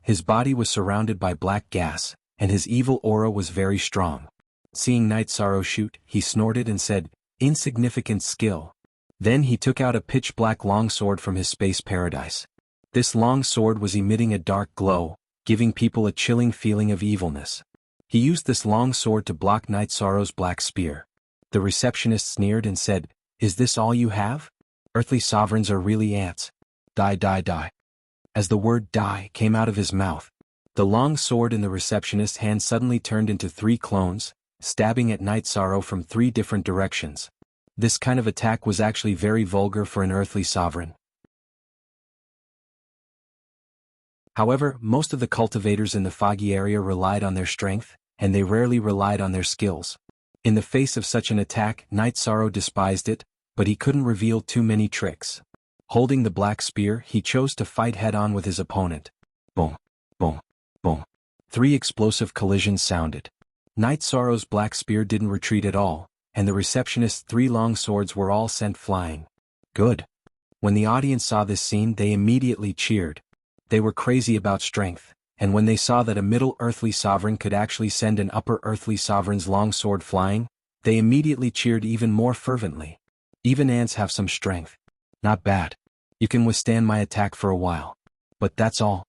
His body was surrounded by black gas, and his evil aura was very strong. Seeing Night Sorrow shoot, he snorted and said, "Insignificant skill." Then he took out a pitch-black longsword from his space paradise. This long sword was emitting a dark glow, giving people a chilling feeling of evilness. He used this long sword to block Night Sorrow's black spear. The receptionist sneered and said, "Is this all you have? Earthly sovereigns are really ants. Die, die, die." As the word "die" came out of his mouth, the long sword in the receptionist's hand suddenly turned into 3 clones, stabbing at Night Sorrow from 3 different directions. This kind of attack was actually very vulgar for an earthly sovereign. However, most of the cultivators in the foggy area relied on their strength, and they rarely relied on their skills. In the face of such an attack, Night Sorrow despised it, but he couldn't reveal too many tricks. Holding the black spear, he chose to fight head-on with his opponent. Boom, boom, boom. 3 explosive collisions sounded. Night Sorrow's black spear didn't retreat at all, and the receptionist's 3 long swords were all sent flying. Good. When the audience saw this scene, they immediately cheered. They were crazy about strength, and when they saw that a middle earthly sovereign could actually send an upper earthly sovereign's long sword flying, they immediately cheered even more fervently. Even ants have some strength. Not bad. You can withstand my attack for a while. But that's all.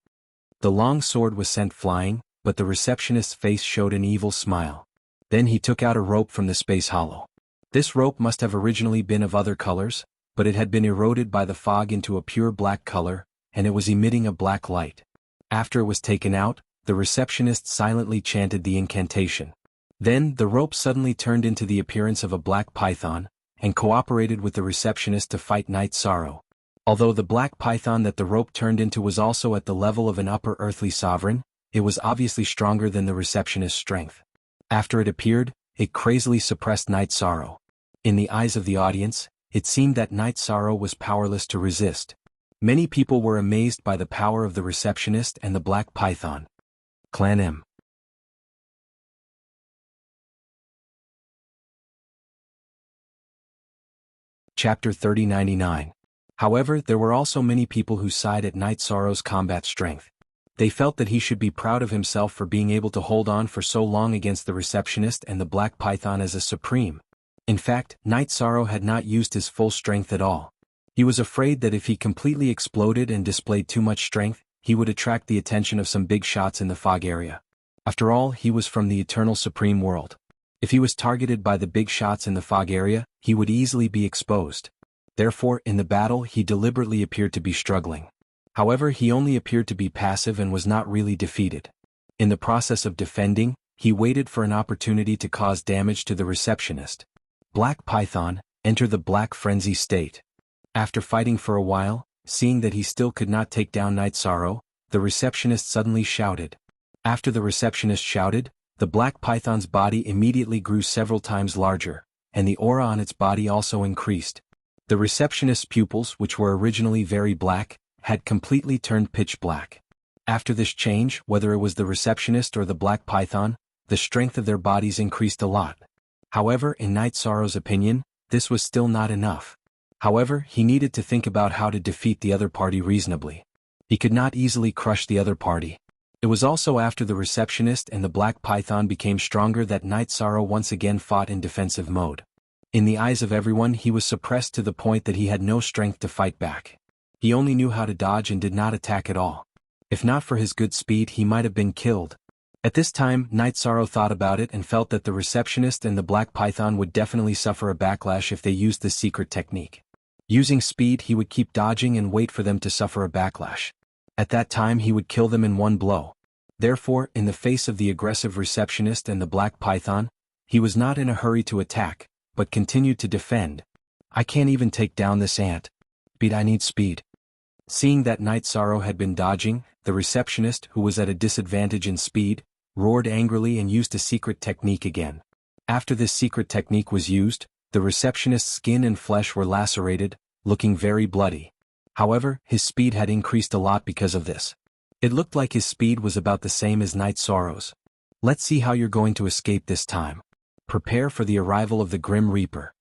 The long sword was sent flying, but the receptionist's face showed an evil smile. Then he took out a rope from the space hollow. This rope must have originally been of other colors, but it had been eroded by the fog into a pure black color, and it was emitting a black light. After it was taken out, the receptionist silently chanted the incantation. Then, the rope suddenly turned into the appearance of a black python, and cooperated with the receptionist to fight Night Sorrow. Although the black python that the rope turned into was also at the level of an upper earthly sovereign, it was obviously stronger than the receptionist's strength. After it appeared, it crazily suppressed Night Sorrow. In the eyes of the audience, it seemed that Night Sorrow was powerless to resist. Many people were amazed by the power of the receptionist and the black python. Clan M. Chapter 3099. However, there were also many people who sighed at Night Sorrow's combat strength. They felt that he should be proud of himself for being able to hold on for so long against the receptionist and the black python as a supreme. In fact, Night Sorrow had not used his full strength at all. He was afraid that if he completely exploded and displayed too much strength, he would attract the attention of some big shots in the fog area. After all, he was from the Eternal Supreme World. If he was targeted by the big shots in the fog area, he would easily be exposed. Therefore, in the battle, he deliberately appeared to be struggling. However, he only appeared to be passive and was not really defeated. In the process of defending, he waited for an opportunity to cause damage to the receptionist. Black Python, enter the Black Frenzy state. After fighting for a while, seeing that he still could not take down Night Sorrow, the receptionist suddenly shouted. After the receptionist shouted, the Black Python's body immediately grew several times larger, and the aura on its body also increased. The receptionist's pupils, which were originally very black, had completely turned pitch black. After this change, whether it was the receptionist or the Black Python, the strength of their bodies increased a lot. However, in Night Sorrow's opinion, this was still not enough. However, he needed to think about how to defeat the other party reasonably. He could not easily crush the other party. It was also after the receptionist and the Black Python became stronger that Night Sorrow once again fought in defensive mode. In the eyes of everyone, he was suppressed to the point that he had no strength to fight back. He only knew how to dodge and did not attack at all. If not for his good speed, he might have been killed. At this time, Night Sorrow thought about it and felt that the receptionist and the Black Python would definitely suffer a backlash if they used this secret technique. Using speed, he would keep dodging and wait for them to suffer a backlash. At that time, he would kill them in one blow. Therefore, in the face of the aggressive receptionist and the Black Python, he was not in a hurry to attack, but continued to defend. I can't even take down this ant. I need speed. Seeing that Night Sorrow had been dodging, the receptionist, who was at a disadvantage in speed, roared angrily and used a secret technique again. After this secret technique was used, the receptionist's skin and flesh were lacerated, looking very bloody. However, his speed had increased a lot because of this. It looked like his speed was about the same as Night Sorrow's. Let's see how you're going to escape this time. Prepare for the arrival of the Grim Reaper.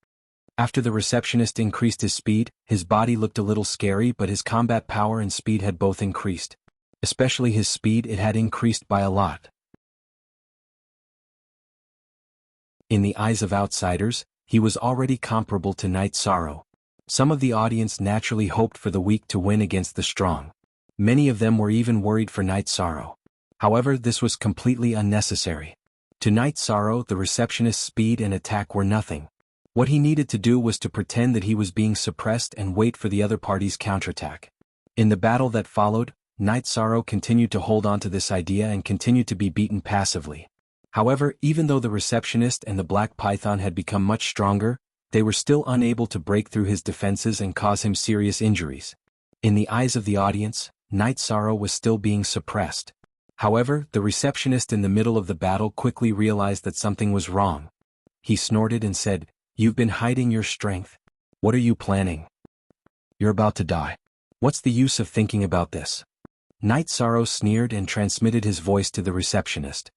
After the receptionist increased his speed, his body looked a little scary, but his combat power and speed had both increased. Especially his speed, it had increased by a lot. In the eyes of outsiders, he was already comparable to Night Sorrow. Some of the audience naturally hoped for the weak to win against the strong. Many of them were even worried for Night Sorrow. However, this was completely unnecessary. To Night Sorrow, the receptionist's speed and attack were nothing. What he needed to do was to pretend that he was being suppressed and wait for the other party's counterattack. In the battle that followed, Night Sorrow continued to hold on to this idea and continued to be beaten passively. However, even though the receptionist and the Black Python had become much stronger, they were still unable to break through his defenses and cause him serious injuries. In the eyes of the audience, Night Sorrow was still being suppressed. However, the receptionist in the middle of the battle quickly realized that something was wrong. He snorted and said, "You've been hiding your strength. What are you planning? You're about to die. What's the use of thinking about this?" Night Sorrow sneered and transmitted his voice to the receptionist.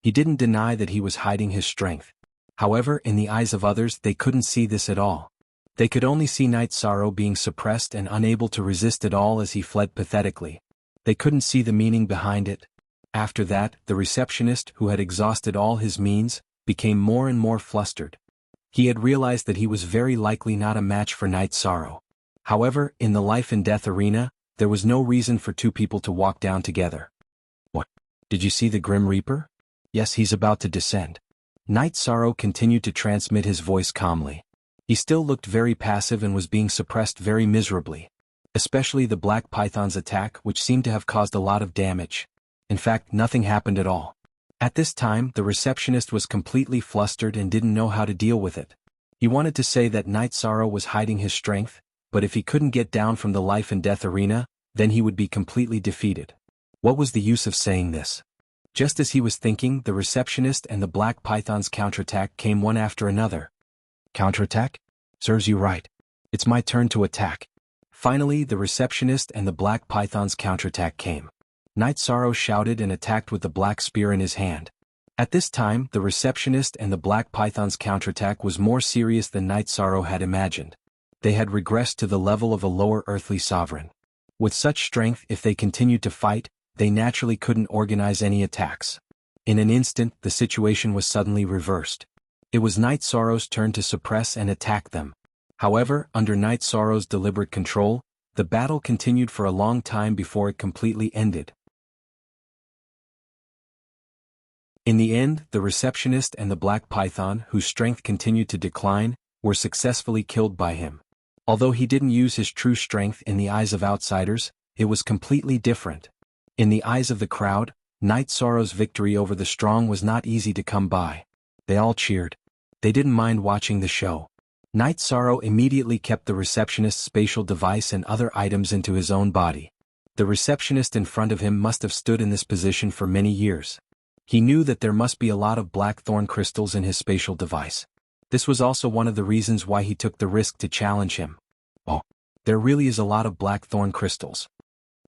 He didn't deny that he was hiding his strength. However, in the eyes of others they couldn't see this at all. They could only see Night Sorrow being suppressed and unable to resist at all as he fled pathetically. They couldn't see the meaning behind it. After that, the receptionist, who had exhausted all his means, became more and more flustered. He had realized that he was very likely not a match for Night Sorrow. However, in the life and death arena, there was no reason for two people to walk down together. What? Did you see the Grim Reaper? Yes, he's about to descend. Night Sorrow continued to transmit his voice calmly. He still looked very passive and was being suppressed very miserably. Especially the Black Python's attack, which seemed to have caused a lot of damage. In fact, nothing happened at all. At this time, the receptionist was completely flustered and didn't know how to deal with it. He wanted to say that Night Sorrow was hiding his strength, but if he couldn't get down from the life and death arena, then he would be completely defeated. What was the use of saying this? Just as he was thinking, the receptionist and the Black Python's counterattack came one after another. Counterattack? Serves you right. It's my turn to attack. Finally, the receptionist and the Black Python's counterattack came. Night Sorrow shouted and attacked with the black spear in his hand. At this time, the receptionist and the Black Python's counterattack was more serious than Night Sorrow had imagined. They had regressed to the level of a lower earthly sovereign. With such strength, if they continued to fight, they naturally couldn't organize any attacks. In an instant, the situation was suddenly reversed. It was Night Sorrow's turn to suppress and attack them. However, under Night Sorrow's deliberate control, the battle continued for a long time before it completely ended. In the end, the receptionist and the Black Python, whose strength continued to decline, were successfully killed by him. Although he didn't use his true strength in the eyes of outsiders, it was completely different. In the eyes of the crowd, Night Sorrow's victory over the strong was not easy to come by. They all cheered. They didn't mind watching the show. Night Sorrow immediately kept the receptionist's spatial device and other items into his own body. The receptionist in front of him must have stood in this position for many years. He knew that there must be a lot of blackthorn crystals in his spatial device. This was also one of the reasons why he took the risk to challenge him. Oh, there really is a lot of blackthorn crystals.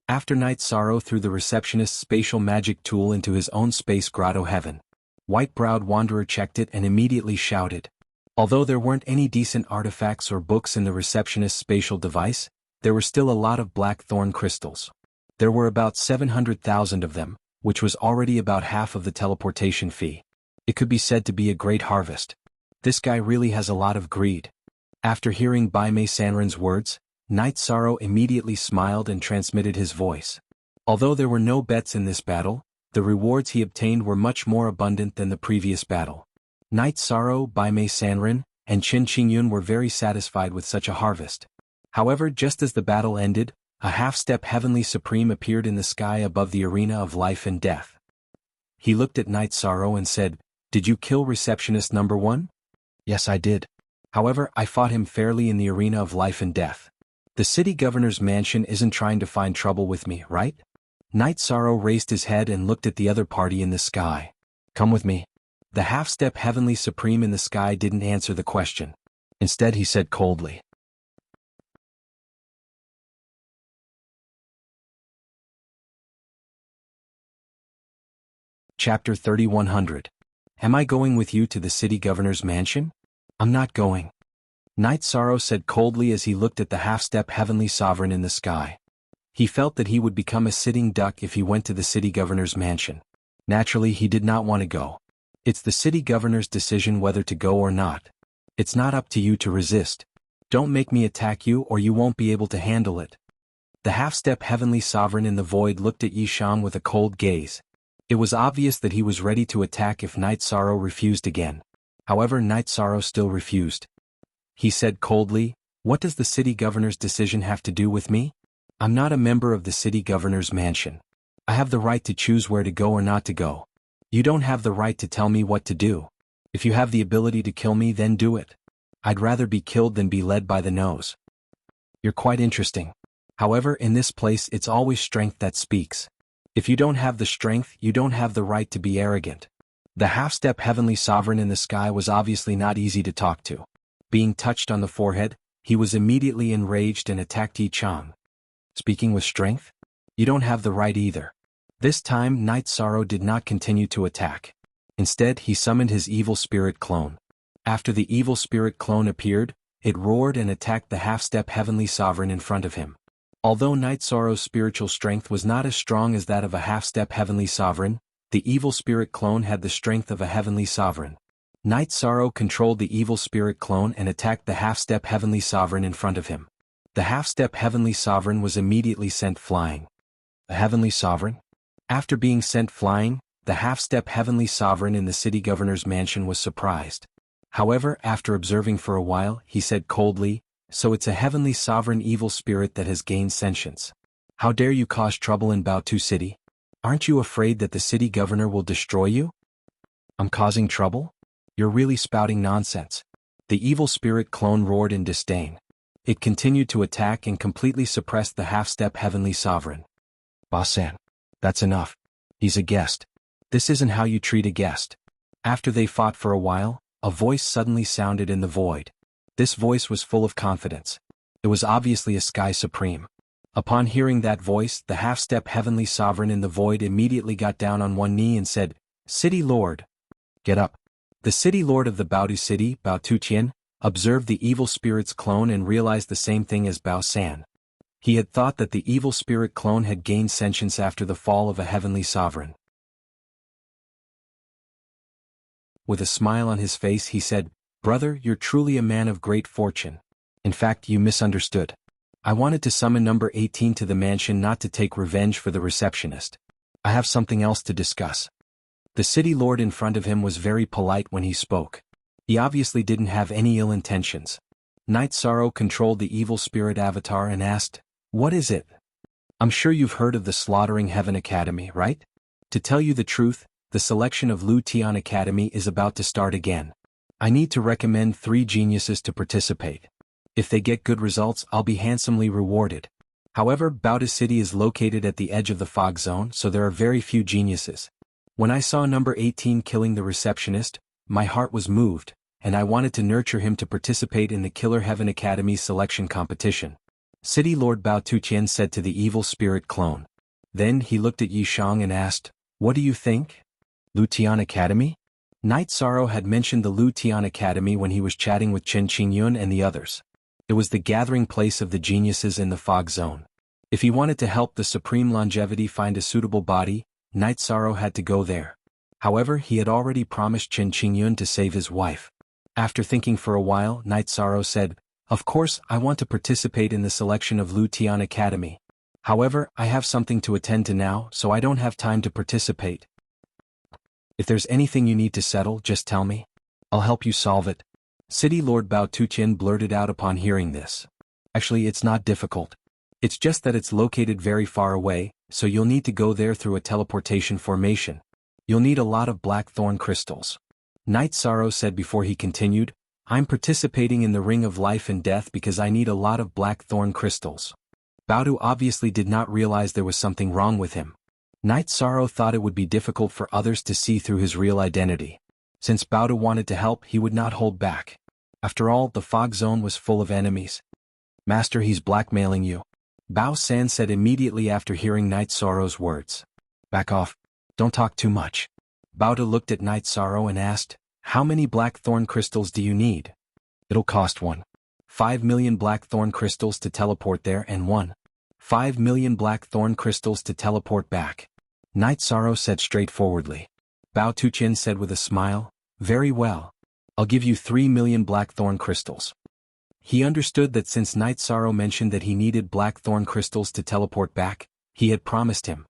After Night Sorrow threw the receptionist's spatial magic tool into his own space grotto heaven. White-browed Wanderer checked it and immediately shouted. Although there weren't any decent artifacts or books in the receptionist's spatial device, there were still a lot of blackthorn crystals. There were about 700,000 of them, which was already about half of the teleportation fee. It could be said to be a great harvest. This guy really has a lot of greed. After hearing Bai Mei Sanren's words, Night Sorrow immediately smiled and transmitted his voice. Although there were no bets in this battle, the rewards he obtained were much more abundant than the previous battle. Night Sorrow, Bai Mei Sanren, and Qin Qingyun were very satisfied with such a harvest. However, just as the battle ended, a half-step Heavenly Supreme appeared in the sky above the arena of life and death. He looked at Night Sorrow and said, "Did you kill receptionist number 1? Yes, I did. However, I fought him fairly in the arena of life and death. The city governor's mansion isn't trying to find trouble with me, right?" Night Sorrow raised his head and looked at the other party in the sky. "Come with me." The half-step Heavenly Supreme in the sky didn't answer the question. Instead, he said coldly, Chapter 3100. Am I going with you to the city governor's mansion? I'm not going. Night Sorrow said coldly as he looked at the half-step Heavenly Sovereign in the sky. He felt that he would become a sitting duck if he went to the city governor's mansion. Naturally, he did not want to go. It's the city governor's decision whether to go or not. It's not up to you to resist. Don't make me attack you or you won't be able to handle it. The half-step Heavenly Sovereign in the void looked at Yi Shang with a cold gaze. It was obvious that he was ready to attack if Night Sorrow refused again. However, Night Sorrow still refused. He said coldly, "What does the city governor's decision have to do with me? I'm not a member of the city governor's mansion. I have the right to choose where to go or not to go. You don't have the right to tell me what to do. If you have the ability to kill me, then do it. I'd rather be killed than be led by the nose." You're quite interesting. However, in this place it's always strength that speaks. If you don't have the strength, you don't have the right to be arrogant. The half-step Heavenly Sovereign in the sky was obviously not easy to talk to. Being touched on the forehead, he was immediately enraged and attacked Yi Chang. Speaking with strength? You don't have the right either. This time, Night Sorrow did not continue to attack. Instead, he summoned his evil spirit clone. After the evil spirit clone appeared, it roared and attacked the half-step heavenly sovereign in front of him. Although Night Sorrow's spiritual strength was not as strong as that of a half-step heavenly sovereign, the evil spirit clone had the strength of a heavenly sovereign. Night Sorrow controlled the evil spirit clone and attacked the half-step heavenly sovereign in front of him. The half-step heavenly sovereign was immediately sent flying. A heavenly sovereign? After being sent flying, the half-step heavenly sovereign in the city governor's mansion was surprised. However, after observing for a while, he said coldly, "So it's a heavenly sovereign evil spirit that has gained sentience. How dare you cause trouble in Baotu City? Aren't you afraid that the city governor will destroy you?" "I'm causing trouble? You're really spouting nonsense." The evil spirit clone roared in disdain. It continued to attack and completely suppressed the half-step heavenly sovereign. "Boss-san, that's enough. He's a guest. This isn't how you treat a guest." After they fought for a while, a voice suddenly sounded in the void. This voice was full of confidence. It was obviously a Sky Supreme. Upon hearing that voice, the half-step heavenly sovereign in the void immediately got down on one knee and said, "City Lord, get up." The city lord of the Baotu city, Bao Tuqian, observed the evil spirit's clone and realized the same thing as Bao San. He had thought that the evil spirit clone had gained sentience after the fall of a heavenly sovereign. With a smile on his face he said, "Brother, you're truly a man of great fortune. In fact, you misunderstood. I wanted to summon number 18 to the mansion not to take revenge for the receptionist. I have something else to discuss." The city lord in front of him was very polite when he spoke. He obviously didn't have any ill intentions. Night Sorrow controlled the evil spirit avatar and asked, "What is it?" "I'm sure you've heard of the Slaughtering Heaven Academy, right? To tell you the truth, the selection of Lu Tian Academy is about to start again. I need to recommend 3 geniuses to participate. If they get good results, I'll be handsomely rewarded. However, Baotu City is located at the edge of the fog zone, so there are very few geniuses. When I saw number 18 killing the receptionist, my heart was moved, and I wanted to nurture him to participate in the Killer Heaven Academy's selection competition." City Lord Bao Tuqian said to the evil spirit clone. Then he looked at Yishang and asked, "What do you think? Lu Tian Academy?" Night Sorrow had mentioned the Lu Tian Academy when he was chatting with Chen Qingyun and the others. It was the gathering place of the geniuses in the fog zone. If he wanted to help the Supreme Longevity find a suitable body, Night Sorrow had to go there. However, he had already promised Chen Qingyun to save his wife. After thinking for a while, Night Sorrow said, "Of course, I want to participate in the selection of Lu Tian Academy. However, I have something to attend to now, so I don't have time to participate. If there's anything you need to settle, just tell me. I'll help you solve it." City Lord Bao Tuqian blurted out upon hearing this. "Actually, it's not difficult. It's just that it's located very far away, so you'll need to go there through a teleportation formation. You'll need a lot of black thorn crystals." Night Sorrow said before he continued, "I'm participating in the Ring of Life and Death because I need a lot of black thorn crystals." Baotu obviously did not realize there was something wrong with him. Night Sorrow thought it would be difficult for others to see through his real identity. Since Baotu wanted to help, he would not hold back. After all, the fog zone was full of enemies. "Master, he's blackmailing you," Bao San said immediately after hearing Night Sorrow's words. "Back off. Don't talk too much." Baotu looked at Night Sorrow and asked, "How many black thorn crystals do you need?" "It'll cost 5 million black thorn crystals to teleport there and 5 million black thorn crystals to teleport back," Night Sorrow said straightforwardly. Bao Tuqian said with a smile, "Very well. I'll give you 3 million black thorn crystals." He understood that since Night Sorrow mentioned that he needed black thorn crystals to teleport back, he had promised him.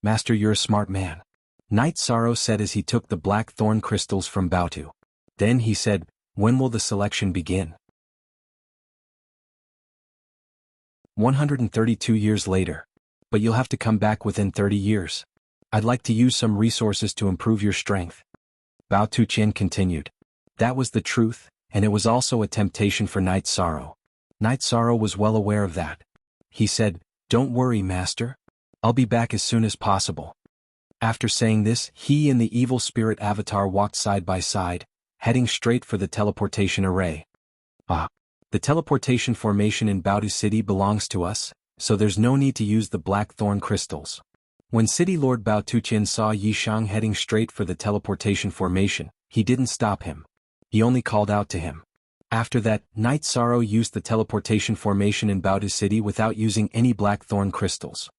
"Master, you're a smart man," Night Sorrow said as he took the black thorn crystals from Baotu. Then he said, "When will the selection begin?" 132 years later. "But you'll have to come back within 30 years. I'd like to use some resources to improve your strength." Bao Tuqian continued. That was the truth, and it was also a temptation for Night Sorrow. Night Sorrow was well aware of that. He said, "Don't worry, Master. I'll be back as soon as possible." After saying this, he and the evil spirit avatar walked side by side, heading straight for the teleportation array. The teleportation formation in Baotu City belongs to us, so there's no need to use the black thorn crystals. When City Lord Bao Tuqian saw Yishang heading straight for the teleportation formation, he didn't stop him. He only called out to him. After that, Night Sorrow used the teleportation formation in Baotu City without using any blackthorn crystals.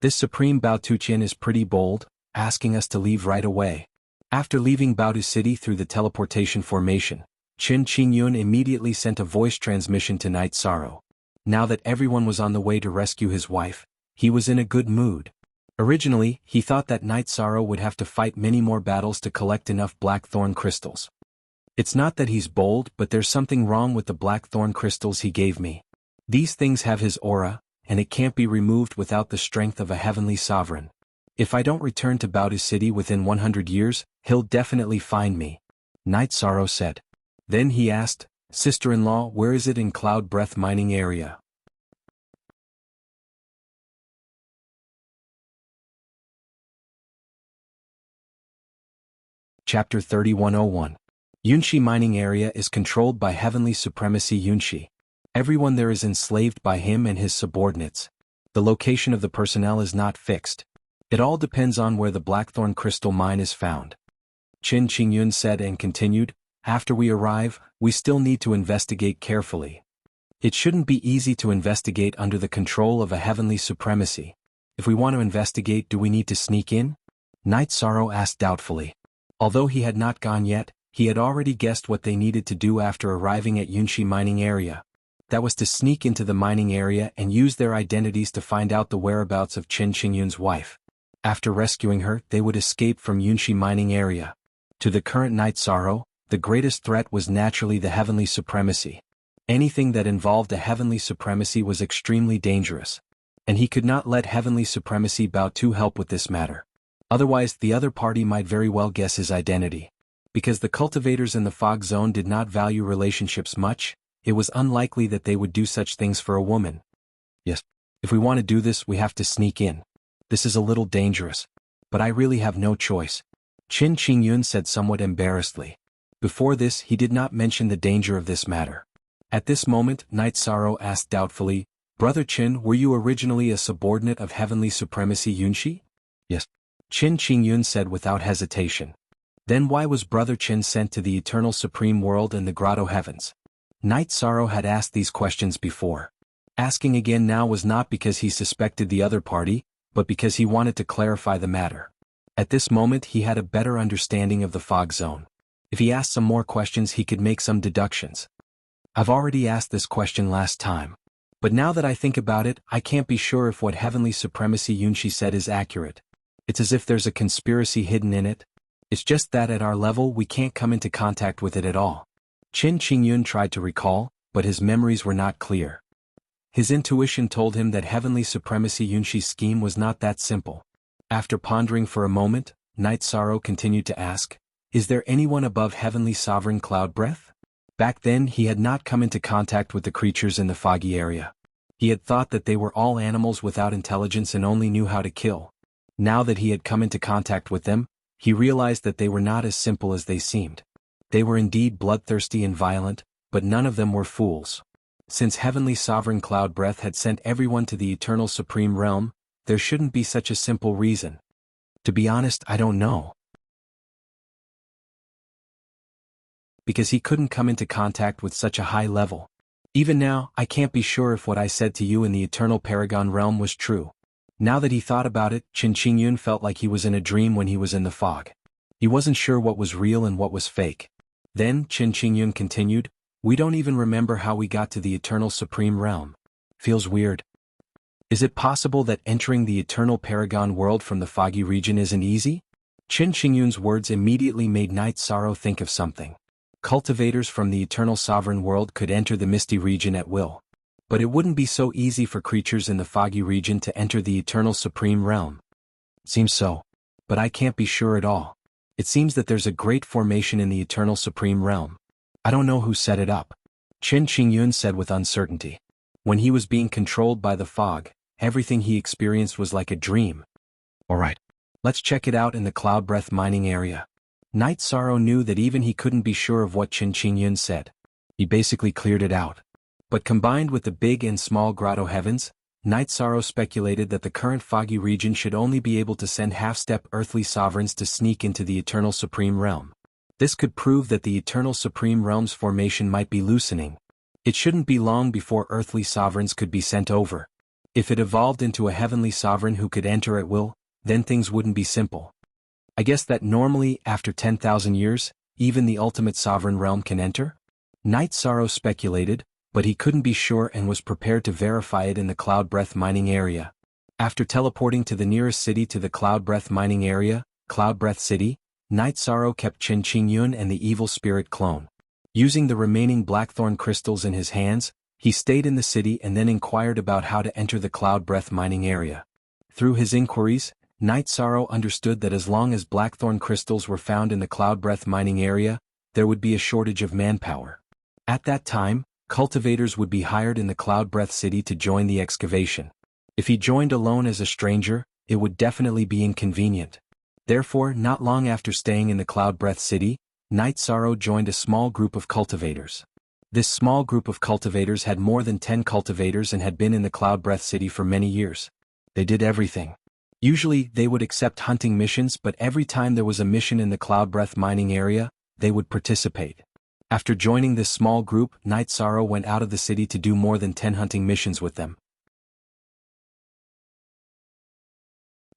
This Supreme Bao Tuqian is pretty bold, asking us to leave right away. After leaving Baotu City through the teleportation formation, Qin Qingyun immediately sent a voice transmission to Night Sorrow. Now that everyone was on the way to rescue his wife, he was in a good mood. Originally, he thought that Night Sorrow would have to fight many more battles to collect enough blackthorn crystals. It's not that he's bold, but there's something wrong with the blackthorn crystals he gave me. These things have his aura, and it can't be removed without the strength of a heavenly sovereign. If I don't return to Baotu City within 100 years, he'll definitely find me. Night Sorrow said. Then he asked, Sister-in-law, where is it in Cloud Breath mining area? Chapter 3101. Yunshi mining area is controlled by Heavenly Supremacy Yunshi. Everyone there is enslaved by him and his subordinates. The location of the personnel is not fixed. It all depends on where the blackthorn crystal mine is found. Qin Qingyun said and continued, after we arrive, we still need to investigate carefully. It shouldn't be easy to investigate under the control of a heavenly supremacy. If we want to investigate, do we need to sneak in? Night Sorrow asked doubtfully. Although he had not gone yet, he had already guessed what they needed to do after arriving at Yunshi mining area. That was to sneak into the mining area and use their identities to find out the whereabouts of Qin Qingyun's wife. After rescuing her, they would escape from Yunshi mining area. To the current Night Sorrow, the greatest threat was naturally the heavenly supremacy. Anything that involved a heavenly supremacy was extremely dangerous. And he could not let heavenly supremacy Bao Tu help with this matter. Otherwise, the other party might very well guess his identity. Because the cultivators in the fog zone did not value relationships much, it was unlikely that they would do such things for a woman. Yes, if we want to do this, we have to sneak in. This is a little dangerous. But I really have no choice. Qin Qingyun said somewhat embarrassedly. Before this, he did not mention the danger of this matter. At this moment, Night Sorrow asked doubtfully, Brother Qin, were you originally a subordinate of Heavenly Supremacy Yunshi? Yes. Qin Qingyun said without hesitation. Then why was Brother Qin sent to the Eternal Supreme World and the Grotto Heavens? Night Sorrow had asked these questions before. Asking again now was not because he suspected the other party, but because he wanted to clarify the matter. At this moment he had a better understanding of the fog zone. If he asked some more questions he could make some deductions. I've already asked this question last time. But now that I think about it, I can't be sure if what Heavenly Supremacy Yunshi said is accurate. It's as if there's a conspiracy hidden in it. It's just that at our level we can't come into contact with it at all. Qin Qingyun tried to recall, but his memories were not clear. His intuition told him that Heavenly Supremacy Yunshi's scheme was not that simple. After pondering for a moment, Night Sorrow continued to ask, Is there anyone above Heavenly Sovereign Cloud Breath? Back then he had not come into contact with the creatures in the foggy area. He had thought that they were all animals without intelligence and only knew how to kill. Now that he had come into contact with them, he realized that they were not as simple as they seemed. They were indeed bloodthirsty and violent, but none of them were fools. Since Heavenly Sovereign Cloud Breath had sent everyone to the Eternal Supreme Realm, there shouldn't be such a simple reason. To be honest, I don't know. Because he couldn't come into contact with such a high level. Even now, I can't be sure if what I said to you in the Eternal Paragon Realm was true. Now that he thought about it, Qin Qingyun felt like he was in a dream when he was in the fog. He wasn't sure what was real and what was fake. Then, Qin Qingyun continued, We don't even remember how we got to the Eternal Supreme Realm. Feels weird. Is it possible that entering the Eternal Paragon world from the foggy region isn't easy? Qin Qingyun's words immediately made Night Sorrow think of something. Cultivators from the Eternal Sovereign world could enter the Misty region at will. But it wouldn't be so easy for creatures in the foggy region to enter the Eternal Supreme Realm. Seems so. But I can't be sure at all. It seems that there's a great formation in the Eternal Supreme Realm. I don't know who set it up. Qin Qingyun said with uncertainty. When he was being controlled by the fog, everything he experienced was like a dream. Alright. Let's check it out in the Cloud Breath mining area. Night Sorrow knew that even he couldn't be sure of what Qin Qingyun said. He basically cleared it out. But combined with the big and small grotto heavens, Night Sorrow speculated that the current foggy region should only be able to send half-step earthly sovereigns to sneak into the Eternal Supreme Realm. This could prove that the Eternal Supreme Realm's formation might be loosening. It shouldn't be long before earthly sovereigns could be sent over. If it evolved into a heavenly sovereign who could enter at will, then things wouldn't be simple. I guess that normally, after 10,000 years, even the ultimate sovereign realm can enter? Night Sorrow speculated, but he couldn't be sure and was prepared to verify it in the Cloud Breath mining area. After teleporting to the nearest city to the Cloud Breath mining area, Cloud Breath City, Night Sorrow kept Chen Qingyun and the evil spirit clone. Using the remaining blackthorn crystals in his hands, he stayed in the city and then inquired about how to enter the Cloud Breath mining area. Through his inquiries, Night Sorrow understood that as long as blackthorn crystals were found in the Cloud Breath mining area, there would be a shortage of manpower. At that time, cultivators would be hired in the Cloud Breath City to join the excavation. If he joined alone as a stranger, it would definitely be inconvenient. Therefore, not long after staying in the Cloud Breath City, Night Sorrow joined a small group of cultivators. This small group of cultivators had more than 10 cultivators and had been in the Cloud Breath City for many years. They did everything. Usually, they would accept hunting missions, but every time there was a mission in the Cloud Breath mining area, they would participate. After joining this small group, Night Sorrow went out of the city to do more than 10 hunting missions with them.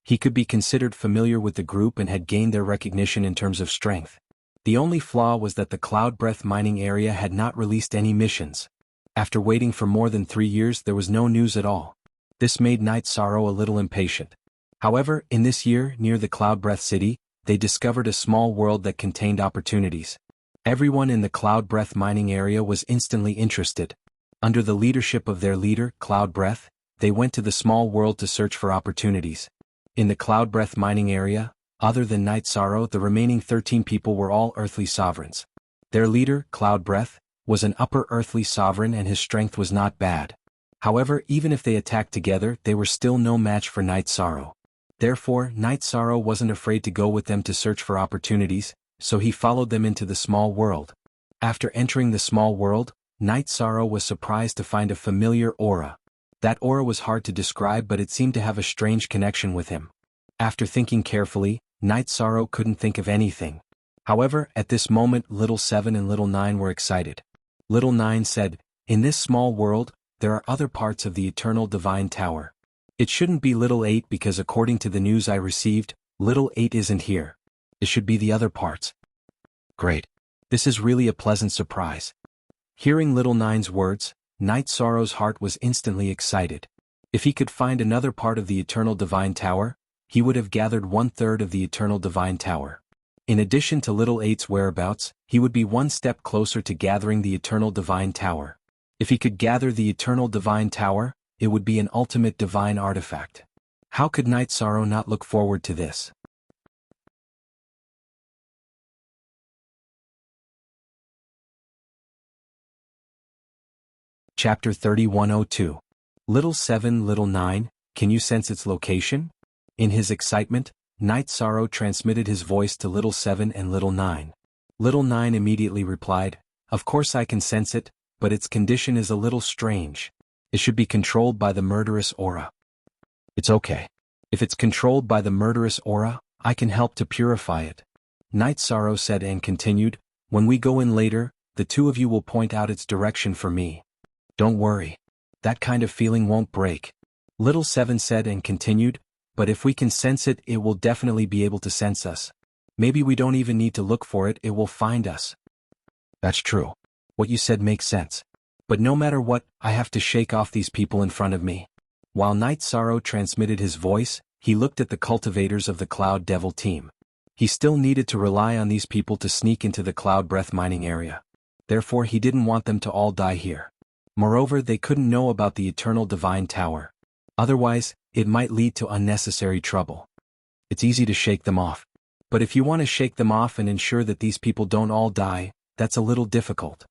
He could be considered familiar with the group and had gained their recognition in terms of strength. The only flaw was that the Cloud Breath mining area had not released any missions. After waiting for more than 3 years, there was no news at all. This made Night Sorrow a little impatient. However, in this year, near the Cloud Breath City, they discovered a small world that contained opportunities. Everyone in the Cloud Breath mining area was instantly interested. Under the leadership of their leader, Cloud Breath, they went to the small world to search for opportunities. In the Cloud Breath mining area, other than Night Sorrow, the remaining 13 people were all earthly sovereigns. Their leader, Cloud Breath, was an upper earthly sovereign and his strength was not bad. However, even if they attacked together, they were still no match for Night Sorrow. Therefore, Night Sorrow wasn't afraid to go with them to search for opportunities, so he followed them into the small world. After entering the small world, Night Sorrow was surprised to find a familiar aura. That aura was hard to describe, but it seemed to have a strange connection with him. After thinking carefully, Night Sorrow couldn't think of anything. However, at this moment Little 7 and Little 9 were excited. Little 9 said, "In this small world, there are other parts of the Eternal Divine Tower. It shouldn't be Little 8 because according to the news I received, Little 8 isn't here. It should be the other parts." Great. This is really a pleasant surprise. Hearing Little 9's words, Night Sorrow's heart was instantly excited. If he could find another part of the Eternal Divine Tower, he would have gathered 1/3 of the Eternal Divine Tower. In addition to Little 8's whereabouts, he would be one step closer to gathering the Eternal Divine Tower. If he could gather the Eternal Divine Tower, it would be an ultimate divine artifact. How could Night Sorrow not look forward to this? Chapter 3102. Little 7, Little 9, can you sense its location? In his excitement, Night Sorrow transmitted his voice to Little 7 and Little 9. Little 9 immediately replied, "Of course I can sense it, but its condition is a little strange. It should be controlled by the murderous aura." "It's okay. If it's controlled by the murderous aura, I can help to purify it." Night Sorrow said and continued, "When we go in later, the two of you will point out its direction for me. Don't worry. That kind of feeling won't break." Little 7 said and continued, "But if we can sense it, it will definitely be able to sense us. Maybe we don't even need to look for it, it will find us." "That's true. What you said makes sense. But no matter what, I have to shake off these people in front of me." While Night Sorrow transmitted his voice, he looked at the cultivators of the Cloud Devil team. He still needed to rely on these people to sneak into the Cloud Breath mining area. Therefore he didn't want them to all die here. Moreover, they couldn't know about the Eternal Divine Tower. Otherwise, it might lead to unnecessary trouble. It's easy to shake them off. But if you want to shake them off and ensure that these people don't all die, that's a little difficult.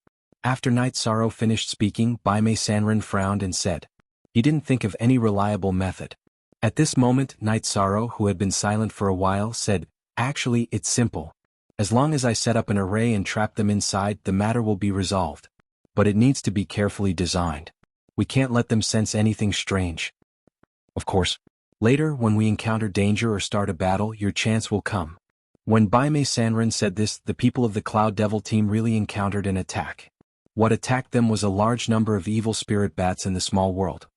After Night Sorrow finished speaking, Baimei Sanren frowned and said, he didn't think of any reliable method. At this moment, Night Sorrow, who had been silent for a while, said, "Actually, it's simple. As long as I set up an array and trap them inside, the matter will be resolved. But it needs to be carefully designed. We can't let them sense anything strange. Of course. Later, when we encounter danger or start a battle, your chance will come. When Baimei Sanrin said this, the people of the Cloud Devil team really encountered an attack. What attacked them was a large number of evil spirit bats in the small world.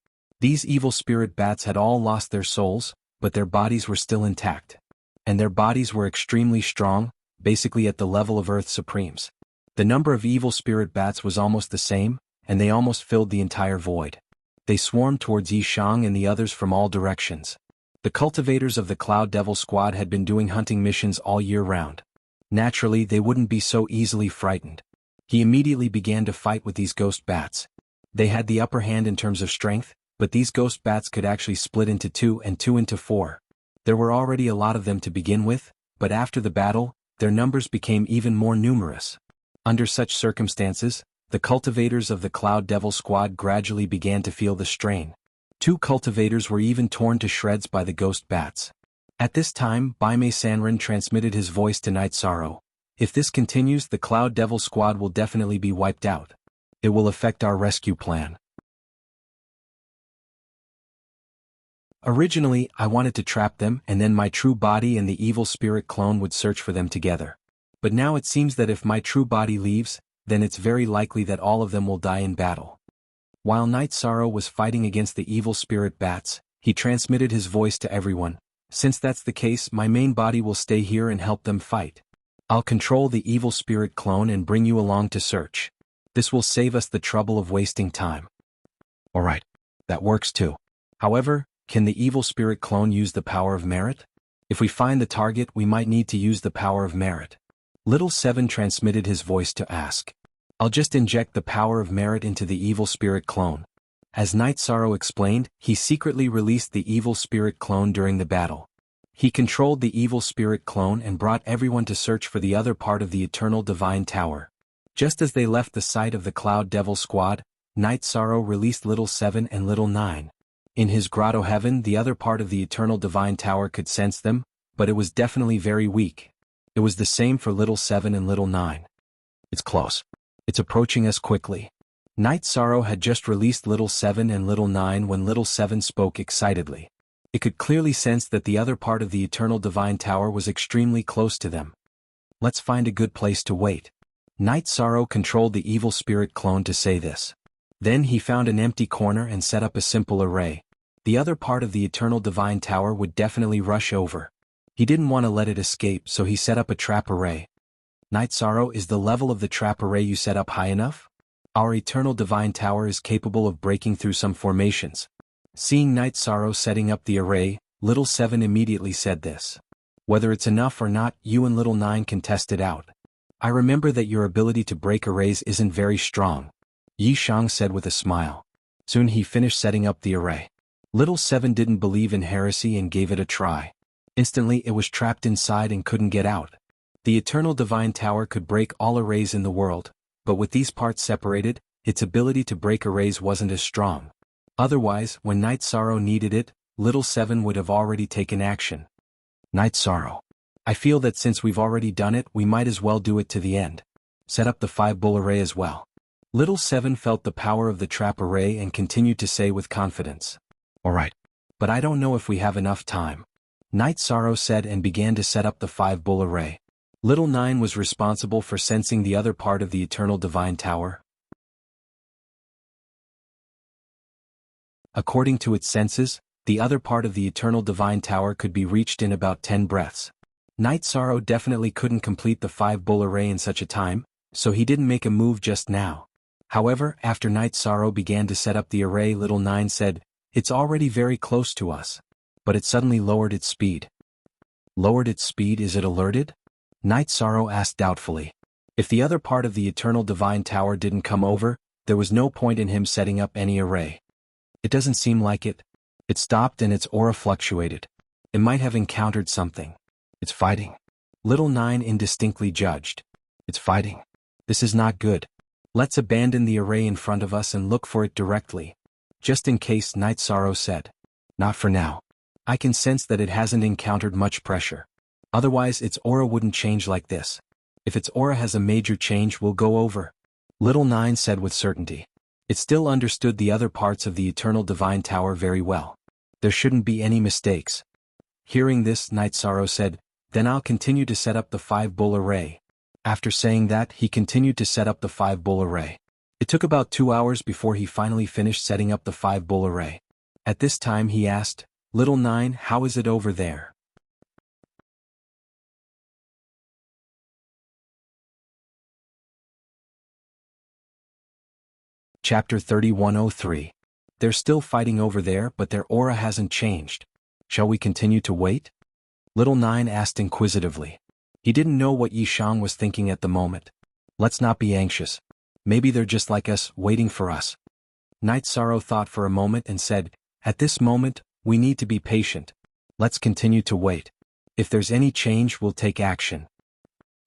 These evil spirit bats had all lost their souls, but their bodies were still intact. And their bodies were extremely strong, basically at the level of Earth Supremes. The number of evil spirit bats was almost the same, and they almost filled the entire void. They swarmed towards Yishang and the others from all directions. The cultivators of the Cloud Devil squad had been doing hunting missions all year round. Naturally, they wouldn't be so easily frightened. He immediately began to fight with these ghost bats. They had the upper hand in terms of strength, but these ghost bats could actually split into 2 and 2 into 4. There were already a lot of them to begin with, but after the battle, their numbers became even more numerous. Under such circumstances, the cultivators of the Cloud Devil squad gradually began to feel the strain. 2 cultivators were even torn to shreds by the ghost bats. At this time, Baimei Sanrin transmitted his voice to Night Sorrow. If this continues, the Cloud Devil squad will definitely be wiped out. It will affect our rescue plan. Originally, I wanted to trap them, and then my true body and the evil spirit clone would search for them together. But now it seems that if my true body leaves, then it's very likely that all of them will die in battle. While Night Sorrow was fighting against the evil spirit bats, he transmitted his voice to everyone. Since that's the case, my main body will stay here and help them fight. I'll control the evil spirit clone and bring you along to search. This will save us the trouble of wasting time. Alright. That works too. However, can the evil spirit clone use the power of merit? If we find the target, we might need to use the power of merit. Little Seven transmitted his voice to ask. I'll just inject the power of merit into the evil spirit clone. As Night Sorrow explained, he secretly released the evil spirit clone during the battle. He controlled the evil spirit clone and brought everyone to search for the other part of the Eternal Divine Tower. Just as they left the site of the Cloud Devil squad, Night Sorrow released Little Seven and Little Nine. In his grotto heaven, the other part of the Eternal Divine Tower could sense them, but it was definitely very weak. It was the same for Little Seven and Little Nine. It's close. It's approaching us quickly. Night Sorrow had just released Little Seven and Little Nine when Little Seven spoke excitedly. It could clearly sense that the other part of the Eternal Divine Tower was extremely close to them. Let's find a good place to wait. Night Sorrow controlled the evil spirit clone to say this. Then he found an empty corner and set up a simple array. The other part of the Eternal Divine Tower would definitely rush over. He didn't want to let it escape, so he set up a trap array. Night Sorrow, is the level of the trap array you set up high enough? Our Eternal Divine Tower is capable of breaking through some formations. Seeing Night Sorrow setting up the array, Little Seven immediately said this. Whether it's enough or not, you and Little Nine can test it out. I remember that your ability to break arrays isn't very strong. Yi Shang said with a smile. Soon he finished setting up the array. Little Seven didn't believe in heresy and gave it a try. Instantly it was trapped inside and couldn't get out. The Eternal Divine Tower could break all arrays in the world, but with these parts separated, its ability to break arrays wasn't as strong. Otherwise, when Night Sorrow needed it, Little Seven would have already taken action. Night Sorrow. I feel that since we've already done it, we might as well do it to the end. Set up the 5-bull array as well. Little Seven felt the power of the trap array and continued to say with confidence. Alright. But I don't know if we have enough time. Night Sorrow said and began to set up the 5-bull array. Little Nine was responsible for sensing the other part of the Eternal Divine Tower. According to its senses, the other part of the Eternal Divine Tower could be reached in about 10 breaths. Night Sorrow definitely couldn't complete the 5-bull array in such a time, so he didn't make a move just now. However, after Night Sorrow began to set up the array, Little Nine said, "It's already very close to us." But it suddenly lowered its speed. Lowered its speed? Is it alerted? Night Sorrow asked doubtfully. If the other part of the Eternal Divine Tower didn't come over, there was no point in him setting up any array. It doesn't seem like it. It stopped and its aura fluctuated. It might have encountered something. It's fighting. Little Nine indistinctly judged. It's fighting. This is not good. Let's abandon the array in front of us and look for it directly. Just in case, Night Sorrow said. Not for now. I can sense that it hasn't encountered much pressure. Otherwise its aura wouldn't change like this. If its aura has a major change, we'll go over. Little Nine said with certainty. It still understood the other parts of the Eternal Divine Tower very well. There shouldn't be any mistakes. Hearing this, Night Sorrow said, "Then I'll continue to set up the 5-bull array." After saying that, he continued to set up the 5-bull array. It took about 2 hours before he finally finished setting up the 5-bull array. At this time he asked, "Little 9, how is it over there?" Chapter 3103. They're still fighting over there, but their aura hasn't changed. Shall we continue to wait? Little 9 asked inquisitively. He didn't know what Yishang was thinking at the moment. Let's not be anxious. Maybe they're just like us, waiting for us. Night Sorrow thought for a moment and said, "At this moment, we need to be patient. Let's continue to wait. If there's any change, we'll take action."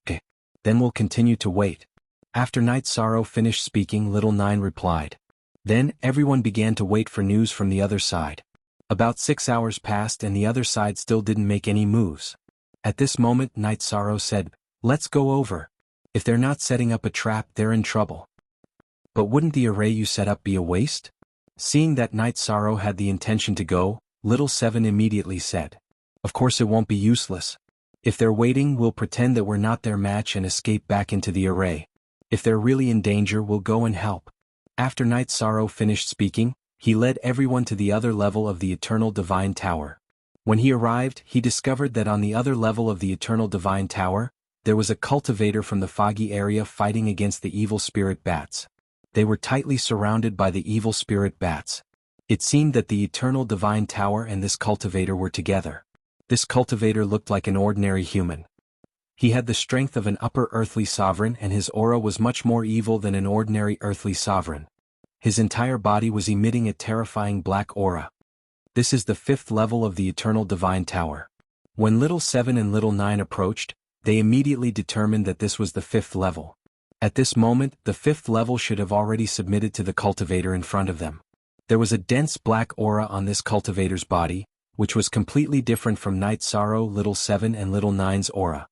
Okay. Then we'll continue to wait. After Night Sorrow finished speaking, Little 9 replied. Then everyone began to wait for news from the other side. About 6 hours passed and the other side still didn't make any moves. At this moment Night Sorrow said, "Let's go over. If they're not setting up a trap, they're in trouble." "But wouldn't the array you set up be a waste?" Seeing that Night Sorrow had the intention to go, Little 7 immediately said, "Of course it won't be useless. If they're waiting, we'll pretend that we're not their match and escape back into the array. If they're really in danger, we'll go and help." After Night Sorrow finished speaking, he led everyone to the other level of the Eternal Divine Tower. When he arrived, he discovered that on the other level of the Eternal Divine Tower, there was a cultivator from the foggy area fighting against the evil spirit bats. They were tightly surrounded by the evil spirit bats. It seemed that the Eternal Divine Tower and this cultivator were together. This cultivator looked like an ordinary human. He had the strength of an upper earthly sovereign and his aura was much more evil than an ordinary earthly sovereign. His entire body was emitting a terrifying black aura. This is the 5th level of the Eternal Divine Tower. When Little 7 and Little 9 approached, they immediately determined that this was the 5th level. At this moment, the 5th level should have already submitted to the cultivator in front of them. There was a dense black aura on this cultivator's body, which was completely different from Night Sorrow, Little 7 and Little 9's aura.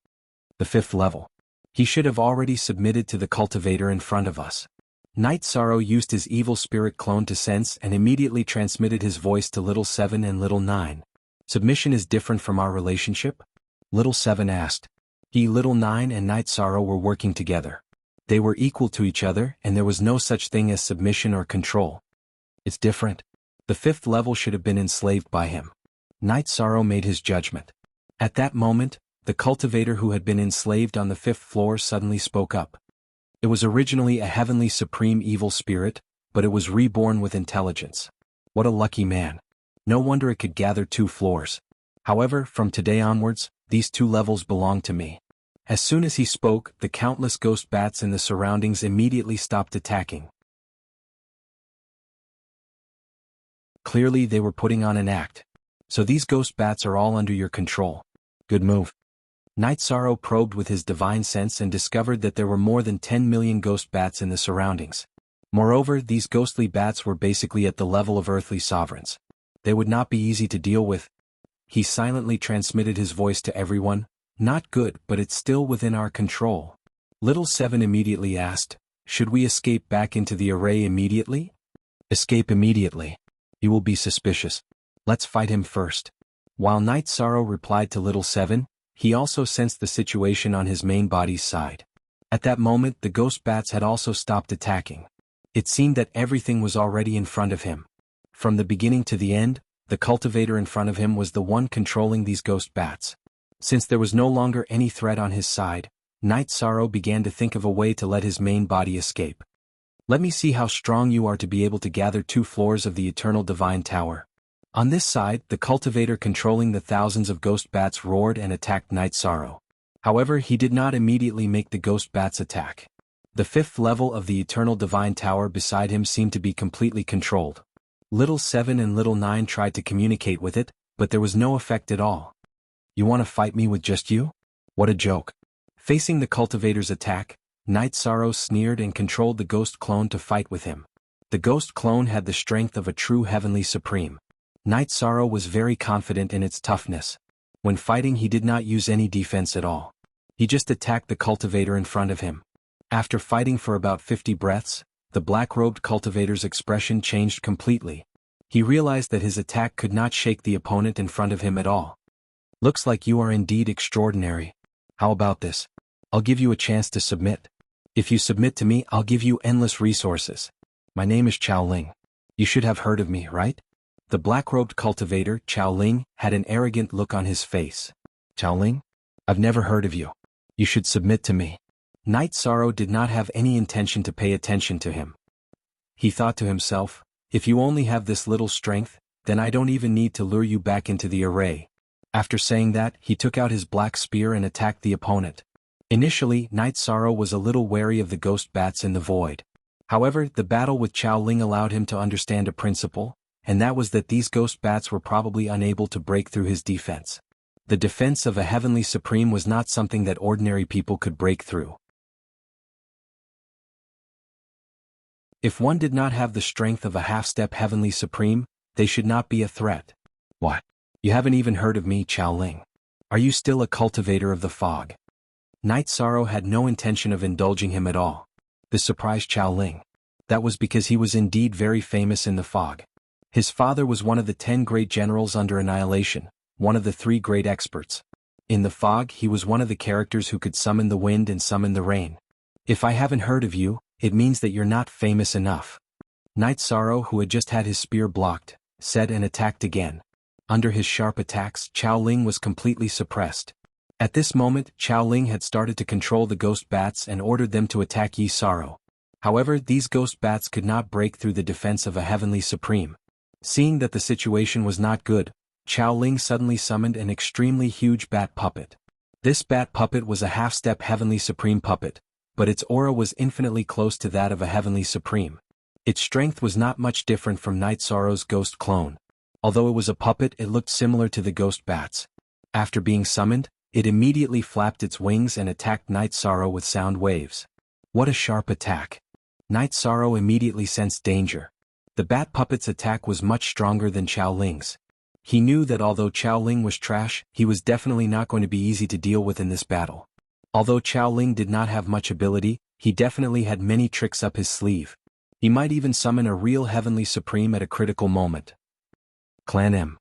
The 5th level. He should have already submitted to the cultivator in front of us. Night Sorrow used his evil spirit clone to sense and immediately transmitted his voice to Little 7 and Little 9. "Submission is different from our relationship?" Little 7 asked. He, Little 9 and Night Sorrow were working together. They were equal to each other and there was no such thing as submission or control. "It's different. The 5th level should have been enslaved by him." Night Sorrow made his judgment. At that moment, the cultivator who had been enslaved on the 5th floor suddenly spoke up. It was originally a heavenly supreme evil spirit, but it was reborn with intelligence. What a lucky man. No wonder it could gather 2 floors. However, from today onwards, these 2 levels belong to me. As soon as he spoke, the countless ghost bats in the surroundings immediately stopped attacking. Clearly they were putting on an act. "So these ghost bats are all under your control. Good move." Night Sorrow probed with his divine sense and discovered that there were more than 10 million ghost bats in the surroundings. Moreover, these ghostly bats were basically at the level of earthly sovereigns. They would not be easy to deal with. He silently transmitted his voice to everyone, "Not good, but it's still within our control." Little 7 immediately asked, "Should we escape back into the array immediately?" "Escape immediately. He will be suspicious. Let's fight him first." While Night Sorrow replied to Little 7, he also sensed the situation on his main body's side. At that moment the ghost bats had also stopped attacking. It seemed that everything was already in front of him. From the beginning to the end, the cultivator in front of him was the one controlling these ghost bats. Since there was no longer any threat on his side, Night Sorrow began to think of a way to let his main body escape. "Let me see how strong you are to be able to gather 2 floors of the Eternal Divine Tower." On this side, the cultivator controlling the thousands of ghost bats roared and attacked Night Sorrow. However, he did not immediately make the ghost bats attack. The 5th level of the Eternal Divine Tower beside him seemed to be completely controlled. Little 7 and Little 9 tried to communicate with it, but there was no effect at all. "You want to fight me with just you? What a joke." Facing the cultivator's attack, Night Sorrow sneered and controlled the ghost clone to fight with him. The ghost clone had the strength of a true heavenly supreme. Night Sorrow was very confident in its toughness. When fighting he did not use any defense at all. He just attacked the cultivator in front of him. After fighting for about 50 breaths, the black-robed cultivator's expression changed completely. He realized that his attack could not shake the opponent in front of him at all. Looks like you are indeed extraordinary. How about this? I'll give you a chance to submit. If you submit to me, I'll give you endless resources. My name is Chao Ling. You should have heard of me, right? The black-robed cultivator, Chao Ling, had an arrogant look on his face. Chao Ling? I've never heard of you. You should submit to me. Knight Sorrow did not have any intention to pay attention to him. He thought to himself, if you only have this little strength, then I don't even need to lure you back into the array. After saying that, he took out his black spear and attacked the opponent. Initially, Knight Sorrow was a little wary of the ghost bats in the void. However, the battle with Chao Ling allowed him to understand a principle, and that was that these ghost bats were probably unable to break through his defense. The defense of a heavenly supreme was not something that ordinary people could break through. If one did not have the strength of a half-step heavenly supreme, they should not be a threat. What? You haven't even heard of me, Chao Ling. Are you still a cultivator of the fog? Knight Sorrow had no intention of indulging him at all. This surprised Chao Ling. That was because he was indeed very famous in the fog. His father was one of the 10 great generals under Annihilation, one of the 3 great experts. In the fog, he was one of the characters who could summon the wind and summon the rain. If I haven't heard of you, it means that you're not famous enough. Knight Sorrow, who had just had his spear blocked, said and attacked again. Under his sharp attacks, Chao Ling was completely suppressed. At this moment, Chao Ling had started to control the ghost bats and ordered them to attack Yi Sorrow. However, these ghost bats could not break through the defense of a heavenly supreme. Seeing that the situation was not good, Chao Ling suddenly summoned an extremely huge bat puppet. This bat puppet was a half-step heavenly supreme puppet, but its aura was infinitely close to that of a heavenly supreme. Its strength was not much different from Knight Sorrow's ghost clone. Although it was a puppet, it looked similar to the ghost bats. After being summoned, it immediately flapped its wings and attacked Knight Sorrow with sound waves. What a sharp attack! Knight Sorrow immediately sensed danger. The bat puppet's attack was much stronger than Chao Ling's. He knew that although Chao Ling was trash, he was definitely not going to be easy to deal with in this battle. Although Chao Ling did not have much ability, he definitely had many tricks up his sleeve. He might even summon a real heavenly supreme at a critical moment. Clan M.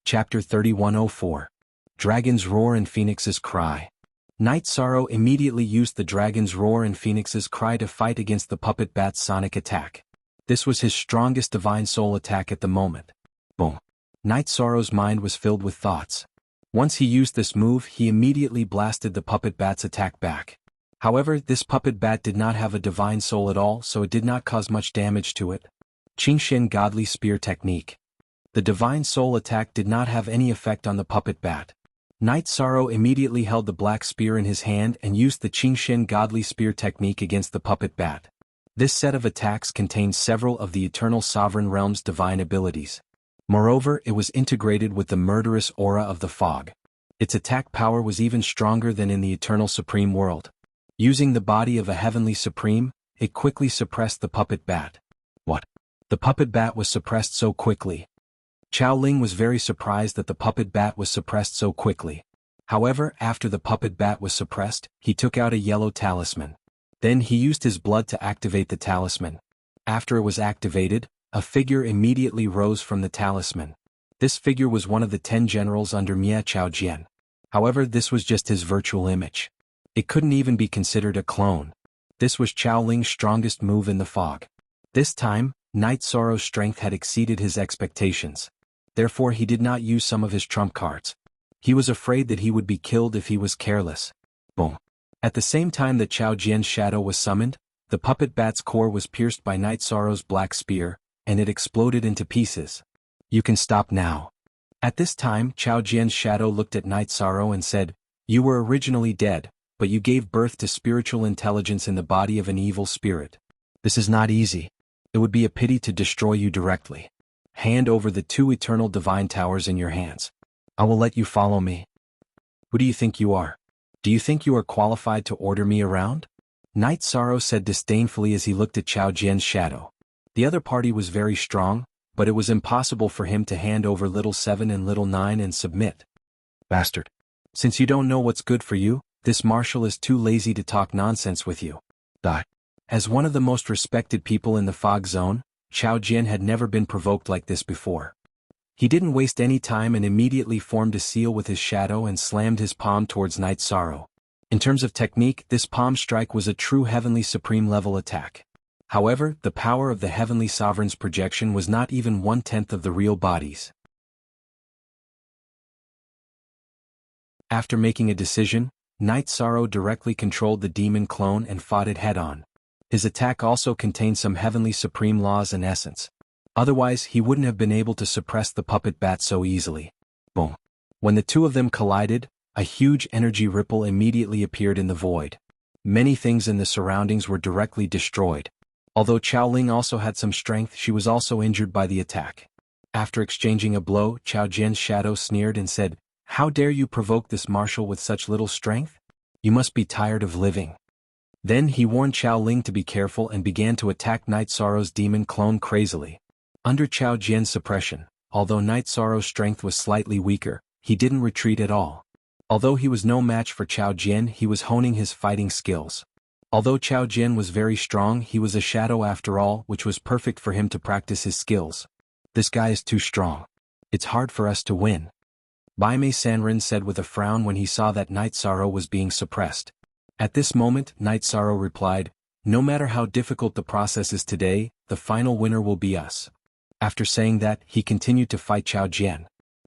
Chapter 3104. Dragon's Roar and Phoenix's Cry. Knight Sorrow immediately used the Dragon's Roar and Phoenix's Cry to fight against the puppet bat's sonic attack. This was his strongest divine soul attack at the moment. Boom. Knight Sorrow's mind was filled with thoughts. Once he used this move, he immediately blasted the puppet bat's attack back. However, this puppet bat did not have a divine soul at all, so it did not cause much damage to it. Qingshen Godly Spear Technique. The divine soul attack did not have any effect on the puppet bat. Knight Sorrow immediately held the black spear in his hand and used the Qingshen Godly Spear Technique against the puppet bat. This set of attacks contained several of the Eternal Sovereign Realm's divine abilities. Moreover, it was integrated with the murderous aura of the fog. Its attack power was even stronger than in the Eternal Supreme World. Using the body of a heavenly supreme, it quickly suppressed the puppet bat. What? The puppet bat was suppressed so quickly. Chao Ling was very surprised that the puppet bat was suppressed so quickly. However, after the puppet bat was suppressed, he took out a yellow talisman. Then he used his blood to activate the talisman. After it was activated, a figure immediately rose from the talisman. This figure was one of the 10 generals under Mie Chao Jian. However, this was just his virtual image. It couldn't even be considered a clone. This was Chao Ling's strongest move in the fog. This time, Knight Sorrow's strength had exceeded his expectations. Therefore he did not use some of his trump cards. He was afraid that he would be killed if he was careless. Boom. At the same time that Chao Jian's shadow was summoned, the puppet bat's core was pierced by Knight Sorrow's black spear, and it exploded into pieces. You can stop now. At this time, Chao Jian's shadow looked at Knight Sorrow and said, You were originally dead, but you gave birth to spiritual intelligence in the body of an evil spirit. This is not easy. It would be a pity to destroy you directly. Hand over the 2 eternal divine towers in your hands. I will let you follow me. Who do you think you are? Do you think you are qualified to order me around? Knight Sorrow said disdainfully as he looked at Chao Jian's shadow. The other party was very strong, but it was impossible for him to hand over Little 7 and Little 9 and submit. Bastard. Since you don't know what's good for you, This marshal is too lazy to talk nonsense with you. Die. As one of the most respected people in the fog zone, Qiao Jian had never been provoked like this before. He didn't waste any time and immediately formed a seal with his shadow and slammed his palm towards Night Sorrow. In terms of technique, this palm strike was a true heavenly supreme level attack. However, the power of the heavenly sovereign's projection was not even 1/10 of the real body's. After making a decision, Night Sorrow directly controlled the demon clone and fought it head-on. His attack also contained some heavenly supreme laws and essence. Otherwise, he wouldn't have been able to suppress the puppet bat so easily. Boom. When the two of them collided, a huge energy ripple immediately appeared in the void. Many things in the surroundings were directly destroyed. Although Qiao Ling also had some strength, she was also injured by the attack. After exchanging a blow, Qiao Jian's shadow sneered and said, "How dare you provoke this marshal with such little strength? You must be tired of living." Then he warned Qiao Ling to be careful and began to attack Night Sorrow's demon clone crazily. Under Qiao Jian's suppression, although Night Sorrow's strength was slightly weaker, he didn't retreat at all. Although he was no match for Qiao Jian, he was honing his fighting skills. Although Qiao Jian was very strong, he was a shadow after all, which was perfect for him to practice his skills. This guy is too strong. It's hard for us to win. Bai Mei Sanren said with a frown when he saw that Night Sorrow was being suppressed. At this moment, Night Sorrow replied, "No matter how difficult the process is today, the final winner will be us." After saying that, he continued to fight Qiao Jian.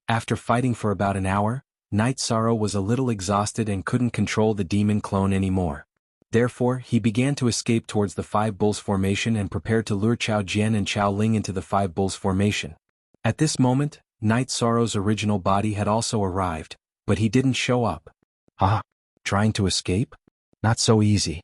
After fighting for about an hour, Night Sorrow was a little exhausted and couldn't control the demon clone anymore. Therefore, he began to escape towards the Five Bulls formation and prepared to lure Qiao Jian and Qiao Ling into the Five Bulls formation. At this moment, Night Sorrow's original body had also arrived, but he didn't show up. Ah, trying to escape? Not so easy.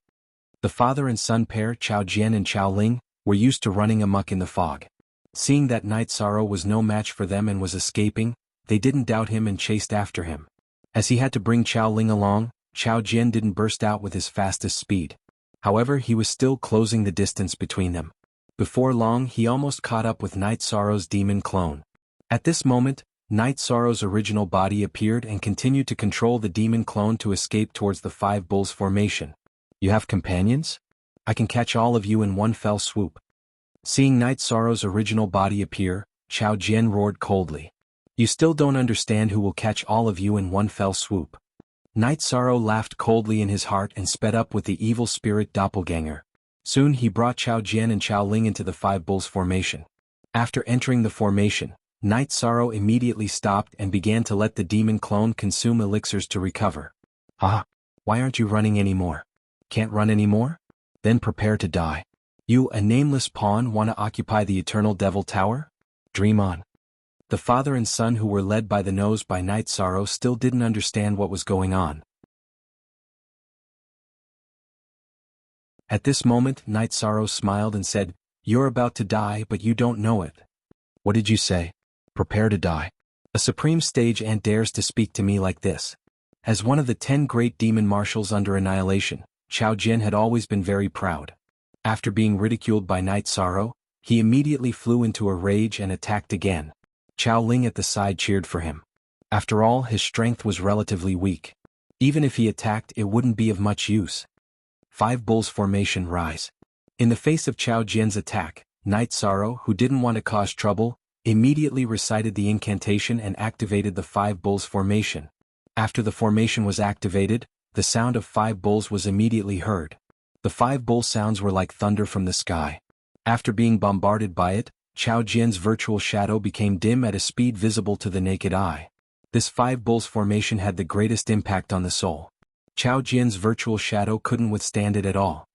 The father and son pair, Qiao Jian and Qiao Ling, were used to running amok in the fog. Seeing that Night Sorrow was no match for them and was escaping, they didn't doubt him and chased after him. As he had to bring Qiao Ling along, Qiao Jian didn't burst out with his fastest speed. However, he was still closing the distance between them. Before long, he almost caught up with Night Sorrow's demon clone. At this moment, Night Sorrow's original body appeared and continued to control the demon clone to escape towards the Five Bulls formation. "You have companions? I can catch all of you in one fell swoop." Seeing Night Sorrow's original body appear, Qiao Jian roared coldly. "You still don't understand who will catch all of you in one fell swoop." Night Sorrow laughed coldly in his heart and sped up with the evil spirit doppelganger. Soon he brought Qiao Jian and Qiao Ling into the Five Bulls formation. After entering the formation, Night Sorrow immediately stopped and began to let the demon clone consume elixirs to recover. "Ah, why aren't you running anymore? Can't run anymore? Then prepare to die. You, a nameless pawn, want to occupy the Eternal Devil Tower? Dream on." The father and son, who were led by the nose by Night Sorrow, still didn't understand what was going on. At this moment, Night Sorrow smiled and said, "You're about to die, but you don't know it." "What did you say? Prepare to die. A supreme stage ant dares to speak to me like this." As one of the 10 great demon marshals under annihilation, Qiao Jian had always been very proud. After being ridiculed by Night Sorrow, he immediately flew into a rage and attacked again. Qiao Ling at the side cheered for him. After all, his strength was relatively weak. Even if he attacked, it wouldn't be of much use. Five Bulls formation rise. In the face of Qiao Jian's attack, Night Sorrow, who didn't want to cause trouble, immediately recited the incantation and activated the Five Bulls formation. After the formation was activated, the sound of Five Bulls was immediately heard. The Five Bull sounds were like thunder from the sky. After being bombarded by it, Qiao Jian's virtual shadow became dim at a speed visible to the naked eye. This Five Bulls formation had the greatest impact on the soul. Qiao Jian's virtual shadow couldn't withstand it at all.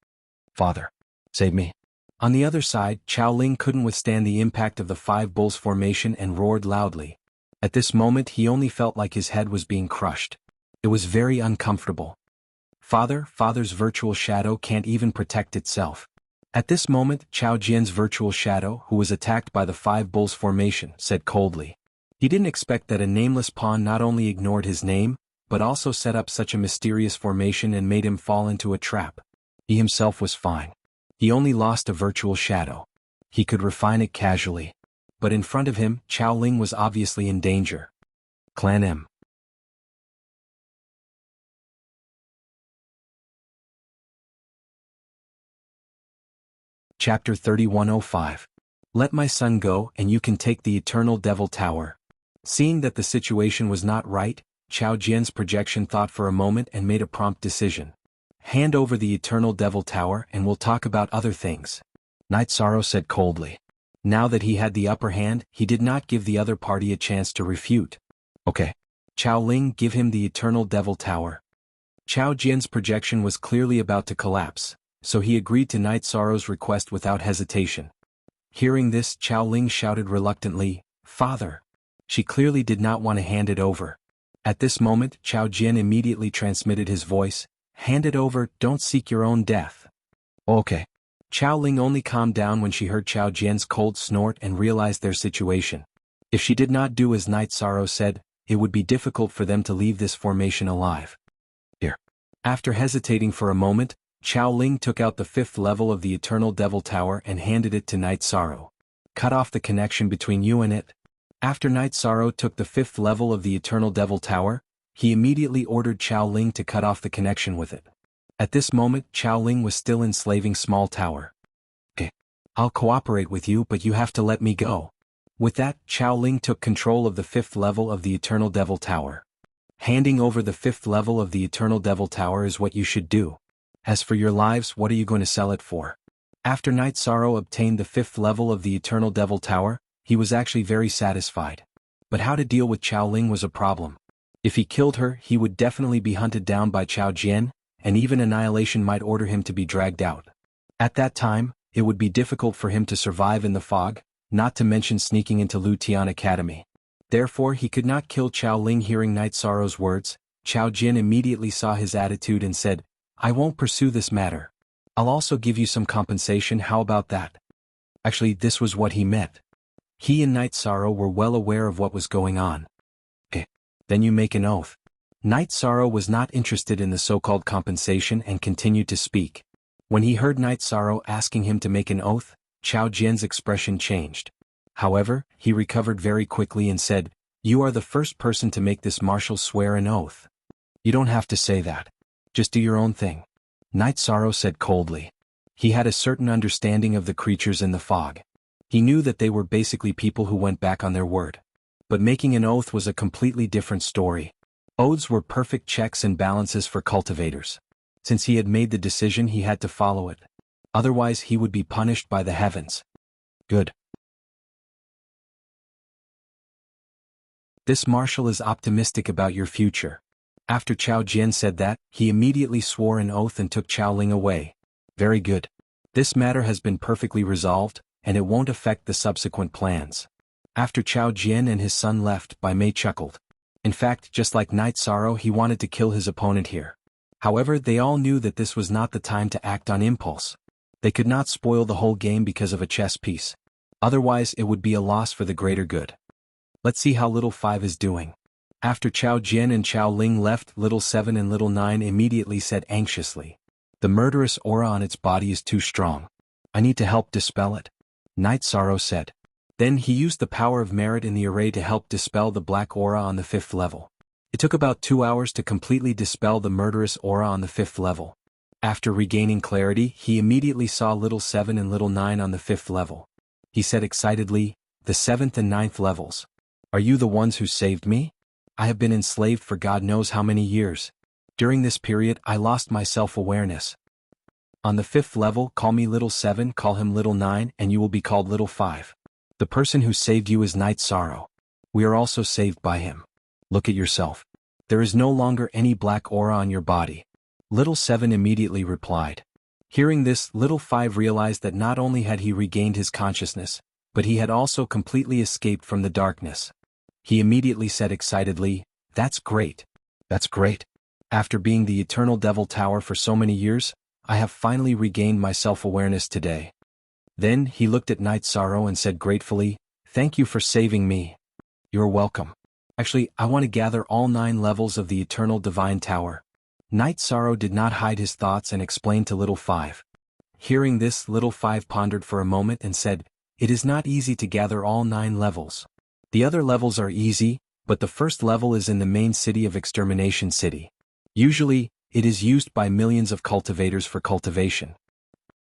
"Father, save me." On the other side, Qiao Ling couldn't withstand the impact of the Five Bulls formation and roared loudly. At this moment he only felt like his head was being crushed. It was very uncomfortable. Father's virtual shadow can't even protect itself." At this moment, Qiao Jian's virtual shadow, who was attacked by the Five Bulls formation, said coldly. He didn't expect that a nameless pawn not only ignored his name, but also set up such a mysterious formation and made him fall into a trap. He himself was fine. He only lost a virtual shadow. He could refine it casually. But in front of him, Qiao Ling was obviously in danger. Clan M. Chapter 3105. Let my son go and you can take the Eternal Devil Tower. Seeing that the situation was not right, Chao Jian's projection thought for a moment and made a prompt decision. Hand over the Eternal Devil Tower and we'll talk about other things. Night Sorrow said coldly. Now that he had the upper hand, he did not give the other party a chance to refute. Okay. Chao Ling, give him the Eternal Devil Tower. Chao Jian's projection was clearly about to collapse, so he agreed to Night Sorrow's request without hesitation. Hearing this, Chao Ling shouted reluctantly, "Father!" She clearly did not want to hand it over. At this moment, Chao Jian immediately transmitted his voice, "Hand it over, don't seek your own death." Okay. Chao Ling only calmed down when she heard Chao Jian's cold snort and realized their situation. If she did not do as Night Sorrow said, it would be difficult for them to leave this formation alive. Here. After hesitating for a moment, Chao Ling took out the 5th level of the Eternal Devil Tower and handed it to Night Sorrow. Cut off the connection between you and it. After Night Sorrow took the 5th level of the Eternal Devil Tower, he immediately ordered Chao Ling to cut off the connection with it. At this moment, Chao Ling was still enslaving Small Tower. Okay. I'll cooperate with you, but you have to let me go. With that, Chao Ling took control of the 5th level of the Eternal Devil Tower. Handing over the 5th level of the Eternal Devil Tower is what you should do. As for your lives, what are you going to sell it for? After Night Sorrow obtained the 5th level of the Eternal Devil Tower, he was actually very satisfied. But how to deal with Chao Ling was a problem. If he killed her, he would definitely be hunted down by Chao Jian, and even Annihilation might order him to be dragged out. At that time, it would be difficult for him to survive in the fog, not to mention sneaking into Lu Tian Academy. Therefore he could not kill Chao Ling. Hearing Night Sorrow's words, Chao Jian immediately saw his attitude and said, "I won't pursue this matter. I'll also give you some compensation, how about that?" Actually, this was what he meant. He and Night Sorrow were well aware of what was going on. Okay. Then you make an oath. Night Sorrow was not interested in the so-called compensation and continued to speak. When he heard Night Sorrow asking him to make an oath, Chao Jian's expression changed. However, he recovered very quickly and said, "You are the first person to make this marshal swear an oath. You don't have to say that. Just do your own thing." Night Sorrow said coldly. He had a certain understanding of the creatures in the fog. He knew that they were basically people who went back on their word. But making an oath was a completely different story. Oaths were perfect checks and balances for cultivators. Since he had made the decision, he had to follow it. Otherwise he would be punished by the heavens. Good. This marshal is optimistic about your future. After Chao Jian said that, he immediately swore an oath and took Chao Ling away. Very good. This matter has been perfectly resolved, and it won't affect the subsequent plans. After Chao Jian and his son left, Bai Mei chuckled. In fact, just like Night Sorrow, he wanted to kill his opponent here. However, they all knew that this was not the time to act on impulse. They could not spoil the whole game because of a chess piece. Otherwise it would be a loss for the greater good. Let's see how Little 5 is doing. After Chao Jian and Chao Ling left, Little 7 and Little 9 immediately said anxiously, "The murderous aura on its body is too strong. I need to help dispel it." Night Sorrow said. Then he used the power of merit in the array to help dispel the black aura on the 5th level. It took about 2 hours to completely dispel the murderous aura on the 5th level. After regaining clarity, he immediately saw Little 7 and Little 9 on the 5th level. He said excitedly, "The 7th and 9th levels. Are you the ones who saved me? I have been enslaved for God knows how many years. During this period I lost my self-awareness. On the 5th level, call me Little 7, call him Little 9, and you will be called Little 5. The person who saved you is Night Sorrow. We are also saved by him. Look at yourself. There is no longer any black aura on your body." Little 7 immediately replied. Hearing this, Little 5 realized that not only had he regained his consciousness, but he had also completely escaped from the darkness. He immediately said excitedly, "That's great. That's great. After being the Eternal Devil Tower for so many years, I have finally regained my self-awareness today." Then he looked at Night Sorrow and said gratefully, "Thank you for saving me." "You're welcome. Actually, I want to gather all 9 levels of the Eternal Divine Tower." Night Sorrow did not hide his thoughts and explained to Little 5. Hearing this, Little 5 pondered for a moment and said, "It is not easy to gather all 9 levels. The other levels are easy, but the first level is in the main city of Extermination City. Usually, it is used by millions of cultivators for cultivation.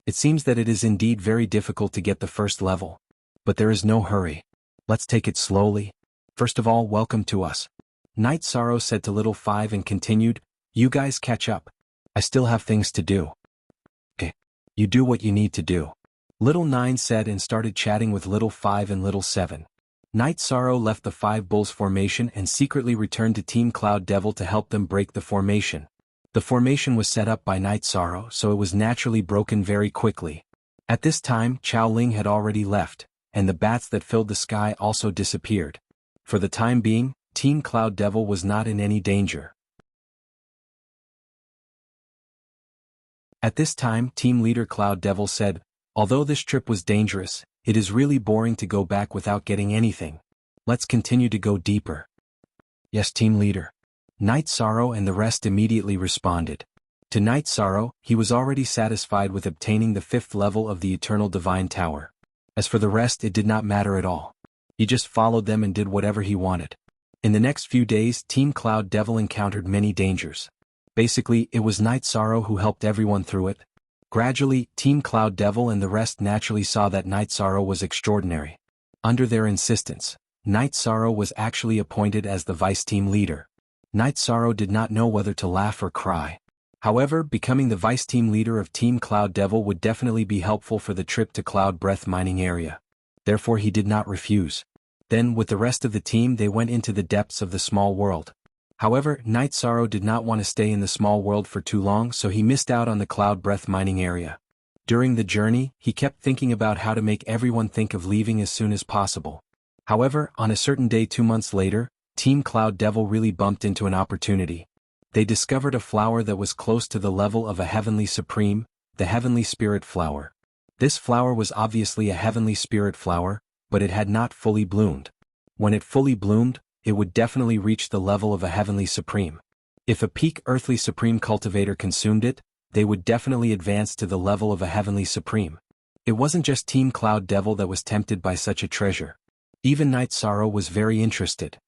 It seems that it is indeed very difficult to get the first level. But there is no hurry. Let's take it slowly. First of all, welcome to us. Night Sorrow said to Little Five and continued, you guys catch up. I still have things to do. Okay. You do what you need to do. Little Nine said and started chatting with Little Five and Little Seven. Night Sorrow left the Five Bulls formation and secretly returned to Team Cloud Devil to help them break the formation. The formation was set up by Night Sorrow, so it was naturally broken very quickly. At this time, Chao Ling had already left, and the bats that filled the sky also disappeared. For the time being, Team Cloud Devil was not in any danger. At this time, Team Leader Cloud Devil said, although this trip was dangerous, it is really boring to go back without getting anything. Let's continue to go deeper. Yes, Team Leader. Night Sorrow and the rest immediately responded. To Night Sorrow, he was already satisfied with obtaining the 5th level of the Eternal Divine Tower. As for the rest, it did not matter at all. He just followed them and did whatever he wanted. In the next few days, Team Cloud Devil encountered many dangers. Basically, it was Night Sorrow who helped everyone through it. Gradually, Team Cloud Devil and the rest naturally saw that Night Sorrow was extraordinary. Under their insistence, Night Sorrow was actually appointed as the vice team leader. Night Sorrow did not know whether to laugh or cry. However, becoming the vice team leader of Team Cloud Devil would definitely be helpful for the trip to Cloud Breath mining area. Therefore he did not refuse. Then, with the rest of the team, they went into the depths of the small world. However, Night Sorrow did not want to stay in the small world for too long, so he missed out on the Cloud Breath mining area. During the journey, he kept thinking about how to make everyone think of leaving as soon as possible. However, on a certain day 2 months later, Team Cloud Devil really bumped into an opportunity. They discovered a flower that was close to the level of a Heavenly Supreme, the Heavenly Spirit Flower. This flower was obviously a Heavenly Spirit Flower, but it had not fully bloomed. When it fully bloomed, it would definitely reach the level of a Heavenly Supreme. If a peak Earthly Supreme cultivator consumed it, they would definitely advance to the level of a Heavenly Supreme. It wasn't just Team Cloud Devil that was tempted by such a treasure. Even Night Sorrow was very interested.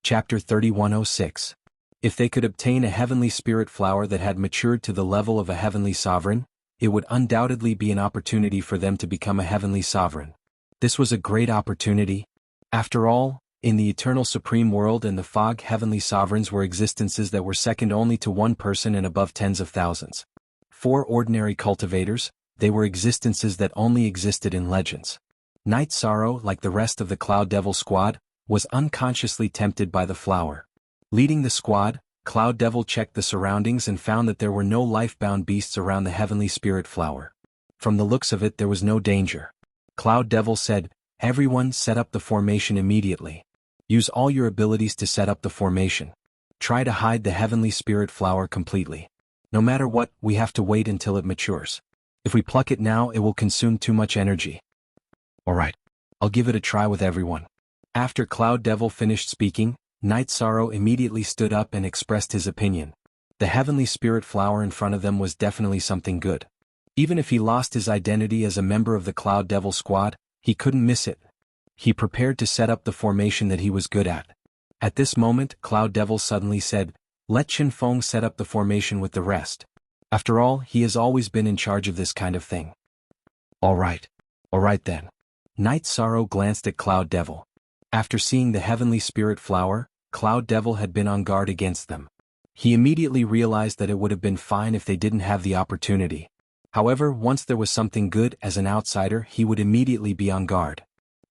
Chapter 3106. If they could obtain a Heavenly Spirit Flower that had matured to the level of a Heavenly Sovereign, it would undoubtedly be an opportunity for them to become a Heavenly Sovereign. This was a great opportunity. After all, in the Eternal Supreme World and the Fog, Heavenly Sovereigns were existences that were second only to one person and above tens of thousands. For ordinary cultivators, they were existences that only existed in legends. Night Sorrow, like the rest of the Cloud Devil squad, was unconsciously tempted by the flower. Leading the squad, Cloud Devil checked the surroundings and found that there were no life-bound beasts around the Heavenly Spirit Flower. From the looks of it, there was no danger. Cloud Devil said, everyone set up the formation immediately. Use all your abilities to set up the formation. Try to hide the Heavenly Spirit Flower completely. No matter what, we have to wait until it matures. If we pluck it now, it will consume too much energy. Alright, I'll give it a try with everyone. After Cloud Devil finished speaking, Night Sorrow immediately stood up and expressed his opinion. The Heavenly Spirit Flower in front of them was definitely something good. Even if he lost his identity as a member of the Cloud Devil squad, he couldn't miss it. He prepared to set up the formation that he was good at. At this moment, Cloud Devil suddenly said, let Qin Feng set up the formation with the rest. After all, he has always been in charge of this kind of thing. Alright then. Night Sorrow glanced at Cloud Devil. After seeing the Heavenly Spirit Flower, Cloud Devil had been on guard against them. He immediately realized that it would have been fine if they didn't have the opportunity. However, once there was something good as an outsider, he would immediately be on guard.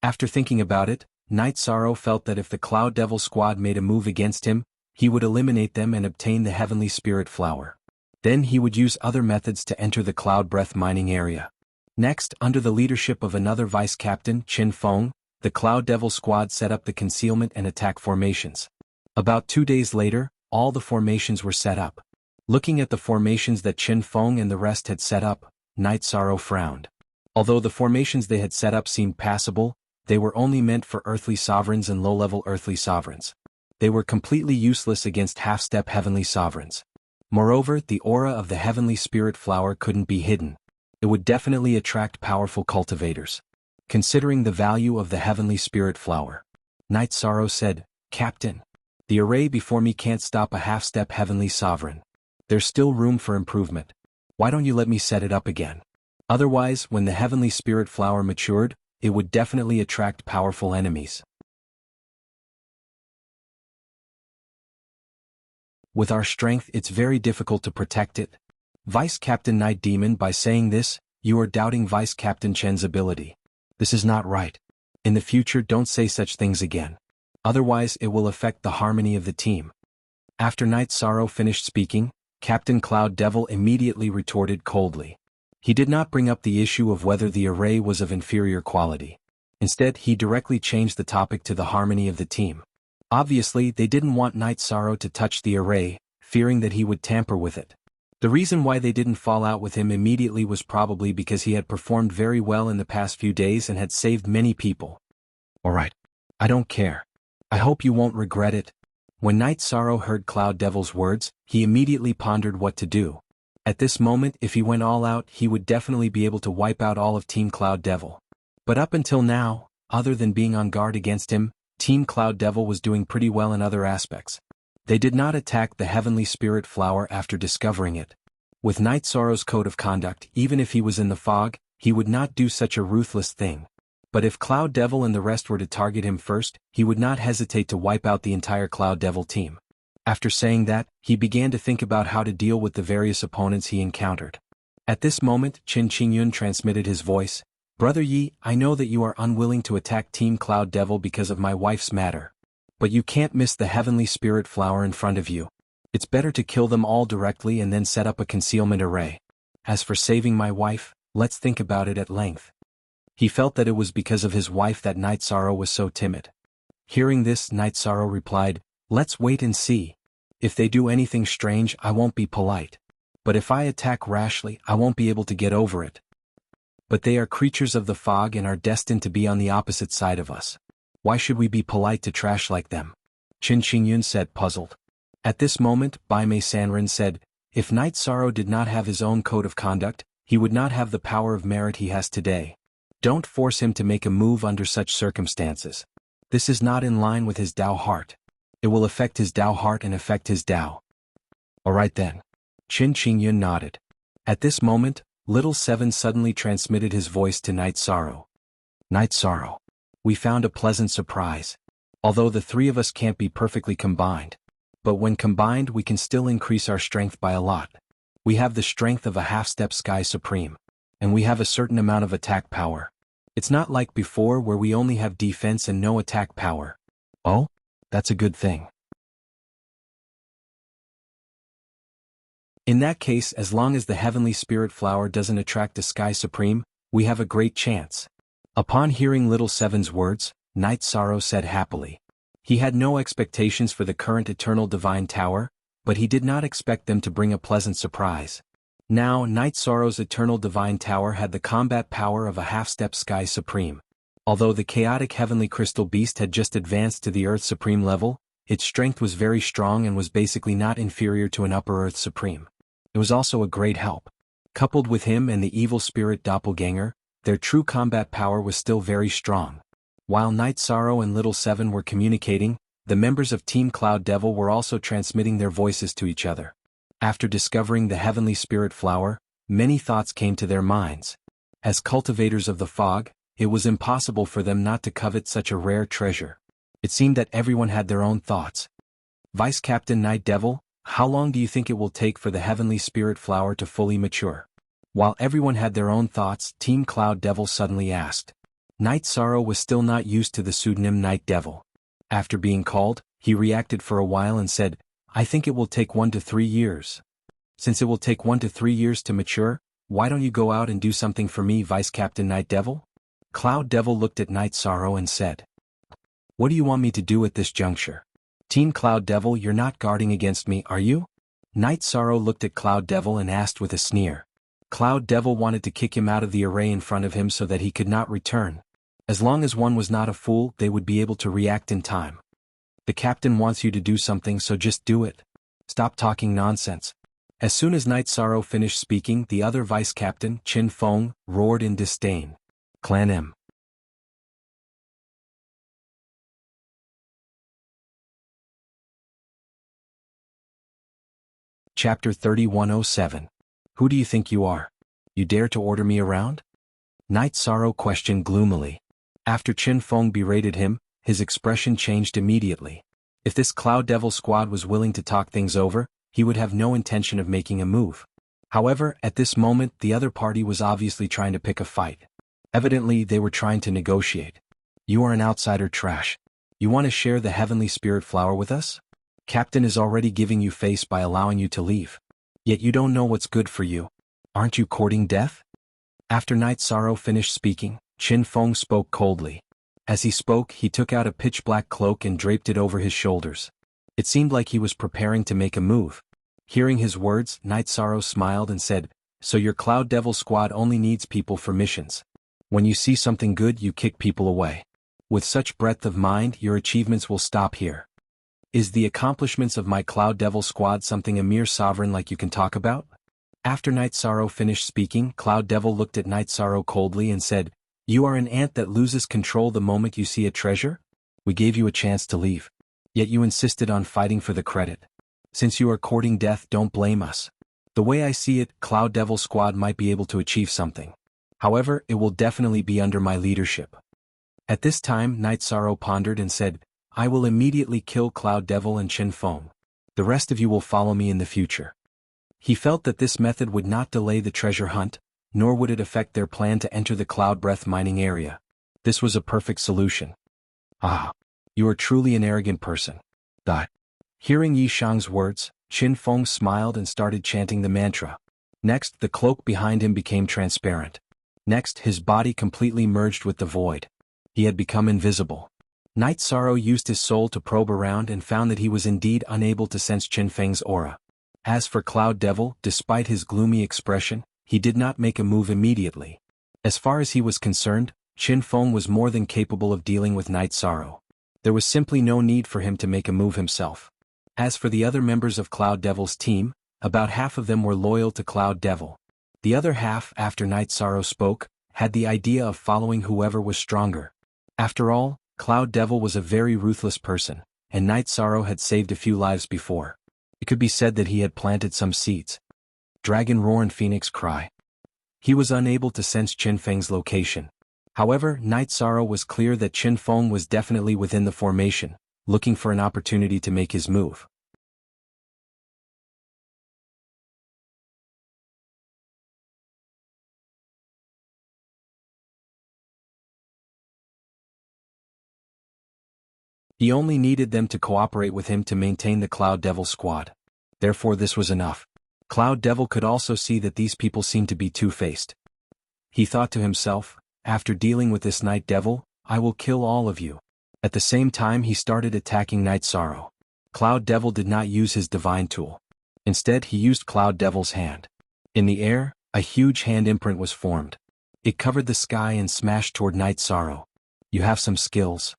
After thinking about it, Night Sorrow felt that if the Cloud Devil squad made a move against him, he would eliminate them and obtain the Heavenly Spirit Flower. Then he would use other methods to enter the Cloud Breath mining area. Next, under the leadership of another vice captain, Qin Feng, the Cloud Devil squad set up the concealment and attack formations. About 2 days later, all the formations were set up. Looking at the formations that Qin Feng and the rest had set up, Night Sorrow frowned. Although the formations they had set up seemed passable, they were only meant for earthly sovereigns and low-level earthly sovereigns. They were completely useless against half-step heavenly sovereigns. Moreover, the aura of the Heavenly Spirit Flower couldn't be hidden. It would definitely attract powerful cultivators. Considering the value of the Heavenly Spirit Flower, Night Sorrow said, Captain. The array before me can't stop a half-step heavenly sovereign. There's still room for improvement. Why don't you let me set it up again? Otherwise, when the heavenly spirit flower matured, it would definitely attract powerful enemies. With our strength, it's very difficult to protect it. Vice Captain Night Demon, by saying this, you are doubting Vice Captain Chen's ability. This is not right. In the future, don't say such things again. Otherwise, it will affect the harmony of the team. After Night Sorrow finished speaking, Captain Cloud Devil immediately retorted coldly. He did not bring up the issue of whether the array was of inferior quality. Instead, he directly changed the topic to the harmony of the team. Obviously, they didn't want Night Sorrow to touch the array, fearing that he would tamper with it. The reason why they didn't fall out with him immediately was probably because he had performed very well in the past few days and had saved many people. Alright. I don't care. I hope you won't regret it. When Night Sorrow heard Cloud Devil's words, he immediately pondered what to do. At this moment, if he went all out, he would definitely be able to wipe out all of Team Cloud Devil. But up until now, other than being on guard against him, Team Cloud Devil was doing pretty well in other aspects. They did not attack the Heavenly Spirit Flower after discovering it. With Night Sorrow's code of conduct, even if he was in the fog, he would not do such a ruthless thing. But if Cloud Devil and the rest were to target him first, he would not hesitate to wipe out the entire Cloud Devil team. After saying that, he began to think about how to deal with the various opponents he encountered. At this moment, Qin Qingyun transmitted his voice. Brother Yi, I know that you are unwilling to attack Team Cloud Devil because of my wife's matter. But you can't miss the Heavenly Spirit Flower in front of you. It's better to kill them all directly and then set up a concealment array. As for saving my wife, let's think about it at length. He felt that it was because of his wife that Night Sorrow was so timid. Hearing this, Night Sorrow replied, let's wait and see. If they do anything strange, I won't be polite. But if I attack rashly, I won't be able to get over it. But they are creatures of the fog and are destined to be on the opposite side of us. Why should we be polite to trash like them? Qin Qingyun said, puzzled. At this moment, Bai Mei Sanren said, if Night Sorrow did not have his own code of conduct, he would not have the power of merit he has today. Don't force him to make a move under such circumstances. This is not in line with his Dao heart. It will affect his Dao heart and affect his Dao. Alright then. Qin Qingyun nodded. At this moment, Little Seven suddenly transmitted his voice to Night Sorrow. Night Sorrow. We found a pleasant surprise. Although the three of us can't be perfectly combined. But when combined, we can still increase our strength by a lot. We have the strength of a half-step Sky Supreme. And we have a certain amount of attack power. It's not like before where we only have defense and no attack power. Oh? That's a good thing. In that case, as long as the Heavenly Spirit Flower doesn't attract a Sky Supreme, we have a great chance. Upon hearing Little Seven's words, Night Sorrow said happily. He had no expectations for the current Eternal Divine Tower, but he did not expect them to bring a pleasant surprise. Now, Night Sorrow's Eternal Divine Tower had the combat power of a half-step Sky Supreme. Although the chaotic Heavenly Crystal Beast had just advanced to the Earth Supreme level, its strength was very strong and was basically not inferior to an Upper Earth Supreme. It was also a great help. Coupled with him and the evil spirit Doppelganger, their true combat power was still very strong. While Night Sorrow and Little Seven were communicating, the members of Team Cloud Devil were also transmitting their voices to each other. After discovering the Heavenly Spirit Flower, many thoughts came to their minds. As cultivators of the fog, it was impossible for them not to covet such a rare treasure. It seemed that everyone had their own thoughts. Vice Captain Night Devil, how long do you think it will take for the Heavenly Spirit Flower to fully mature? While everyone had their own thoughts, Team Cloud Devil suddenly asked. Night Sorrow was still not used to the pseudonym Night Devil. After being called, he reacted for a while and said, I think it will take 1 to 3 years. Since it will take 1 to 3 years to mature, why don't you go out and do something for me, Vice Captain Night Devil? Cloud Devil looked at Night Sorrow and said, what do you want me to do at this juncture? Team Cloud Devil, you're not guarding against me, are you? Night Sorrow looked at Cloud Devil and asked with a sneer. Cloud Devil wanted to kick him out of the array in front of him so that he could not return. As long as one was not a fool, they would be able to react in time. The captain wants you to do something, so just do it. Stop talking nonsense. As soon as Night Sorrow finished speaking, the other vice captain, Qin Feng, roared in disdain. Clan M. Chapter 3107. Who do you think you are? You dare to order me around? Night Sorrow questioned gloomily. After Qin Feng berated him, his expression changed immediately. If this Cloud Devil squad was willing to talk things over, he would have no intention of making a move. However, at this moment the other party was obviously trying to pick a fight. Evidently they were trying to negotiate. You are an outsider trash. You want to share the heavenly spirit flower with us? Captain is already giving you face by allowing you to leave. Yet you don't know what's good for you. Aren't you courting death? After Night Sorrow finished speaking, Qin Feng spoke coldly. As he spoke, he took out a pitch-black cloak and draped it over his shoulders. It seemed like he was preparing to make a move. Hearing his words, Night Sorrow smiled and said, "So your Cloud Devil squad only needs people for missions. When you see something good, you kick people away. With such breadth of mind, your achievements will stop here. Is the accomplishments of my Cloud Devil squad something a mere sovereign like you can talk about?" After Night Sorrow finished speaking, Cloud Devil looked at Night Sorrow coldly and said, "You are an ant that loses control the moment you see a treasure? We gave you a chance to leave. Yet you insisted on fighting for the credit. Since you are courting death, don't blame us. The way I see it, Cloud Devil squad might be able to achieve something. However, it will definitely be under my leadership." At this time, Night Sorrow pondered and said, "I will immediately kill Cloud Devil and Qin Feng. The rest of you will follow me in the future." He felt that this method would not delay the treasure hunt, nor would it affect their plan to enter the Cloud Breath mining area. This was a perfect solution. "Ah, you are truly an arrogant person." Hearing Yi Shang's words, Qin Feng smiled and started chanting the mantra. Next, the cloak behind him became transparent. Next, his body completely merged with the void. He had become invisible. Night Sorrow used his soul to probe around and found that he was indeed unable to sense Qin Feng's aura. As for Cloud Devil, despite his gloomy expression, he did not make a move immediately. As far as he was concerned, Qin Feng was more than capable of dealing with Night Sorrow. There was simply no need for him to make a move himself. As for the other members of Cloud Devil's team, about half of them were loyal to Cloud Devil. The other half, after Night Sorrow spoke, had the idea of following whoever was stronger. After all, Cloud Devil was a very ruthless person, and Night Sorrow had saved a few lives before. It could be said that he had planted some seeds. Dragon roar and phoenix cry. He was unable to sense Qin Feng's location. However, Night Sorrow was clear that Qin Feng was definitely within the formation, looking for an opportunity to make his move. He only needed them to cooperate with him to maintain the Cloud Devil squad. Therefore this was enough. Cloud Devil could also see that these people seemed to be two-faced. He thought to himself, "After dealing with this Night Devil, I will kill all of you." At the same time he started attacking Night Sorrow. Cloud Devil did not use his divine tool. Instead he used Cloud Devil's hand. In the air, a huge hand imprint was formed. It covered the sky and smashed toward Night Sorrow. "You have some skills."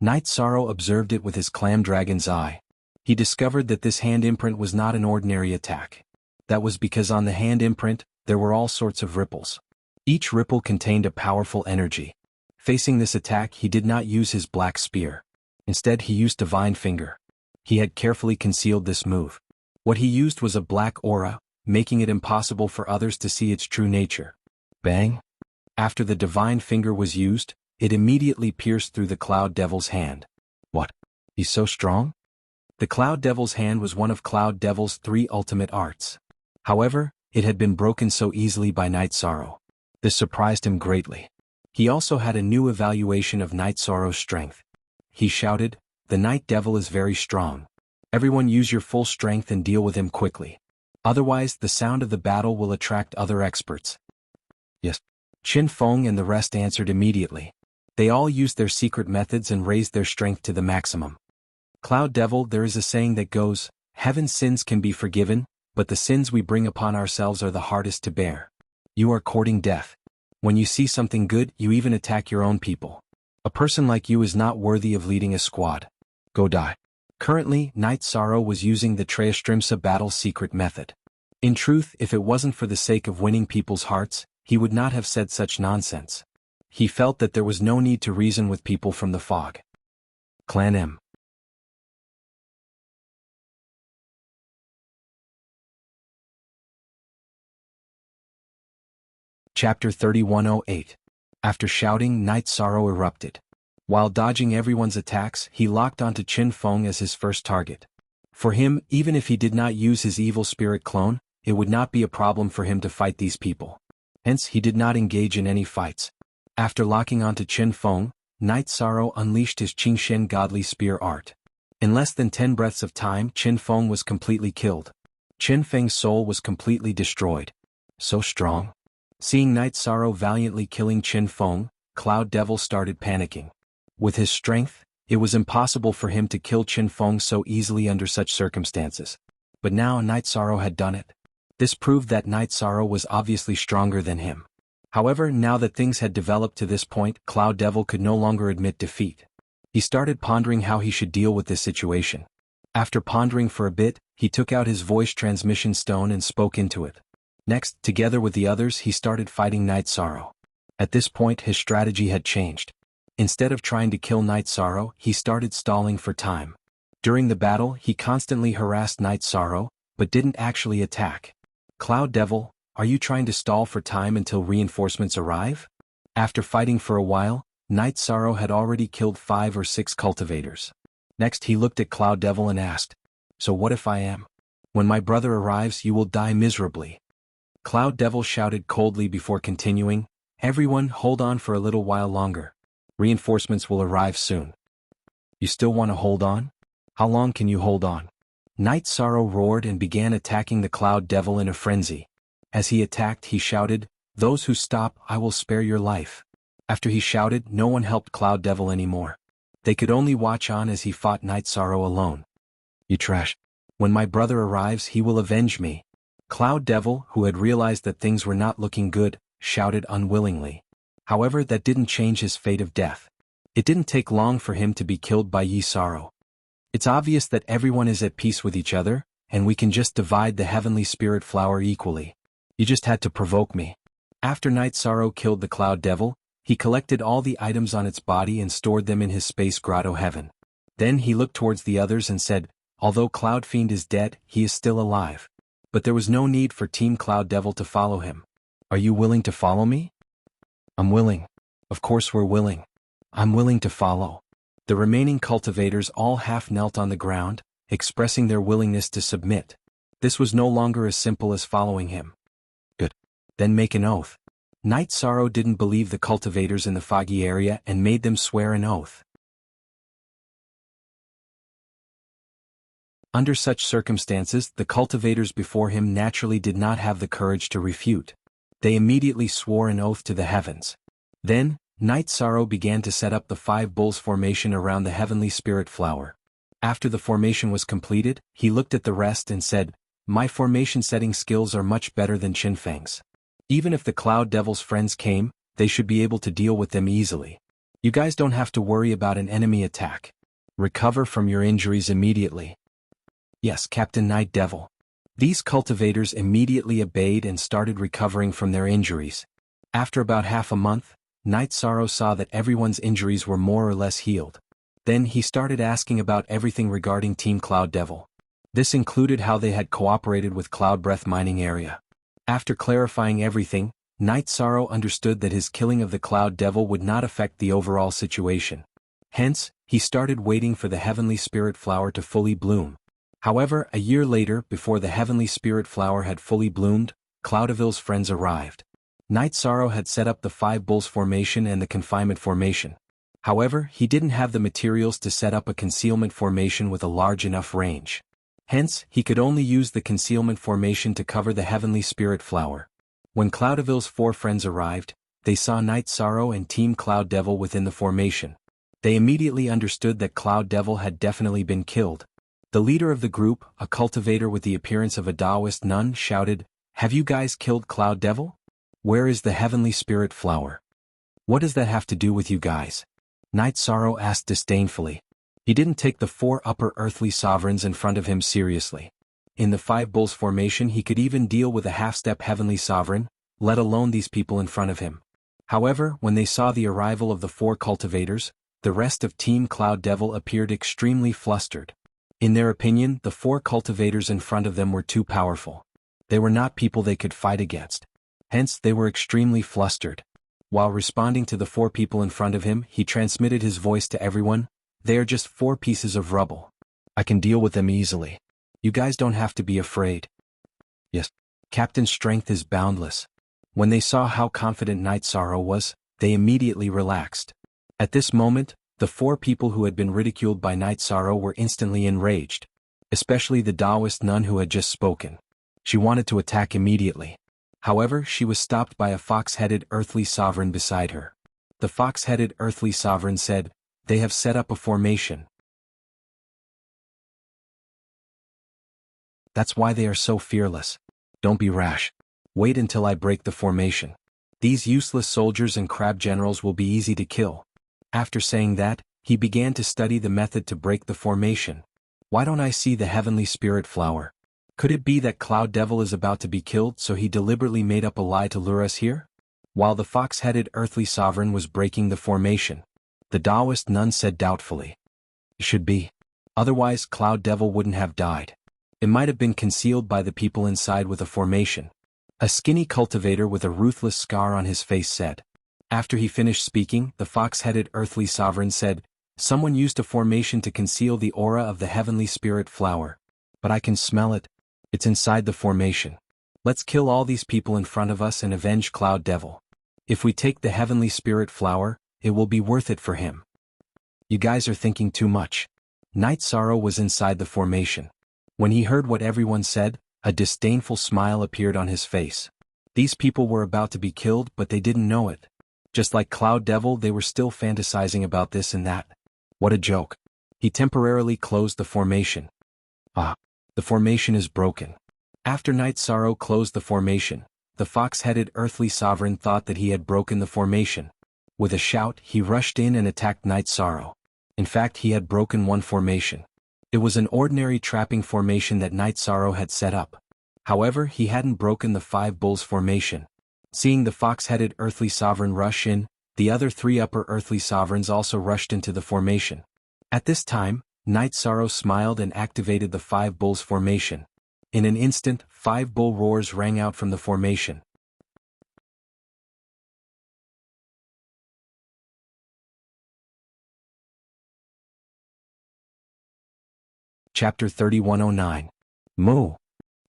Night Sorrow observed it with his clam dragon's eye. He discovered that this hand imprint was not an ordinary attack. That was because on the hand imprint, there were all sorts of ripples. Each ripple contained a powerful energy. Facing this attack, he did not use his black spear. Instead he used Divine Finger. He had carefully concealed this move. What he used was a black aura, making it impossible for others to see its true nature. Bang! After the Divine Finger was used, it immediately pierced through the Cloud Devil's hand. What? He's so strong? The Cloud Devil's hand was one of Cloud Devil's 3 ultimate arts. However, it had been broken so easily by Night Sorrow. This surprised him greatly. He also had a new evaluation of Night Sorrow's strength. He shouted, "The Night Devil is very strong. Everyone use your full strength and deal with him quickly. Otherwise, the sound of the battle will attract other experts." Yes. Qin Feng and the rest answered immediately. They all used their secret methods and raised their strength to the maximum. Cloud Devil, there is a saying that goes, "Heaven's sins can be forgiven, but the sins we bring upon ourselves are the hardest to bear." You are courting death. When you see something good, you even attack your own people. A person like you is not worthy of leading a squad. Go die. Currently, Night Sorrow was using the Treastrimsa battle secret method. In truth, if it wasn't for the sake of winning people's hearts, he would not have said such nonsense. He felt that there was no need to reason with people from the fog. Clan M. Chapter 3108. After shouting, Night Sorrow erupted. While dodging everyone's attacks, he locked onto Qin Feng as his first target. For him, even if he did not use his evil spirit clone, it would not be a problem for him to fight these people. Hence, he did not engage in any fights. After locking onto Qin Feng, Night Sorrow unleashed his Qingxian godly spear art. In less than 10 breaths of time, Qin Feng was completely killed. Qin Feng's soul was completely destroyed. So strong. Seeing Night Sorrow valiantly killing Qin Feng, Cloud Devil started panicking. With his strength, it was impossible for him to kill Qin Feng so easily under such circumstances. But now Night Sorrow had done it. This proved that Night Sorrow was obviously stronger than him. However, now that things had developed to this point, Cloud Devil could no longer admit defeat. He started pondering how he should deal with this situation. After pondering for a bit, he took out his voice transmission stone and spoke into it. Next, together with the others, he started fighting Night Sorrow. At this point, his strategy had changed. Instead of trying to kill Night Sorrow, he started stalling for time. During the battle, he constantly harassed Night Sorrow, but didn't actually attack. Cloud Devil, are you trying to stall for time until reinforcements arrive? After fighting for a while, Night Sorrow had already killed 5 or 6 cultivators. Next, he looked at Cloud Devil and asked, "So what if I am? When my brother arrives, you will die miserably." Cloud Devil shouted coldly before continuing, "Everyone, hold on for a little while longer. Reinforcements will arrive soon." "You still want to hold on? How long can you hold on?" Night Sorrow roared and began attacking the Cloud Devil in a frenzy. As he attacked, he shouted, "Those who stop, I will spare your life." After he shouted, no one helped Cloud Devil anymore. They could only watch on as he fought Night Sorrow alone. "You trash. When my brother arrives, he will avenge me." Cloud Devil, who had realized that things were not looking good, shouted unwillingly. However, that didn't change his fate of death. It didn't take long for him to be killed by Yi Sorrow. It's obvious that everyone is at peace with each other, and we can just divide the heavenly spirit flower equally. You just had to provoke me. After Night Sorrow killed the Cloud Devil, he collected all the items on its body and stored them in his space grotto heaven. Then he looked towards the others and said, "Although Cloud Fiend is dead, he is still alive." But there was no need for Team Cloud Devil to follow him. "Are you willing to follow me?" "I'm willing." "Of course we're willing." "I'm willing to follow." The remaining cultivators all half knelt on the ground, expressing their willingness to submit. This was no longer as simple as following him. "Good. Then make an oath." Night Sorrow didn't believe the cultivators in the foggy area and made them swear an oath. Under such circumstances, the cultivators before him naturally did not have the courage to refute. They immediately swore an oath to the heavens. Then, Night Sorrow began to set up the 5 bulls formation around the heavenly spirit flower. After the formation was completed, he looked at the rest and said, "My formation setting skills are much better than Qin Feng's. Even if the Cloud Devil's friends came, they should be able to deal with them easily. You guys don't have to worry about an enemy attack. Recover from your injuries immediately." "Yes, Captain Night Devil." These cultivators immediately obeyed and started recovering from their injuries. After about half a month, Night Sorrow saw that everyone's injuries were more or less healed. Then he started asking about everything regarding Team Cloud Devil. This included how they had cooperated with Cloud Breath mining area. After clarifying everything, Night Sorrow understood that his killing of the Cloud Devil would not affect the overall situation. Hence, he started waiting for the heavenly spirit flower to fully bloom. However, a year later, before the heavenly spirit flower had fully bloomed, Cloudaville's friends arrived. Night Sorrow had set up the 5 bulls formation and the confinement formation. However, he didn't have the materials to set up a concealment formation with a large enough range. Hence, he could only use the concealment formation to cover the heavenly spirit flower. When Cloudaville's 4 friends arrived, they saw Night Sorrow and Team Cloud Devil within the formation. They immediately understood that Cloud Devil had definitely been killed. The leader of the group, a cultivator with the appearance of a Taoist nun, shouted, "Have you guys killed Cloud Devil? Where is the heavenly spirit flower? What does that have to do with you guys?" Night Sorrow asked disdainfully. He didn't take the 4 upper earthly sovereigns in front of him seriously. In the 5 bulls formation he could even deal with a half-step heavenly sovereign, let alone these people in front of him. However, when they saw the arrival of the 4 cultivators, the rest of Team Cloud Devil appeared extremely flustered. In their opinion, the 4 cultivators in front of them were too powerful. They were not people they could fight against. Hence they were extremely flustered. While responding to the 4 people in front of him, he transmitted his voice to everyone. They are just 4 pieces of rubble. I can deal with them easily. You guys don't have to be afraid. Yes. Captain's strength is boundless. When they saw how confident Night Sorrow was, they immediately relaxed. At this moment, the 4 people who had been ridiculed by Night Sorrow were instantly enraged. Especially the Taoist nun who had just spoken. She wanted to attack immediately. However, she was stopped by a fox-headed earthly sovereign beside her. The fox-headed earthly sovereign said, "They have set up a formation. That's why they are so fearless. Don't be rash. Wait until I break the formation. These useless soldiers and crab generals will be easy to kill." After saying that, he began to study the method to break the formation. Why don't I see the heavenly spirit flower? Could it be that Cloud Devil is about to be killed, so he deliberately made up a lie to lure us here? While the fox-headed earthly sovereign was breaking the formation, the Taoist nun said doubtfully, "It should be. Otherwise Cloud Devil wouldn't have died. It might have been concealed by the people inside with a formation." A skinny cultivator with a ruthless scar on his face said. After he finished speaking, the fox-headed earthly sovereign said, "Someone used a formation to conceal the aura of the heavenly spirit flower. But I can smell it. It's inside the formation. Let's kill all these people in front of us and avenge Cloud Devil. If we take the heavenly spirit flower, it will be worth it for him." You guys are thinking too much. Night Sorrow was inside the formation. When he heard what everyone said, a disdainful smile appeared on his face. These people were about to be killed, but they didn't know it. Just like Cloud Devil, they were still fantasizing about this and that. What a joke. He temporarily closed the formation. The formation is broken. After Night Sorrow closed the formation, the fox-headed earthly sovereign thought that he had broken the formation. With a shout, he rushed in and attacked Night Sorrow. In fact, he had broken one formation. It was an ordinary trapping formation that Night Sorrow had set up. However, he hadn't broken the 5 bulls formation. Seeing the fox-headed earthly sovereign rush in, the other 3 upper earthly sovereigns also rushed into the formation. At this time, Night Sorrow smiled and activated the 5 bulls formation. In an instant, 5 bull roars rang out from the formation. Chapter 3109. Moo.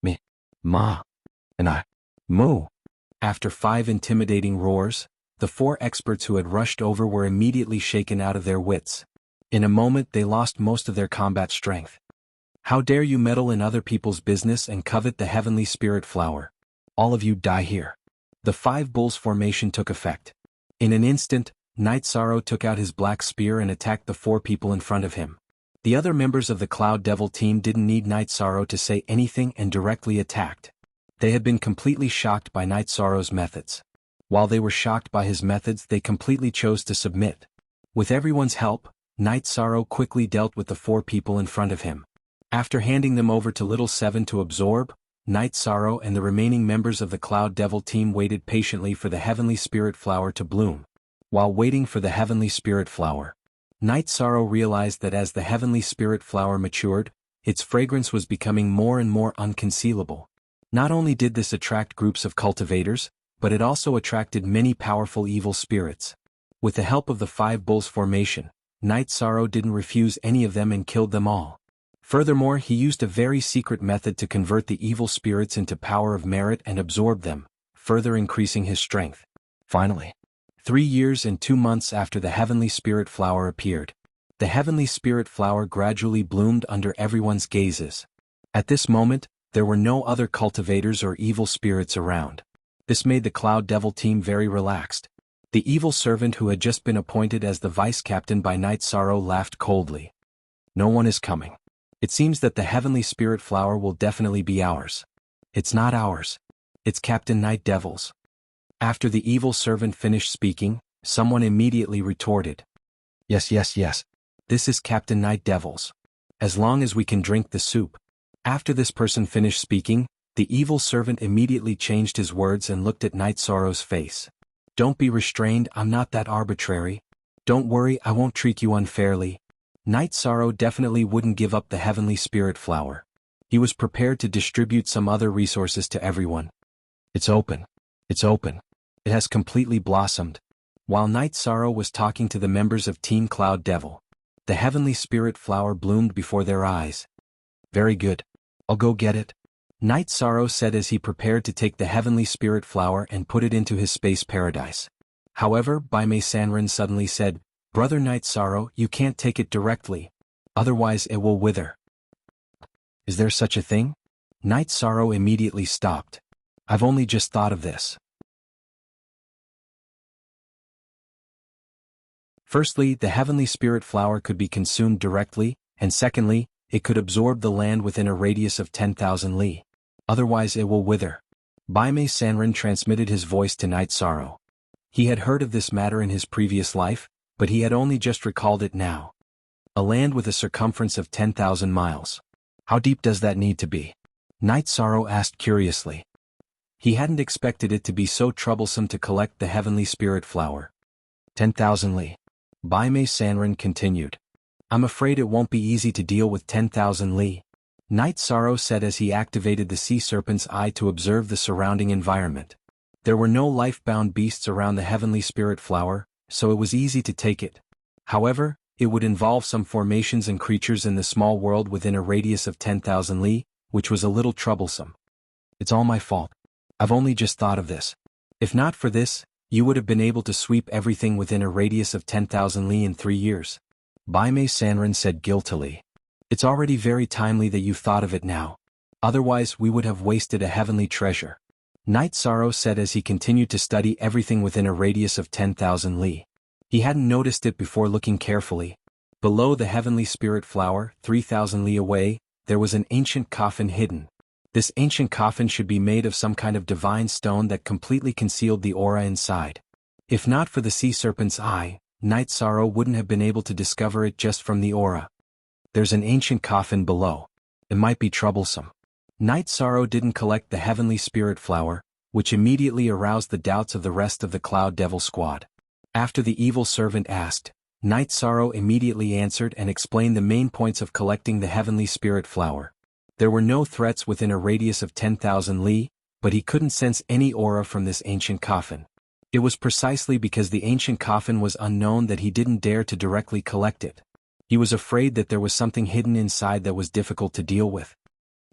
Me. Ma. And I. Moo. After 5 intimidating roars, the 4 experts who had rushed over were immediately shaken out of their wits. In a moment they lost most of their combat strength. How dare you meddle in other people's business and covet the heavenly spirit flower? All of you die here. The 5 bulls formation took effect. In an instant, Night Sorrow took out his black spear and attacked the 4 people in front of him. The other members of the Cloud Devil team didn't need Night Sorrow to say anything and directly attacked. They had been completely shocked by Night Sorrow's methods. While they were shocked by his methods, they completely chose to submit. With everyone's help, Night Sorrow quickly dealt with the 4 people in front of him. After handing them over to Little Seven to absorb, Night Sorrow and the remaining members of the Cloud Devil team waited patiently for the heavenly spirit flower to bloom. While waiting for the heavenly spirit flower, Night Sorrow realized that as the heavenly spirit flower matured, its fragrance was becoming more and more unconcealable. Not only did this attract groups of cultivators, but it also attracted many powerful evil spirits. With the help of the 5 bulls formation, Night Sorrow didn't refuse any of them and killed them all. Furthermore, he used a very secret method to convert the evil spirits into power of merit and absorb them, further increasing his strength. Finally, 3 years and 2 months after the heavenly spirit flower appeared, the heavenly spirit flower gradually bloomed under everyone's gazes. At this moment, there were no other cultivators or evil spirits around. This made the Cloud Devil team very relaxed. The evil servant who had just been appointed as the vice-captain by Night Sorrow laughed coldly. "No one is coming. It seems that the heavenly spirit flower will definitely be ours." "It's not ours. It's Captain Night Devil's." After the evil servant finished speaking, someone immediately retorted, Yes. This is Captain Night Devil's. As long as we can drink the soup." After this person finished speaking, the evil servant immediately changed his words and looked at Night Sorrow's face. "Don't be restrained, I'm not that arbitrary. Don't worry, I won't treat you unfairly." Night Sorrow definitely wouldn't give up the heavenly spirit flower. He was prepared to distribute some other resources to everyone. "It's open. It's open. It has completely blossomed. While Night Sorrow was talking to the members of Team Cloud Devil, the heavenly spirit flower bloomed before their eyes. Very good. I'll go get it. Night Sorrow said as he prepared to take the heavenly spirit flower and put it into his space paradise. However, Baimei Sanrin suddenly said, Brother Night Sorrow, you can't take it directly. Otherwise it will wither. Is there such a thing? Night Sorrow immediately stopped. I've only just thought of this. Firstly, the heavenly spirit flower could be consumed directly, and secondly, it could absorb the land within a radius of 10,000 li. Otherwise it will wither. Baimei Sanrin transmitted his voice to Night Sorrow. He had heard of this matter in his previous life, but he had only just recalled it now. A land with a circumference of 10,000 miles. How deep does that need to be? Night Sorrow asked curiously. He hadn't expected it to be so troublesome to collect the heavenly spirit flower. 10,000 li. Baimei Sanrin continued. I'm afraid it won't be easy to deal with 10,000 li. Night Sorrow said as he activated the sea serpent's eye to observe the surrounding environment. There were no life-bound beasts around the heavenly spirit flower, so it was easy to take it. However, it would involve some formations and creatures in the small world within a radius of 10,000 li, which was a little troublesome. It's all my fault. I've only just thought of this. If not for this, you would have been able to sweep everything within a radius of 10,000 li in 3 years. Baimei Sanrin said guiltily. It's already very timely that you've thought of it now. Otherwise we would have wasted a heavenly treasure. Night Sorrow said as he continued to study everything within a radius of 10,000 li. He hadn't noticed it before looking carefully. Below the heavenly spirit flower, 3,000 li away, there was an ancient coffin hidden. This ancient coffin should be made of some kind of divine stone that completely concealed the aura inside. If not for the sea serpent's eye, Night Sorrow wouldn't have been able to discover it just from the aura. There's an ancient coffin below. It might be troublesome. Night Sorrow didn't collect the heavenly spirit flower, which immediately aroused the doubts of the rest of the Cloud Devil squad. After the evil servant asked, Night Sorrow immediately answered and explained the main points of collecting the heavenly spirit flower. There were no threats within a radius of 10,000 li, but he couldn't sense any aura from this ancient coffin. It was precisely because the ancient coffin was unknown that he didn't dare to directly collect it. He was afraid that there was something hidden inside that was difficult to deal with.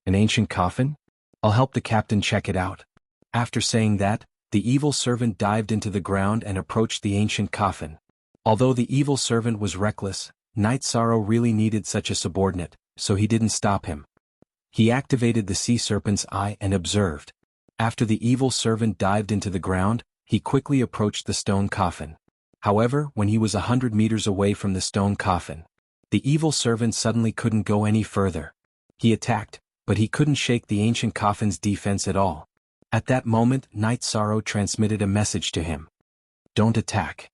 An ancient coffin? I'll help the captain check it out. After saying that, the evil servant dived into the ground and approached the ancient coffin. Although the evil servant was reckless, Night Sorrow really needed such a subordinate, so he didn't stop him. He activated the sea serpent's eye and observed. After the evil servant dived into the ground, he quickly approached the stone coffin. However, when he was 100 meters away from the stone coffin, the evil servant suddenly couldn't go any further. He attacked, but he couldn't shake the ancient coffin's defense at all. At that moment, Night Sorrow transmitted a message to him. Don't attack.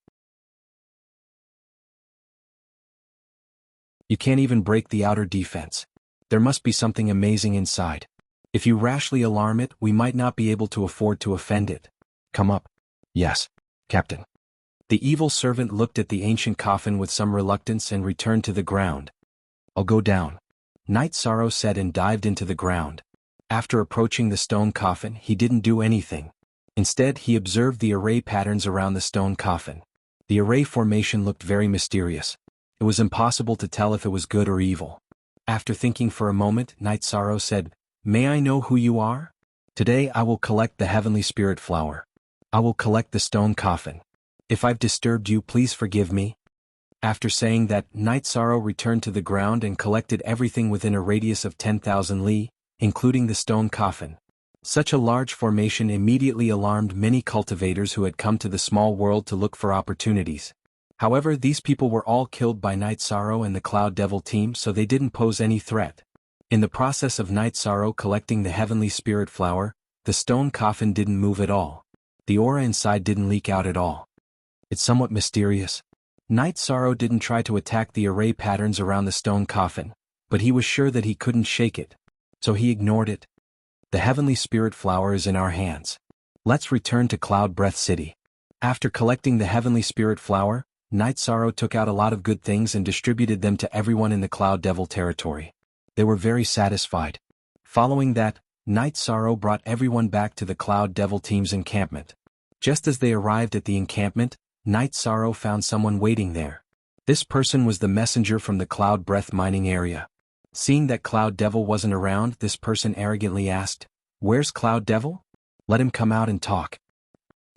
You can't even break the outer defense. There must be something amazing inside. If you rashly alarm it, we might not be able to afford to offend it. Come up. Yes, Captain. The evil servant looked at the ancient coffin with some reluctance and returned to the ground. I'll go down. Night Sorrow said and dived into the ground. After approaching the stone coffin, he didn't do anything. Instead, he observed the array patterns around the stone coffin. The array formation looked very mysterious. It was impossible to tell if it was good or evil. After thinking for a moment, Night Sorrow said, May I know who you are? Today I will collect the heavenly spirit flower. I will collect the stone coffin. If I've disturbed you, please forgive me. After saying that, Night Sorrow returned to the ground and collected everything within a radius of 10,000 li, including the stone coffin. Such a large formation immediately alarmed many cultivators who had come to the small world to look for opportunities. However, these people were all killed by Night Sorrow and the Cloud Devil team, so they didn't pose any threat. In the process of Night Sorrow collecting the heavenly spirit flower, the stone coffin didn't move at all. The aura inside didn't leak out at all. It's somewhat mysterious. Night Sorrow didn't try to attack the array patterns around the stone coffin, but he was sure that he couldn't shake it. So he ignored it. The heavenly spirit flower is in our hands. Let's return to Cloud Breath City. After collecting the heavenly spirit flower, Night Sorrow took out a lot of good things and distributed them to everyone in the Cloud Devil territory. They were very satisfied. Following that, Night Sorrow brought everyone back to the Cloud Devil team's encampment. Just as they arrived at the encampment, Night Sorrow found someone waiting there. This person was the messenger from the Cloud Breath mining area. Seeing that Cloud Devil wasn't around, this person arrogantly asked, "Where's Cloud Devil? Let him come out and talk."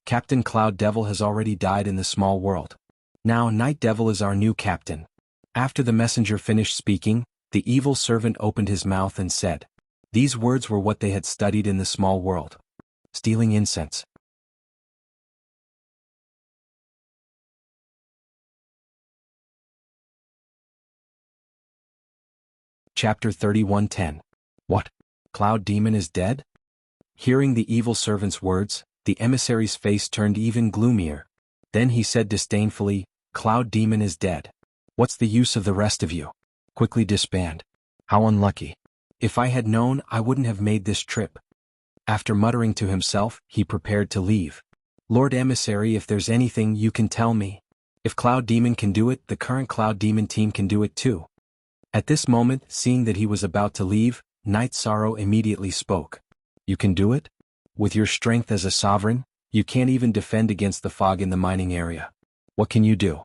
Captain Cloud Devil has already died in the small world. Now Night Devil is our new captain. After the messenger finished speaking, the evil servant opened his mouth and said. These words were what they had studied in the small world. Stealing incense. Chapter 31:10. What? Cloud Demon is dead? Hearing the evil servant's words, the emissary's face turned even gloomier. Then he said disdainfully, "Cloud Demon is dead. What's the use of the rest of you? Quickly disband. How unlucky. If I had known, I wouldn't have made this trip." After muttering to himself, he prepared to leave. "Lord Emissary, if there's anything you can tell me. If Cloud Demon can do it, the current Cloud Demon team can do it too." At this moment, seeing that he was about to leave, Night Sorrow immediately spoke. "You can do it? With your strength as a sovereign, you can't even defend against the fog in the mining area. What can you do?"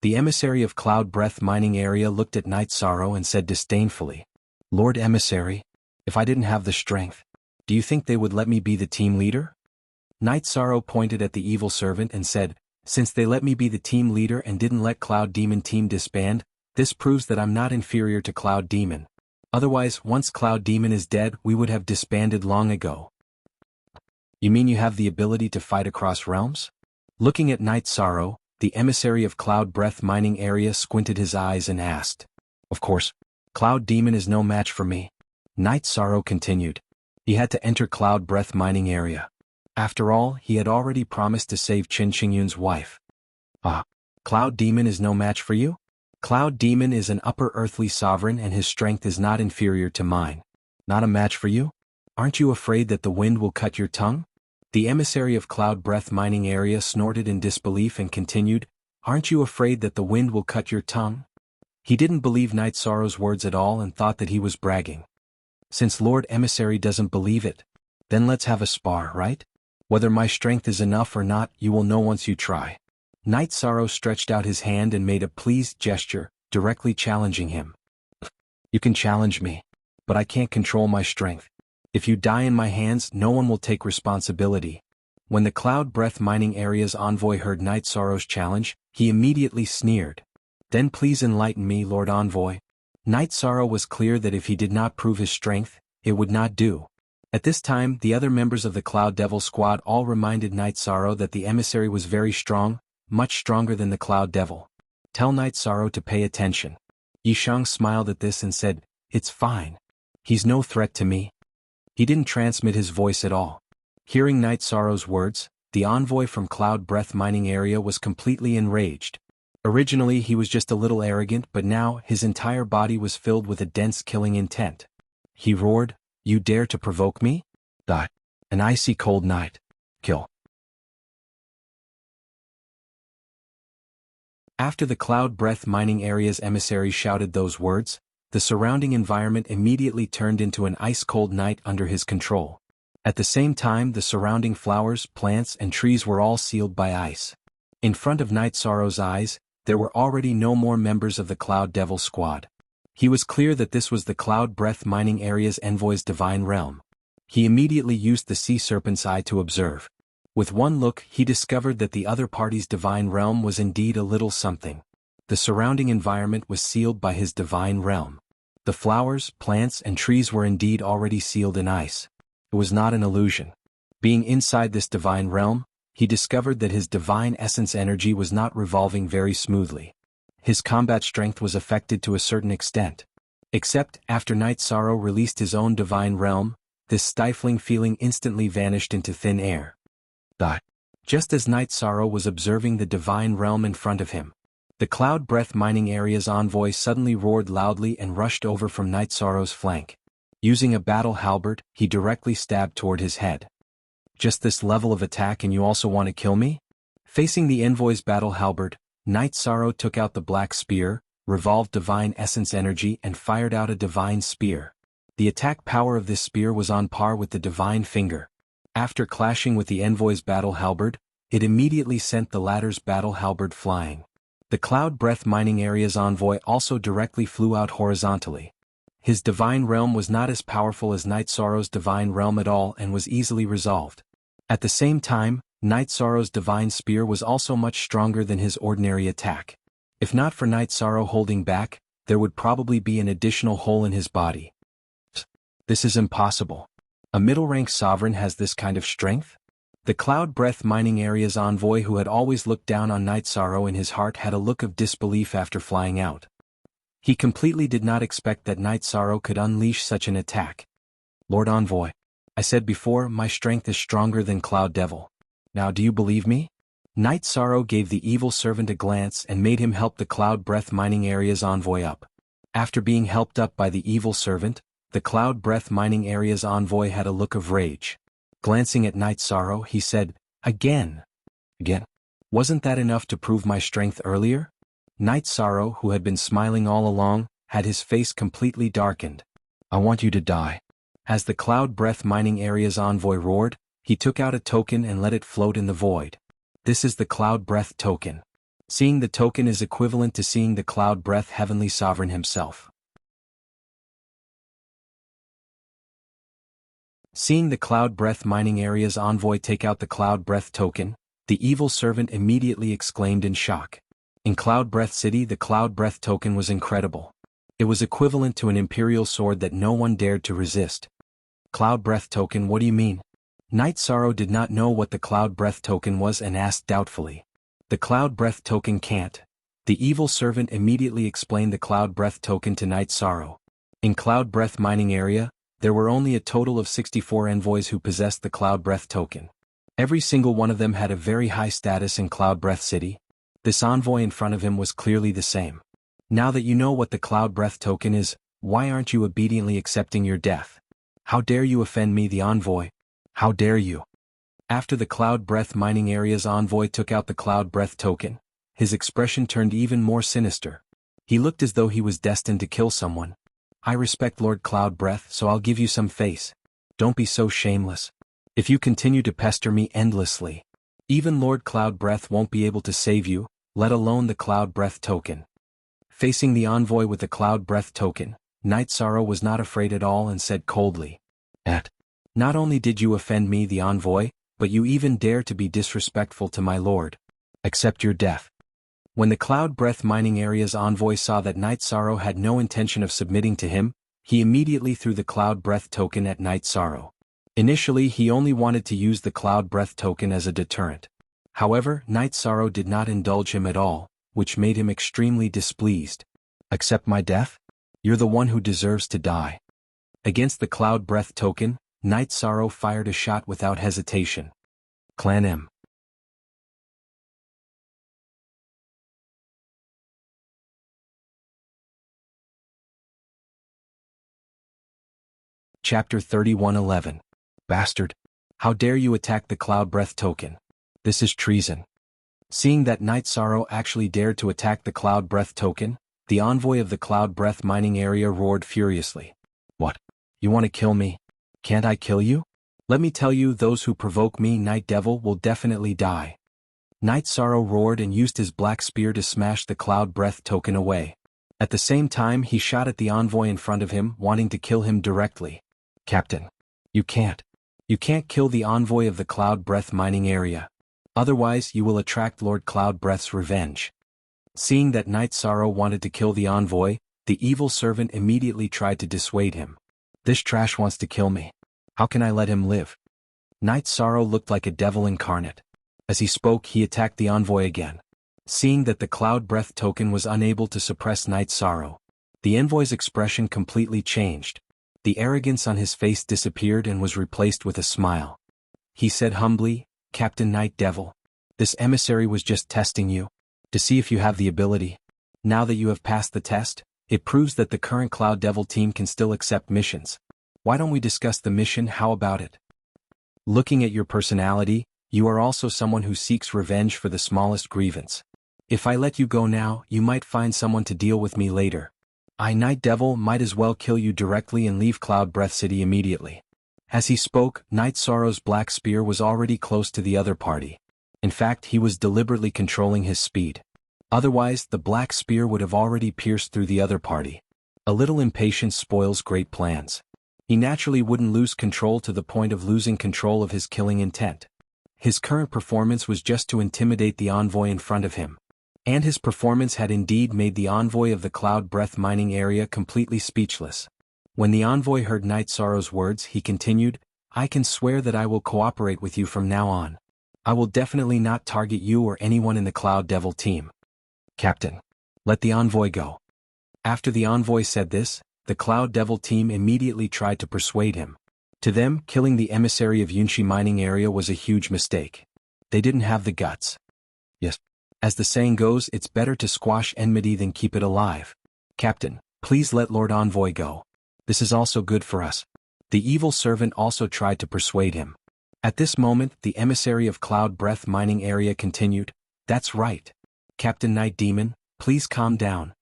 The emissary of Cloud Breath mining area looked at Night Sorrow and said disdainfully, "Lord Emissary, if I didn't have the strength, do you think they would let me be the team leader?" Night Sorrow pointed at the evil servant and said, "Since they let me be the team leader and didn't let Cloud Demon team disband, this proves that I'm not inferior to Cloud Demon. Otherwise, once Cloud Demon is dead, we would have disbanded long ago." "You mean you have the ability to fight across realms?" Looking at Night Sorrow, the emissary of Cloud Breath mining area squinted his eyes and asked. "Of course. Cloud Demon is no match for me." Night Sorrow continued. He had to enter Cloud Breath mining area. After all, he had already promised to save Qin Qingyun's wife. "Ah, Cloud Demon is no match for you? Cloud Demon is an upper earthly sovereign and his strength is not inferior to mine. Not a match for you? Aren't you afraid that the wind will cut your tongue?" The emissary of Cloud Breath mining area snorted in disbelief and continued, "Aren't you afraid that the wind will cut your tongue?" He didn't believe Night Sorrow's words at all and thought that he was bragging. "Since Lord Emissary doesn't believe it, then let's have a spar, right? Whether my strength is enough or not, you will know once you try." Night Sorrow stretched out his hand and made a pleased gesture, directly challenging him. "You can challenge me, but I can't control my strength. If you die in my hands, no one will take responsibility." When the Cloud Breath mining area's envoy heard Night Sorrow's challenge, he immediately sneered. "Then please enlighten me, Lord Envoy." Night Sorrow was clear that if he did not prove his strength, it would not do. At this time, the other members of the Cloud Devil squad all reminded Night Sorrow that the emissary was very strong, much stronger than the Cloud Devil. "Tell Night Sorrow to pay attention." Yishang smiled at this and said, "It's fine. He's no threat to me." He didn't transmit his voice at all. Hearing Night Sorrow's words, the envoy from Cloud Breath mining area was completely enraged. Originally he was just a little arrogant, but now his entire body was filled with a dense killing intent. He roared, "You dare to provoke me? Die. An icy cold night. Kill." After the Cloud Breath mining area's emissary shouted those words, the surrounding environment immediately turned into an ice-cold night under his control. At the same time, the surrounding flowers, plants, and trees were all sealed by ice. In front of Night Sorrow's eyes, there were already no more members of the Cloud Devil squad. He was clear that this was the Cloud Breath mining area's envoy's divine realm. He immediately used the Sea Serpent's eye to observe. With one look, he discovered that the other party's divine realm was indeed a little something. The surrounding environment was sealed by his divine realm. The flowers, plants, and trees were indeed already sealed in ice. It was not an illusion. Being inside this divine realm, he discovered that his divine essence energy was not revolving very smoothly. His combat strength was affected to a certain extent. Except, after Night Sorrow released his own divine realm, this stifling feeling instantly vanished into thin air. Just as Night Sorrow was observing the divine realm in front of him, the Cloud Breath mining area's envoy suddenly roared loudly and rushed over from Night Sorrow's flank. Using a battle halberd, he directly stabbed toward his head. "Just this level of attack and you also want to kill me?" Facing the envoy's battle halberd, Night Sorrow took out the black spear, revolved divine essence energy and fired out a divine spear. The attack power of this spear was on par with the divine finger. After clashing with the envoy's battle halberd, it immediately sent the latter's battle halberd flying. The Cloud Breath Mining Area's envoy also directly flew out horizontally. His divine realm was not as powerful as Night Sorrow's divine realm at all and was easily resolved. At the same time, Night Sorrow's divine spear was also much stronger than his ordinary attack. If not for Night Sorrow holding back, there would probably be an additional hole in his body. This is impossible. A middle-rank sovereign has this kind of strength? The Cloud Breath Mining Area's envoy, who had always looked down on Night Sorrow in his heart, had a look of disbelief after flying out. He completely did not expect that Night Sorrow could unleash such an attack. Lord Envoy, I said before, my strength is stronger than Cloud Devil. Now do you believe me? Night Sorrow gave the evil servant a glance and made him help the Cloud Breath Mining Area's envoy up. After being helped up by the evil servant, the Cloud Breath Mining Area's envoy had a look of rage. Glancing at Night Sorrow, he said, Again? Wasn't that enough to prove my strength earlier? Night Sorrow, who had been smiling all along, had his face completely darkened. I want you to die. As the Cloud Breath Mining Area's envoy roared, he took out a token and let it float in the void. This is the Cloud Breath token. Seeing the token is equivalent to seeing the Cloud Breath Heavenly Sovereign himself. Seeing the Cloud Breath Mining Area's envoy take out the Cloud Breath token, the evil servant immediately exclaimed in shock. In Cloud Breath City, the Cloud Breath token was incredible. It was equivalent to an imperial sword that no one dared to resist. Cloud Breath token, what do you mean? Night Sorrow did not know what the Cloud Breath token was and asked doubtfully. The Cloud Breath token can't. The evil servant immediately explained the Cloud Breath token to Night Sorrow. In Cloud Breath Mining Area, there were only a total of 64 envoys who possessed the Cloud Breath token. Every single one of them had a very high status in Cloud Breath City. This envoy in front of him was clearly the same. Now that you know what the Cloud Breath token is, why aren't you obediently accepting your death? How dare you offend me, the envoy? How dare you? After the Cloud Breath Mining Area's envoy took out the Cloud Breath token, his expression turned even more sinister. He looked as though he was destined to kill someone. I respect Lord Cloud Breath, so I'll give you some face. Don't be so shameless. If you continue to pester me endlessly, even Lord Cloud Breath won't be able to save you, let alone the Cloud Breath token. Facing the envoy with the Cloud Breath token, Night Sorrow was not afraid at all and said coldly, Not only did you offend me, the envoy, but you even dare to be disrespectful to my lord. Accept your death. When the Cloud Breath Mining Area's envoy saw that Night Sorrow had no intention of submitting to him, he immediately threw the Cloud Breath token at Night Sorrow. Initially, he only wanted to use the Cloud Breath token as a deterrent. However, Night Sorrow did not indulge him at all, which made him extremely displeased. Accept my death? You're the one who deserves to die. Against the Cloud Breath token, Night Sorrow fired a shot without hesitation. Clan M. Chapter 31:11. Bastard! How dare you attack the Cloud Breath token? This is treason. Seeing that Night Sorrow actually dared to attack the Cloud Breath token, the envoy of the Cloud Breath Mining Area roared furiously. What? You want to kill me? Can't I kill you? Let me tell you, those who provoke me, Night Devil, will definitely die. Night Sorrow roared and used his black spear to smash the Cloud Breath token away. At the same time, he shot at the envoy in front of him, wanting to kill him directly. Captain, you can't. You can't kill the envoy of the Cloud Breath Mining Area. Otherwise, you will attract Lord Cloud Breath's revenge. Seeing that Night Sorrow wanted to kill the envoy, the evil servant immediately tried to dissuade him. This trash wants to kill me. How can I let him live? Night Sorrow looked like a devil incarnate. As he spoke, he attacked the envoy again. Seeing that the Cloud Breath token was unable to suppress Night Sorrow, the envoy's expression completely changed. The arrogance on his face disappeared and was replaced with a smile. He said humbly, Captain Night Devil, this emissary was just testing you, to see if you have the ability. Now that you have passed the test, it proves that the current Cloud Devil team can still accept missions. Why don't we discuss the mission? How about it? Looking at your personality, you are also someone who seeks revenge for the smallest grievance. If I let you go now, you might find someone to deal with me later. Night Devil might as well kill you directly and leave Cloud Breath City immediately. As he spoke, Night Sorrow's black spear was already close to the other party. In fact, he was deliberately controlling his speed. Otherwise, the black spear would have already pierced through the other party. A little impatience spoils great plans. He naturally wouldn't lose control to the point of losing control of his killing intent. His current performance was just to intimidate the envoy in front of him. And his performance had indeed made the envoy of the Cloud Breath mining area completely speechless. When the envoy heard Night Sorrow's words, he continued, "I can swear that I will cooperate with you from now on. I will definitely not target you or anyone in the Cloud Devil team. Captain, let the envoy go." After the envoy said this, the Cloud Devil team immediately tried to persuade him. To them, killing the emissary of Yunshi mining area was a huge mistake. They didn't have the guts. Yes. As the saying goes, it's better to squash enmity than keep it alive. Captain, please let Lord Envoy go. This is also good for us. The evil servant also tried to persuade him. At this moment, the emissary of Cloud Breath mining area continued, "That's right. Captain Night Demon, please calm down."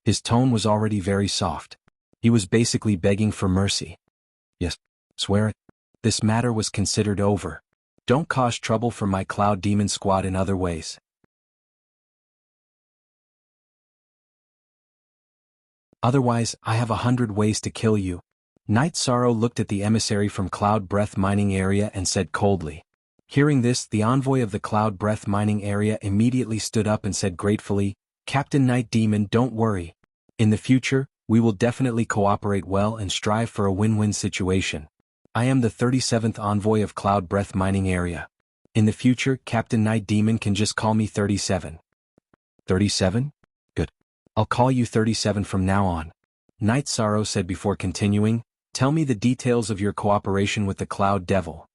His tone was already very soft. He was basically begging for mercy. "Yes, swear it. This matter was considered over. Don't cause trouble for my Cloud Demon squad in other ways. Otherwise, I have 100 ways to kill you." Night Sorrow looked at the emissary from Cloud Breath mining area and said coldly. Hearing this, the envoy of the Cloud Breath mining area immediately stood up and said gratefully, "Captain Night Demon, don't worry. In the future, we will definitely cooperate well and strive for a win-win situation. I am the 37th envoy of Cloud Breath mining area. In the future, Captain Night Demon can just call me 37. 37? Good. I'll call you 37 from now on." Night Sorrow said before continuing, "Tell me the details of your cooperation with the Cloud Devil."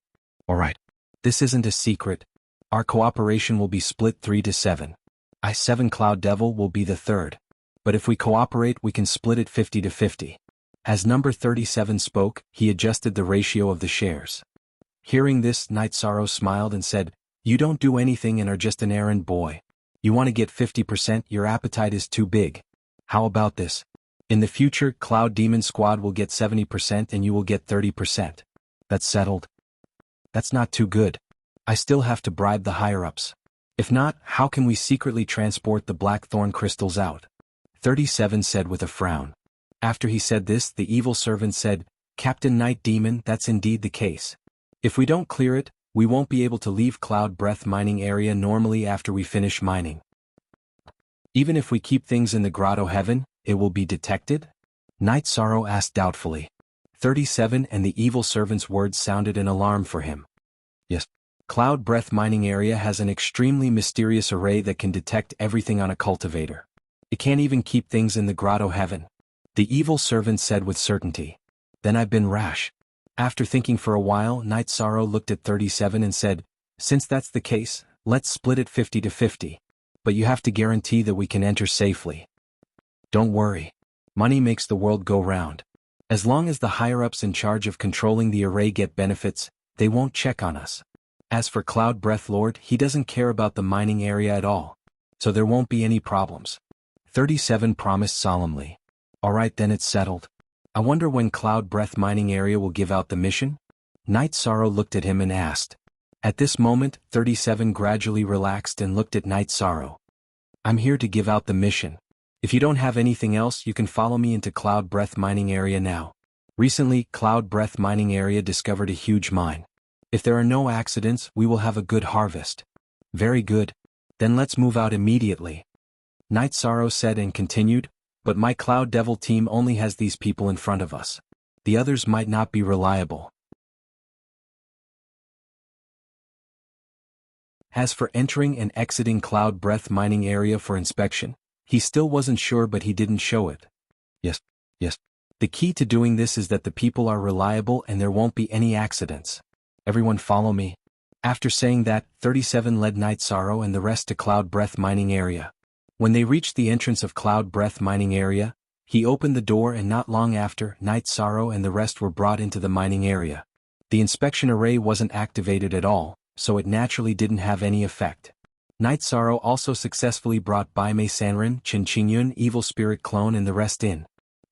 "Alright. This isn't a secret. Our cooperation will be split 3 to 7. I-7 Cloud Devil will be the third. But if we cooperate, we can split it 50 to 50. As number 37 spoke, he adjusted the ratio of the shares. Hearing this, Night Sorrow smiled and said, "You don't do anything and are just an errand boy. You want to get 50%, your appetite is too big. How about this? In the future, Cloud Demon Squad will get 70% and you will get 30%. That's settled." "That's not too good. I still have to bribe the higher-ups. If not, how can we secretly transport the Blackthorn crystals out?" 37 said with a frown. After he said this, the evil servant said, "Captain Night Demon, that's indeed the case. If we don't clear it, we won't be able to leave Cloud Breath mining area normally after we finish mining. Even if we keep things in the Grotto Heaven, it will be detected?" Night Sorrow asked doubtfully. 37 and the evil servant's words sounded an alarm for him. "Yes. Cloud Breath mining area has an extremely mysterious array that can detect everything on a cultivator. It can't even keep things in the Grotto Heaven," the evil servant said with certainty. "Then I've been rash." After thinking for a while, Night Sorrow looked at 37 and said, "Since that's the case, let's split it 50 to 50. But you have to guarantee that we can enter safely." "Don't worry. Money makes the world go round. As long as the higher-ups in charge of controlling the array get benefits, they won't check on us. As for Cloud Breath Lord, he doesn't care about the mining area at all. So there won't be any problems." 37 promised solemnly. "Alright, then it's settled. I wonder when Cloud Breath mining area will give out the mission?" Night Sorrow looked at him and asked. At this moment, 37 gradually relaxed and looked at Night Sorrow. "I'm here to give out the mission. If you don't have anything else, you can follow me into Cloud Breath mining area now. Recently, Cloud Breath mining area discovered a huge mine. If there are no accidents, we will have a good harvest." "Very good. Then let's move out immediately," Night Sorrow said and continued, "But my Cloud Devil team only has these people in front of us. The others might not be reliable. As for entering and exiting Cloud Breath mining area for inspection, he still wasn't sure, but he didn't show it. Yes. The key to doing this is that the people are reliable and there won't be any accidents. Everyone follow me." After saying that, 37 led Night Sorrow and the rest to Cloud Breath mining area. When they reached the entrance of Cloud Breath mining area, he opened the door and not long after, Night Sorrow and the rest were brought into the mining area. The inspection array wasn't activated at all, so it naturally didn't have any effect. Night Sorrow also successfully brought Bai Mei Sanrin, Chen Qingyun, Evil Spirit Clone and the rest in.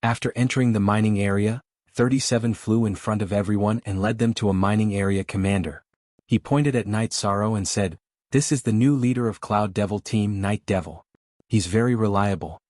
After entering the mining area, 37 flew in front of everyone and led them to a mining area commander. He pointed at Night Sorrow and said, "This is the new leader of Cloud Devil Team Night Devil. He's very reliable.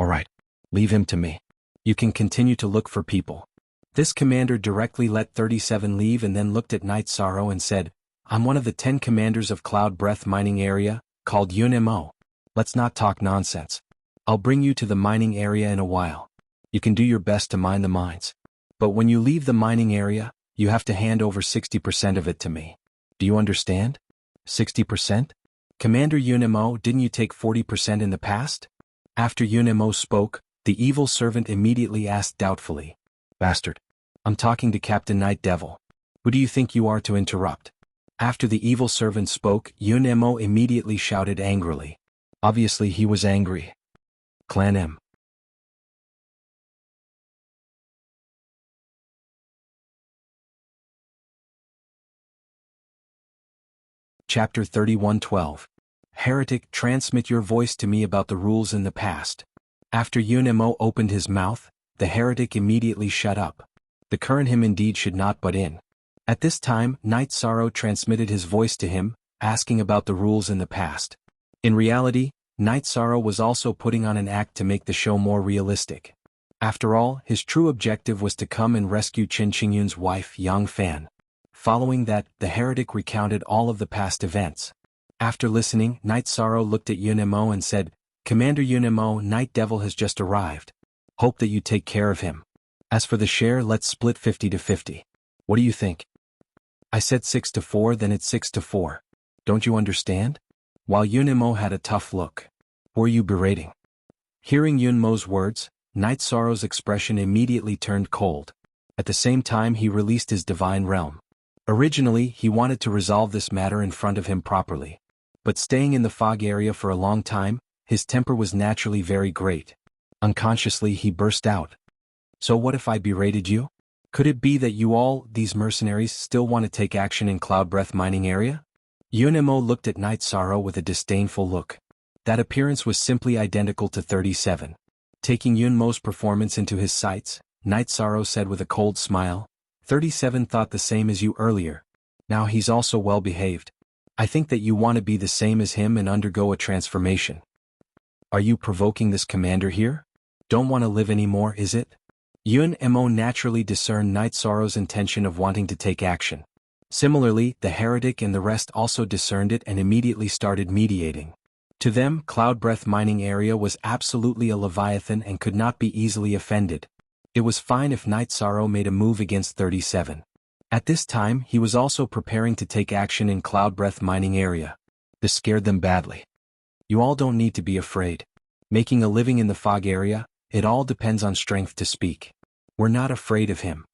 Alright, leave him to me. You can continue to look for people." This commander directly let 37 leave and then looked at Night Sorrow and said, "I'm one of the 10 commanders of Cloud Breath mining area, called Yun-Mo. Let's not talk nonsense. I'll bring you to the mining area in a while. You can do your best to mine the mines. But when you leave the mining area, you have to hand over 60% of it to me. Do you understand? 60%? Commander Yun-Mo, didn't you take 40% in the past?" After Yun-Mo spoke, the evil servant immediately asked doubtfully, "Bastard. I'm talking to Captain Night Devil. Who do you think you are to interrupt?" After the evil servant spoke, Yun-Mo immediately shouted angrily. Obviously he was angry. Clan M. Chapter 31:12. Heretic, transmit your voice to me about the rules in the past. After Yun-Mo opened his mouth, the heretic immediately shut up. The current him indeed should not butt in. At this time, Night Sorrow transmitted his voice to him, asking about the rules in the past. In reality, Night Sorrow was also putting on an act to make the show more realistic. After all, his true objective was to come and rescue Qin Qingyun's wife, Yang Fan. Following that, the heretic recounted all of the past events. After listening, Night Sorrow looked at Yun-Mo and said, "Commander Yun-Mo, Night Devil has just arrived. Hope that you take care of him. As for the share, let's split 50 to 50. What do you think?" "I said 6 to 4, then it's 6 to 4. Don't you understand?" While Yun-Mo had a tough look. "Who are you berating?" Hearing Yun-Mo's words, Night Sorrow's expression immediately turned cold. At the same time he released his divine realm. Originally, he wanted to resolve this matter in front of him properly. But staying in the fog area for a long time, his temper was naturally very great. Unconsciously he burst out. "So what if I berated you? Could it be that you all, these mercenaries, still want to take action in Cloud Breath mining area?" Yun-Mo looked at Night Sorrow with a disdainful look. That appearance was simply identical to 37. Taking Yun-Mo's performance into his sights, Night Sorrow said with a cold smile, 37 thought the same as you earlier. Now he's also well behaved. I think that you want to be the same as him and undergo a transformation. Are you provoking this commander here? Don't want to live anymore, is it? Yun-Mo naturally discerned Night Sorrow's intention of wanting to take action. Similarly, the heretic and the rest also discerned it and immediately started mediating. To them, Cloud Breath mining area was absolutely a leviathan and could not be easily offended. It was fine if Night Sorrow made a move against 37. At this time, he was also preparing to take action in Cloud Breath mining area. This scared them badly. You all don't need to be afraid. Making a living in the fog area, it all depends on strength to speak. We're not afraid of him.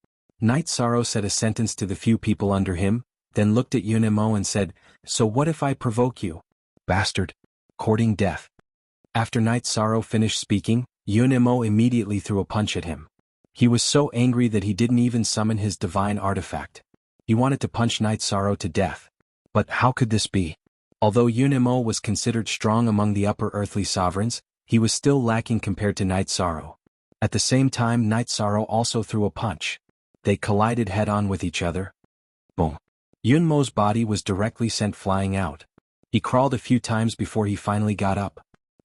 Night Sorrow said a sentence to the few people under him, then looked at Yun-Mo and said, "So what if I provoke you? Bastard. Courting death." After Night Sorrow finished speaking, Yun-Mo immediately threw a punch at him. He was so angry that he didn't even summon his divine artifact. He wanted to punch Night Sorrow to death. But how could this be? Although Yun-Mo was considered strong among the upper earthly sovereigns, he was still lacking compared to Night Sorrow. At the same time, Night Sorrow also threw a punch. They collided head-on with each other. Boom. Yun-Mo's body was directly sent flying out. He crawled a few times before he finally got up.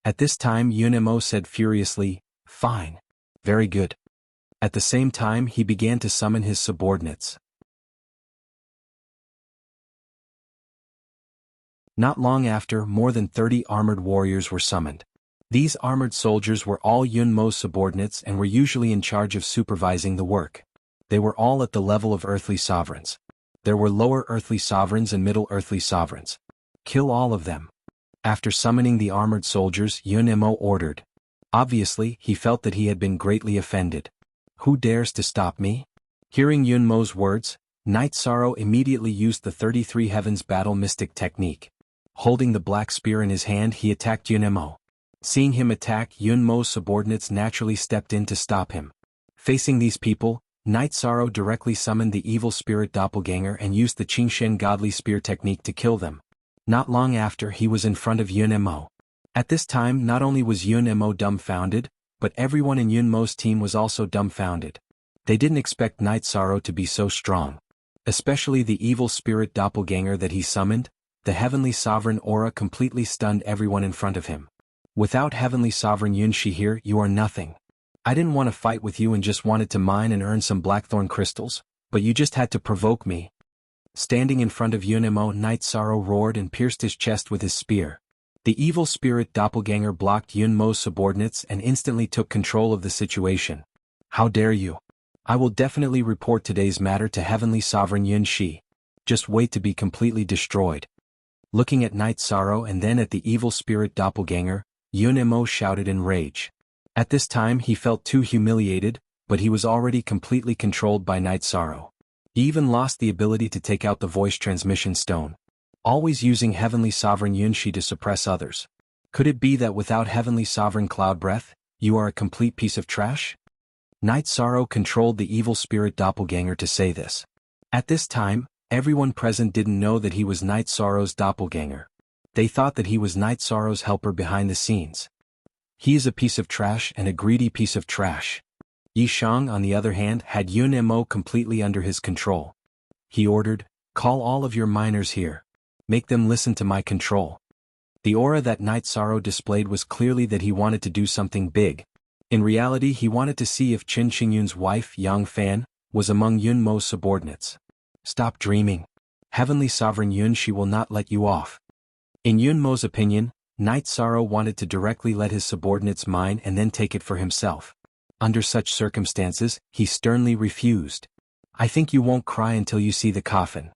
At this time Yun-Mo said furiously, "Fine. Very good." At the same time he began to summon his subordinates. Not long after, more than 30 armored warriors were summoned. These armored soldiers were all Yun-Mo's subordinates and were usually in charge of supervising the work. They were all at the level of earthly sovereigns. There were lower earthly sovereigns and middle earthly sovereigns. Kill all of them. After summoning the armored soldiers, Yun-Mo ordered. Obviously, he felt that he had been greatly offended. Who dares to stop me? Hearing Yun-Mo's words, Night Sorrow immediately used the 33 Heavens Battle Mystic technique. Holding the black spear in his hand, he attacked Yun-Mo. Seeing him attack, Yun-Mo's subordinates naturally stepped in to stop him. Facing these people, Night Sorrow directly summoned the evil spirit doppelganger and used the Qingshen godly spear technique to kill them. Not long after, he was in front of Yun-Mo. At this time, not only was Yun-Mo dumbfounded, but everyone in Yunmo's team was also dumbfounded. They didn't expect Night Sorrow to be so strong. Especially the evil spirit doppelganger that he summoned. The Heavenly Sovereign aura completely stunned everyone in front of him. Without Heavenly Sovereign Yunshi here, you are nothing. I didn't want to fight with you and just wanted to mine and earn some blackthorn crystals, but you just had to provoke me. Standing in front of Yunemo, Night Sorrow roared and pierced his chest with his spear. The evil spirit doppelganger blocked Yunmo's subordinates and instantly took control of the situation. How dare you? I will definitely report today's matter to Heavenly Sovereign Yunshi. Just wait to be completely destroyed. Looking at Night Sorrow and then at the evil spirit doppelganger, Yunemo shouted in rage. At this time he felt too humiliated, but he was already completely controlled by Night Sorrow. He even lost the ability to take out the voice transmission stone. Always using Heavenly Sovereign Yunshi to suppress others. Could it be that without Heavenly Sovereign Cloud Breath, you are a complete piece of trash? Night Sorrow controlled the evil spirit doppelganger to say this. At this time, everyone present didn't know that he was Night Sorrow's doppelganger. They thought that he was Night Sorrow's helper behind the scenes. He is a piece of trash and a greedy piece of trash. Yi Shang, on the other hand, had Yunemo completely under his control. He ordered, "Call all of your miners here. Make them listen to my control." The aura that Night Sorrow displayed was clearly that he wanted to do something big. In reality, he wanted to see if Qin Qingyun's wife, Yang Fan, was among Yunmo's subordinates. Stop dreaming. Heavenly Sovereign Yunshi will not let you off. In Yunmo's opinion, Night Sorrow wanted to directly let his subordinates mine and then take it for himself. Under such circumstances, he sternly refused. I think you won't cry until you see the coffin.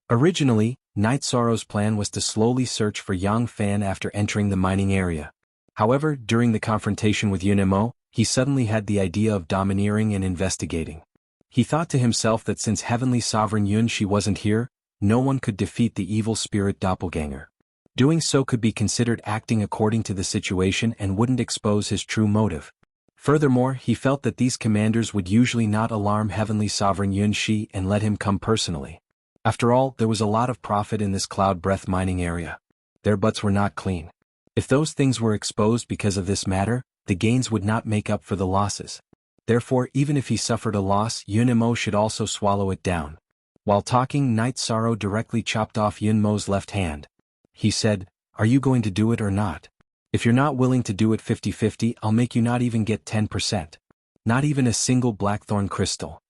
Originally, Night Sorrow's plan was to slowly search for Yang Fan after entering the mining area. However, during the confrontation with Yunemo, he suddenly had the idea of domineering and investigating. He thought to himself that since Heavenly Sovereign Yunshi wasn't here, no one could defeat the evil spirit doppelganger. Doing so could be considered acting according to the situation and wouldn't expose his true motive. Furthermore, he felt that these commanders would usually not alarm Heavenly Sovereign Yunshi and let him come personally. After all, there was a lot of profit in this cloud breath mining area. Their butts were not clean. If those things were exposed because of this matter, the gains would not make up for the losses. Therefore, even if he suffered a loss, Yunemo should also swallow it down. While talking, Night Sorrow directly chopped off Yunmo's left hand. He said, "Are you going to do it or not? If you're not willing to do it 50-50, I'll make you not even get 10%. Not even a single blackthorn crystal.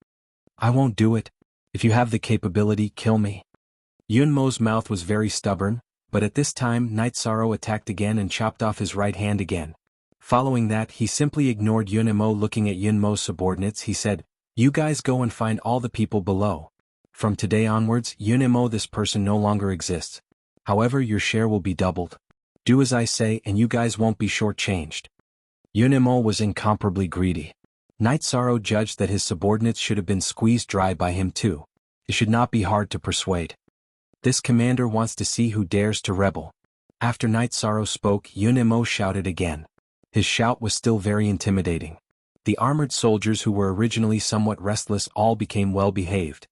I won't do it. If you have the capability, kill me." Yunmo's mouth was very stubborn, but at this time Night Sorrow attacked again and chopped off his right hand again. Following that, he simply ignored Yunemo. Looking at Yunmo's subordinates, he said, "You guys go and find all the people below. From today onwards, Yunemo, this person no longer exists. However, your share will be doubled. Do as I say and you guys won't be shortchanged." Yunemo was incomparably greedy. Night Sorrow judged that his subordinates should have been squeezed dry by him too. It should not be hard to persuade. This commander wants to see who dares to rebel. After Night Sorrow spoke, Yunemo shouted again. His shout was still very intimidating. The armored soldiers who were originally somewhat restless all became well-behaved.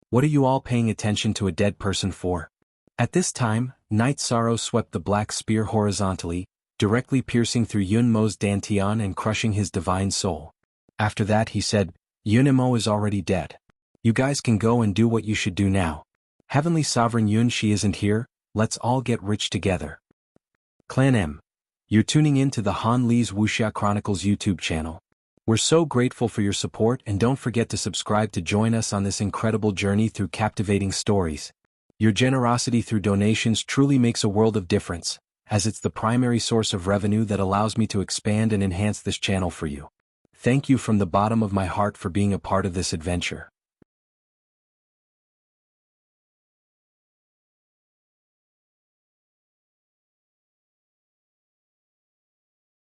What are you all paying attention to a dead person for? At this time, Night Sorrow swept the black spear horizontally, directly piercing through Yunmo's dantian and crushing his divine soul. After that he said, "Yunemo is already dead. You guys can go and do what you should do now. Heavenly Sovereign Yunshi isn't here, let's all get rich together." Clan M. You're tuning in to the Han Lee's Wuxia Chronicles YouTube channel. We're so grateful for your support and don't forget to subscribe to join us on this incredible journey through captivating stories. Your generosity through donations truly makes a world of difference, as it's the primary source of revenue that allows me to expand and enhance this channel for you. Thank you from the bottom of my heart for being a part of this adventure.